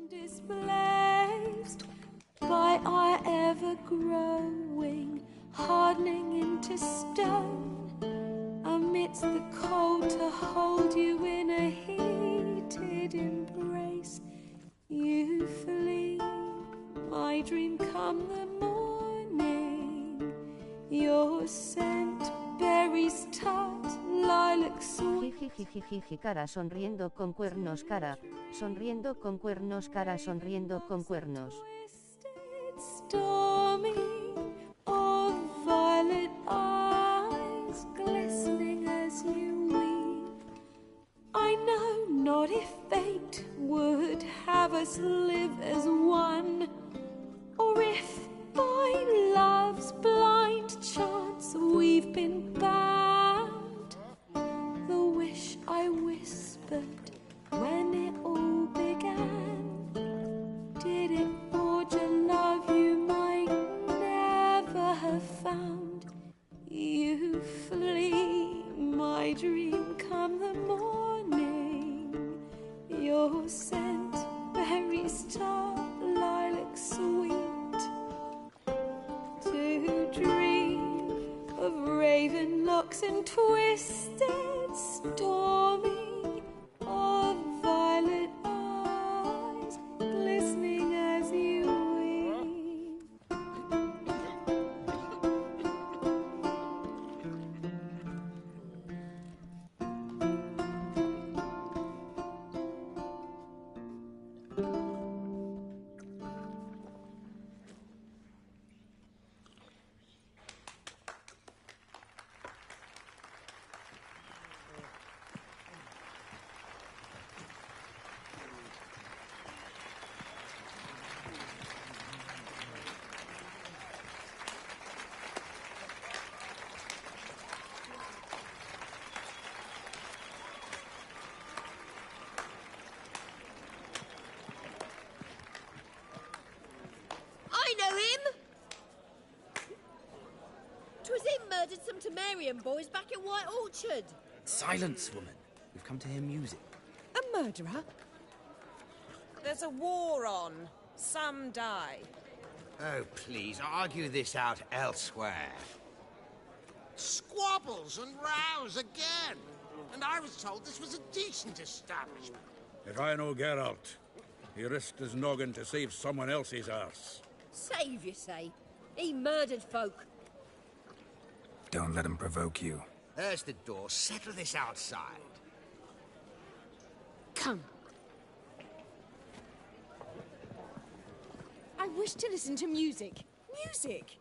displaced by our ever-growing, hardening into stone. Amidst the cold to hold you in a heated embrace, you flee, my dream come the morning. Your scent, berries tart, lilac sweet. Jijijijiji, cara sonriendo con cuernos, cara sonriendo con cuernos, cara sonriendo con cuernos. Stormy, of violet eyes glistening as you weep. I know not if fate would have us live as one, or if by love's blind chance we've been bound. The wish I whispered when it all began, did it forge a love you might never have found? You flee, my dream come the morning. Your scent, berries tart, lilac sweet, to dream of raven locks and twisted, stormy, of violet eyes glistening as you weep. I know him! 'Twas him murdered some Temerian boys back at White Orchard. Silence, woman. We've come to hear music. A murderer? There's a war on. Some die. Oh, please, argue this out elsewhere. Squabbles and rows again. And I was told this was a decent establishment. If I know Geralt, he risked his noggin to save someone else's arse. Save, you say? He murdered folk. Don't let him provoke you. There's the door. Settle this outside. Come. I wish to listen to music. Music!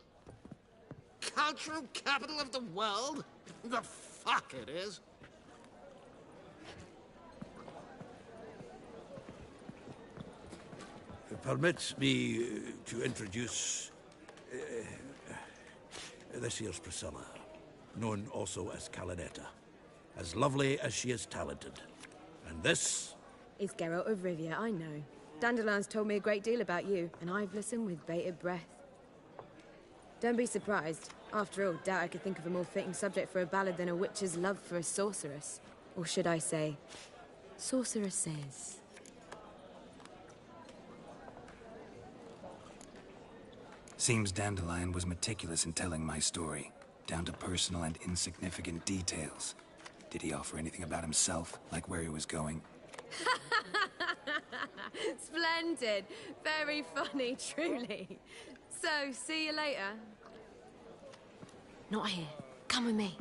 Cultural capital of the world? The fuck it is. Permit me to introduce this here's Priscilla, known also as Calinetta, as lovely as she is talented. And this is Geralt of Rivia, I know. Dandelion's told me a great deal about you, and I've listened with bated breath. Don't be surprised. After all, doubt I could think of a more fitting subject for a ballad than a witch's love for a sorceress. Or should I say, sorceresses. Seems Dandelion was meticulous in telling my story, down to personal and insignificant details. Did he offer anything about himself, like where he was going? Splendid. Very funny, truly. So, see you later. Not here. Come with me.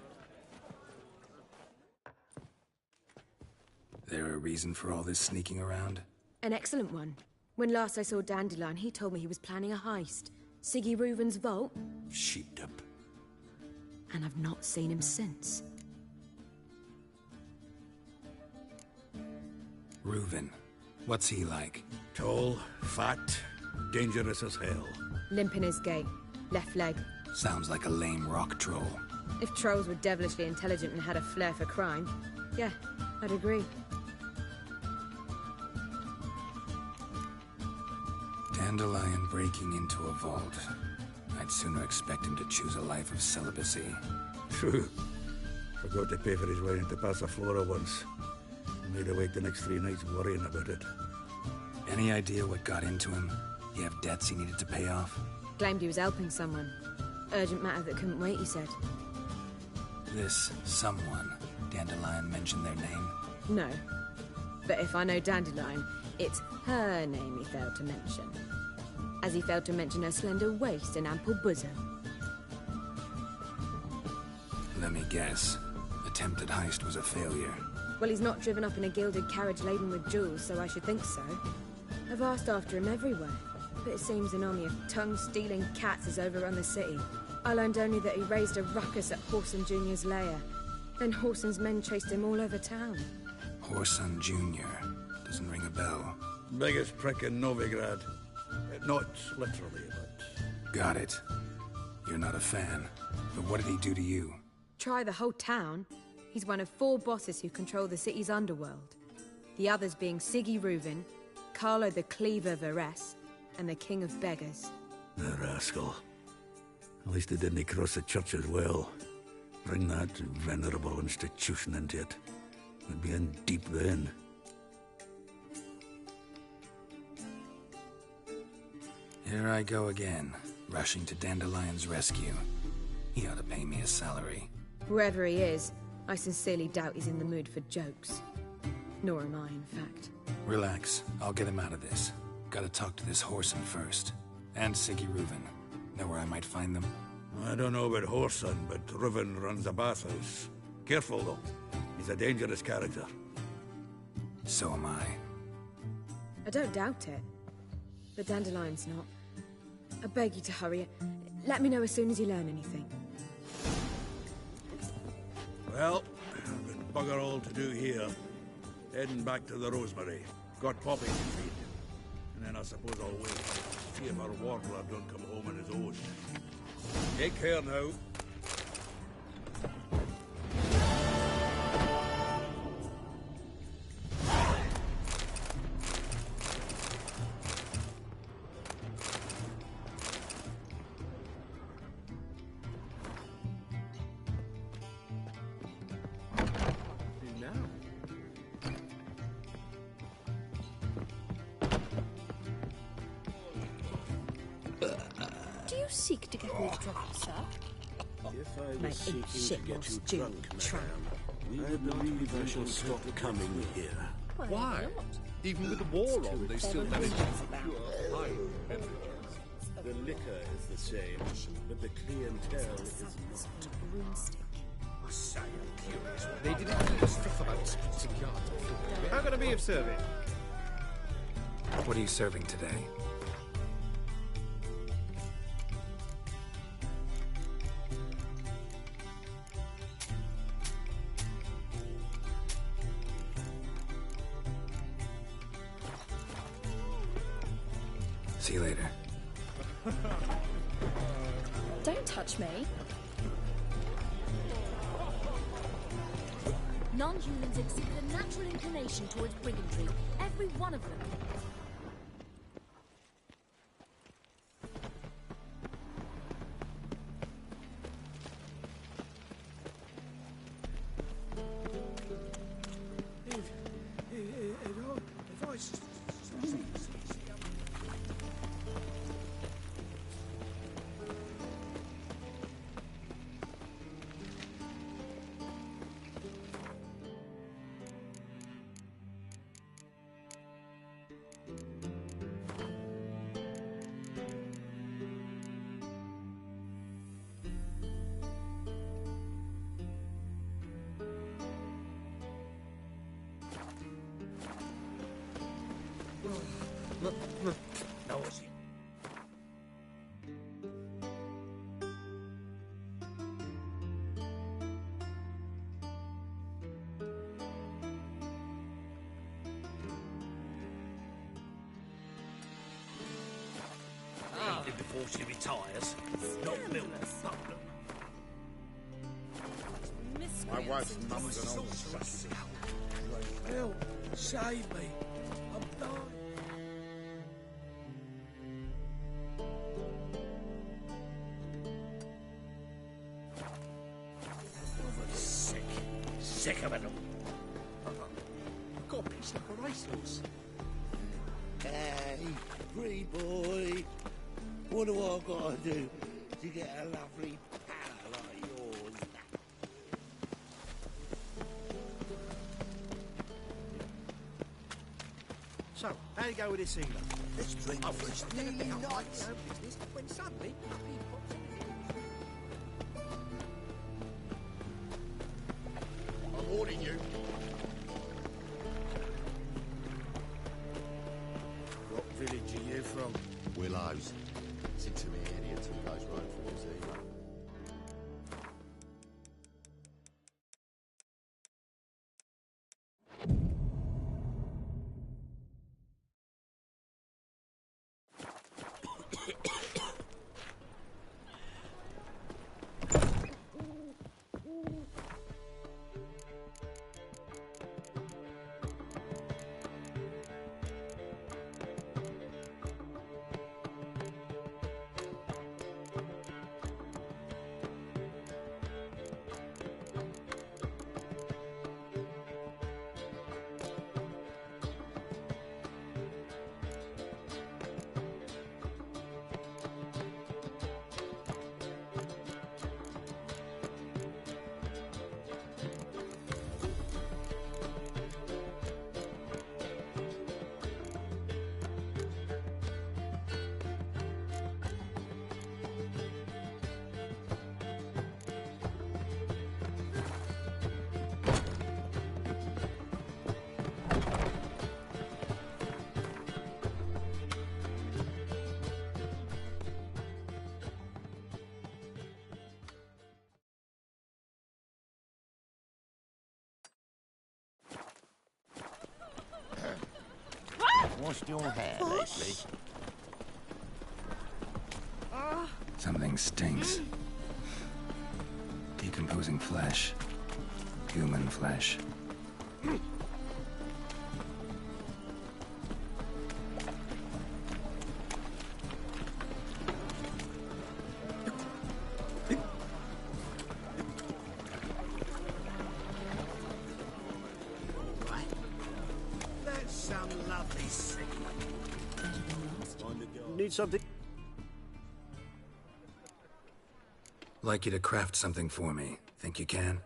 There a reason for all this sneaking around? An excellent one. When last I saw Dandelion, he told me he was planning a heist. Siggy Reuven's vault. Sheeped up. And I've not seen him since. Reuven. What's he like? Tall, fat, dangerous as hell. Limp in his gait. Left leg. Sounds like a lame rock troll. If trolls were devilishly intelligent and had a flair for crime, yeah, I'd agree. Dandelion breaking into a vault. I'd sooner expect him to choose a life of celibacy. True. Forgot to pay for his way into Passaflora once. Made awake the next 3 nights worrying about it. Any idea what got into him? He have debts he needed to pay off? Claimed he was helping someone. Urgent matter that couldn't wait, he said. This someone, Dandelion mentioned their name? No. But if I know Dandelion, it's her name he failed to mention. As he failed to mention her slender waist and ample bosom. Let me guess. Attempted heist was a failure. Well, he's not driven up in a gilded carriage laden with jewels, so I should think so. I've asked after him everywhere, but it seems an army of tongue-stealing cats has overrun the city. I learned only that he raised a ruckus at Horson Jr.'s lair. Then Horson's men chased him all over town. Horson Jr. Doesn't ring a bell. Biggest prick in Novigrad. Not literally, but... Got it. You're not a fan. But what did he do to you? Try the whole town. He's one of 4 bosses who control the city's underworld. The others being Siggy Reuven, Carlo the Cleaver Varese, and the King of Beggars. The rascal. At least he didn't cross the church as well. Bring that venerable institution into it. We'd be in deep then. Here I go again, rushing to Dandelion's rescue. He ought to pay me a salary. Whoever he is, I sincerely doubt he's in the mood for jokes. Nor am I, in fact. Relax, I'll get him out of this. Gotta talk to this Horson first. And Siggy Reuven. Know where I might find them? I don't know about Horson, but Reuven runs a bathhouse. Careful, though. He's a dangerous character. So am I. I don't doubt it. But Dandelion's not. I beg you to hurry. Let me know as soon as you learn anything. Well, I've got bugger all to do here. Heading back to the Rosemary. Got Poppy to feed. And then I suppose I'll wait. See if our warbler don't come home on his own. Take care now. Seek to get me drunk, sir? If I was My seeking to shitmouse get you drunk, madam, I believe I shall stop coming here. Why? Even with the war on, they still manage to procure high beverages. The liquor is the same, but the clientele is not. They didn't give us stuff about splitting yards. How can I be of service? What are you serving today? See you later. Don't touch me. Non-humans exhibit a natural inclination towards brigandry. Every one of them. Nosy. Evening before she retires. Not milk. My wife's mum's an old sassy. Help! Save me! I'm dying. I'm sick. Sick of it all. I've got a piece like a racehorse. Hey, free boy. What do I gotta do to get a lovely pal like yours? So, how do you go with this evening? This drink is really nice. Business when suddenly up he pops in. I'm warning you. What village are you from? Willows. It's intermediate to goes road for New Zealand. Washed your hair lately? Something stinks. Decomposing flesh. Human flesh. That's some lovely sick. Need something? Like you to craft something for me. Think you can?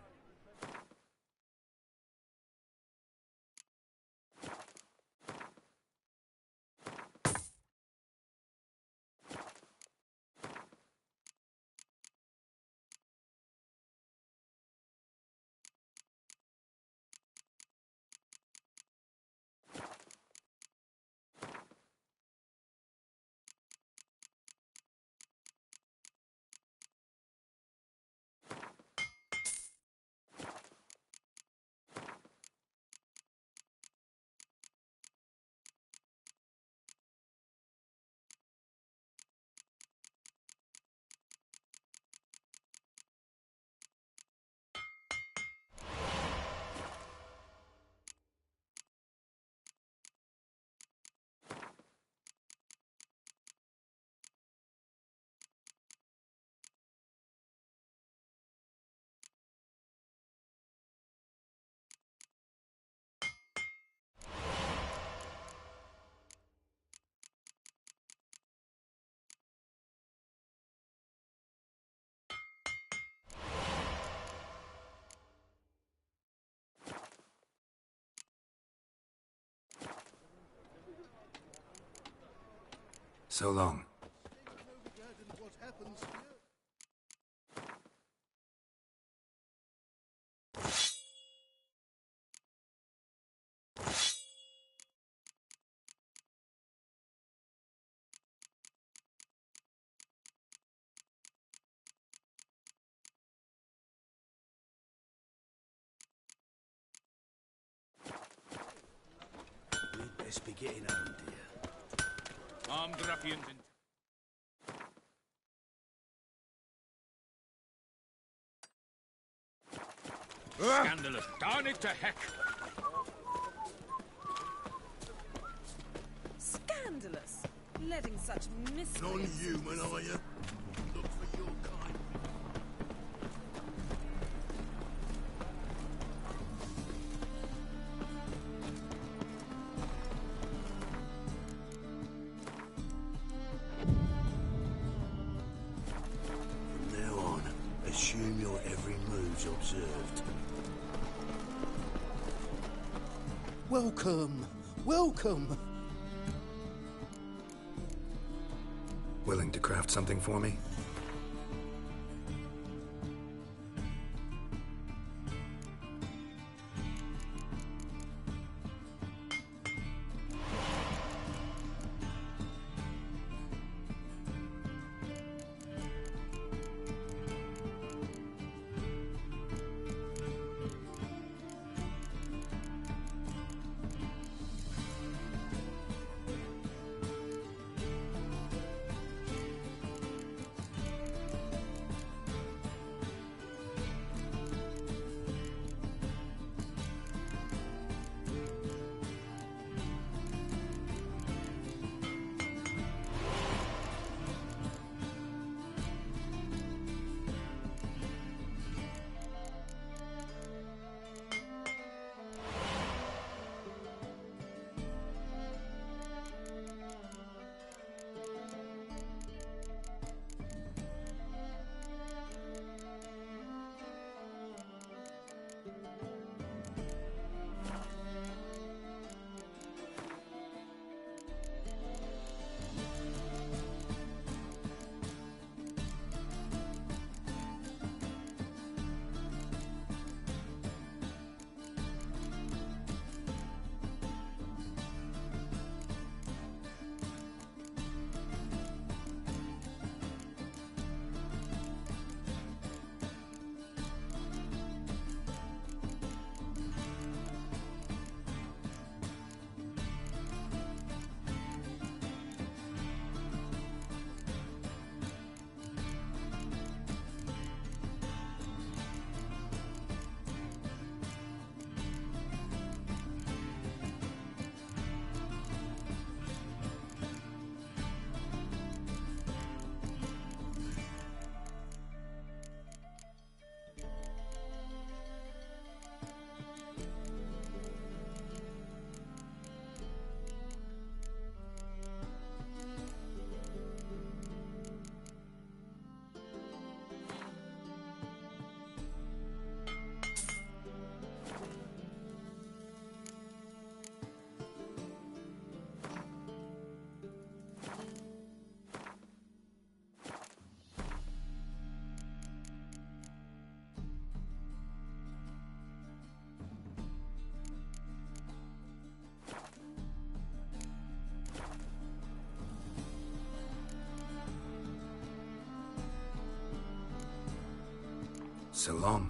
So long. What happens here? best be getting home, dear. Armed ruffians and... Scandalous. Darn it to heck. Scandalous. Letting such miscreants... Non-human, are you? Look for your kind. From now on, assume your every move's observed. Welcome. Welcome. Willing to craft something for me? So long.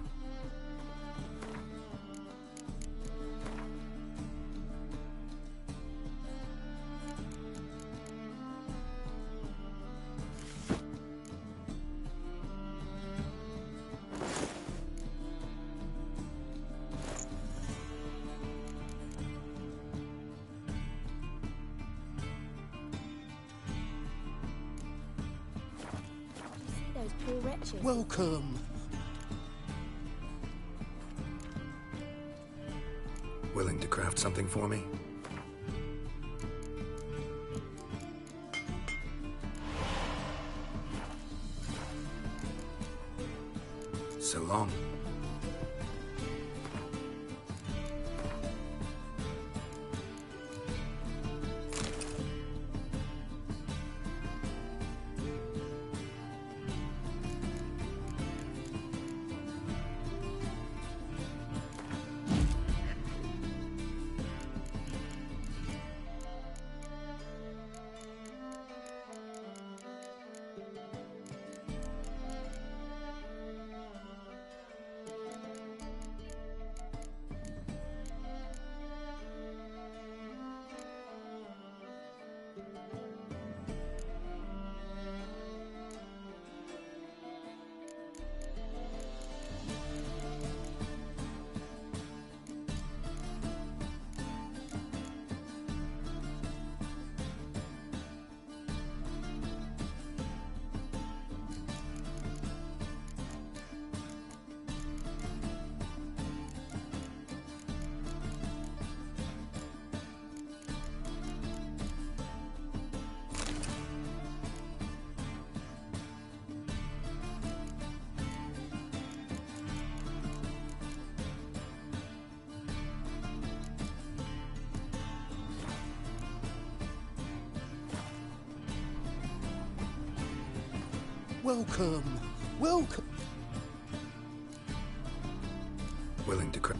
Those poor wretches. Welcome. Willing to craft something for me? So long. Welcome. Welcome. Willing to cry.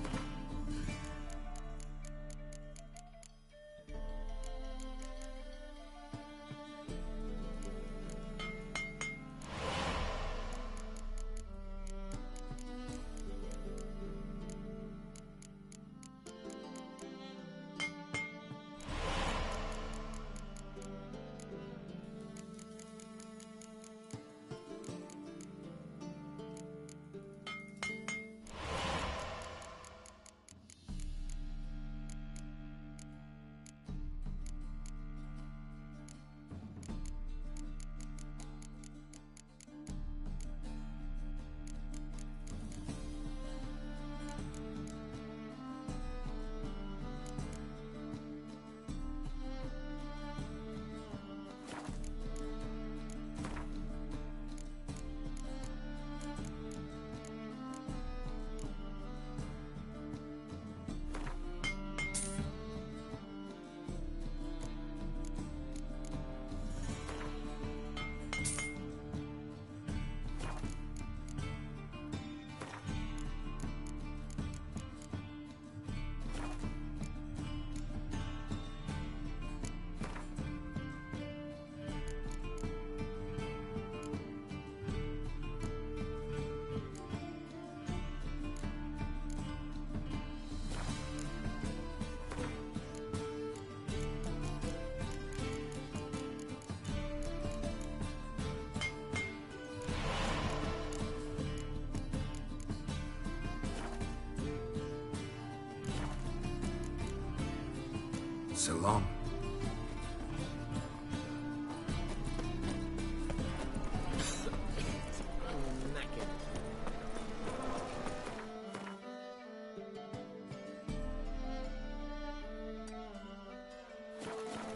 So long.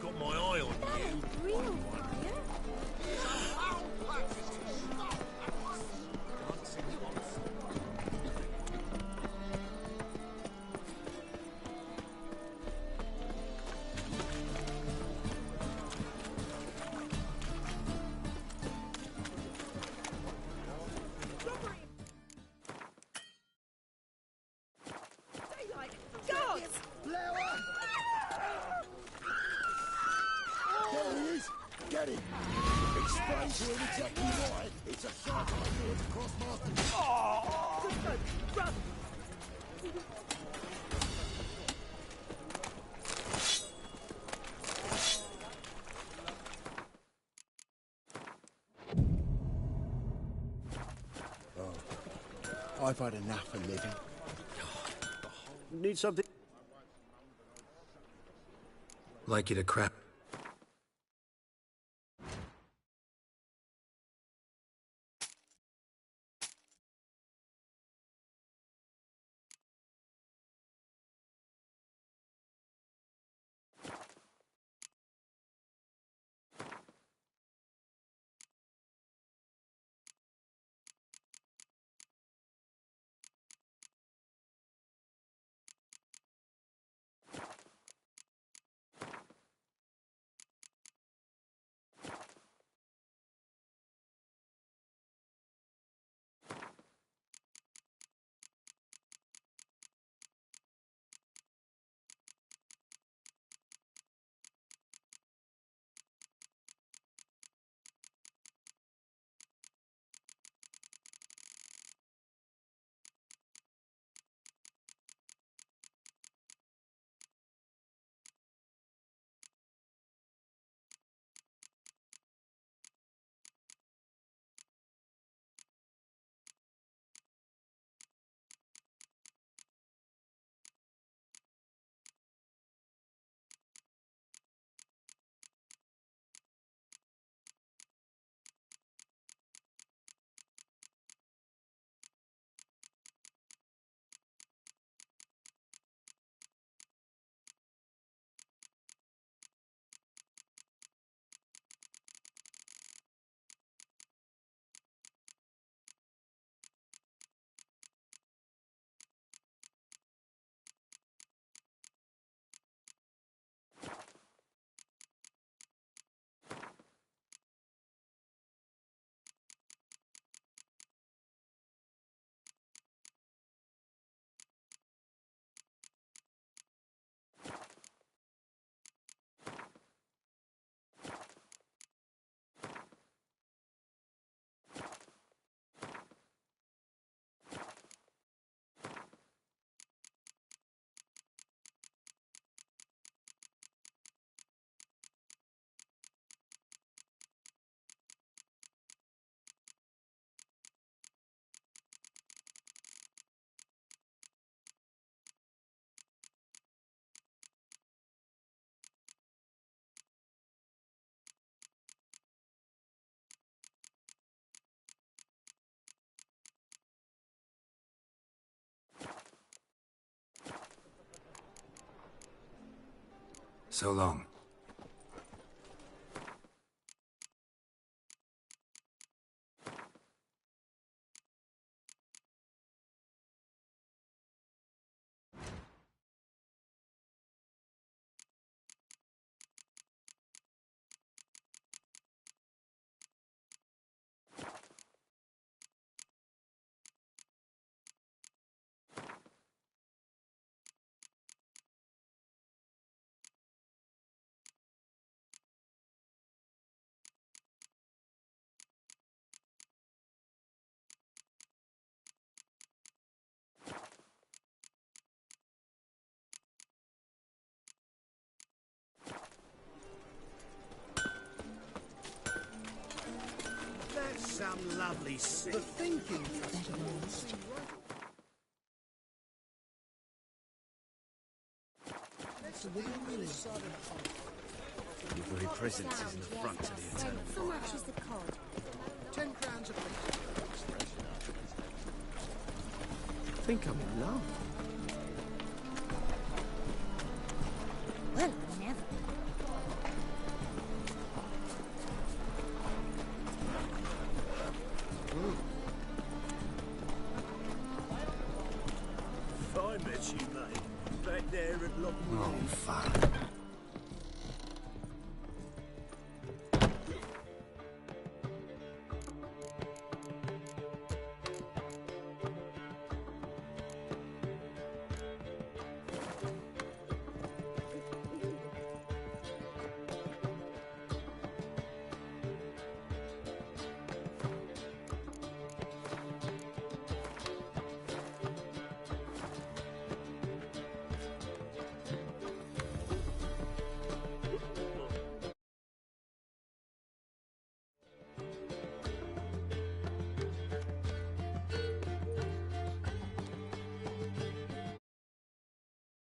Got my eye on you. There he is! Get him! Explain to him exactly why it's a sight I do to cross masters. Run! I've had enough of living. Need something? Like you to crap. So long. That's some lovely scene. The thinking. Your very presence is an affront to the eternal How much is the cod? 10 crowns a piece. I think I'm in love.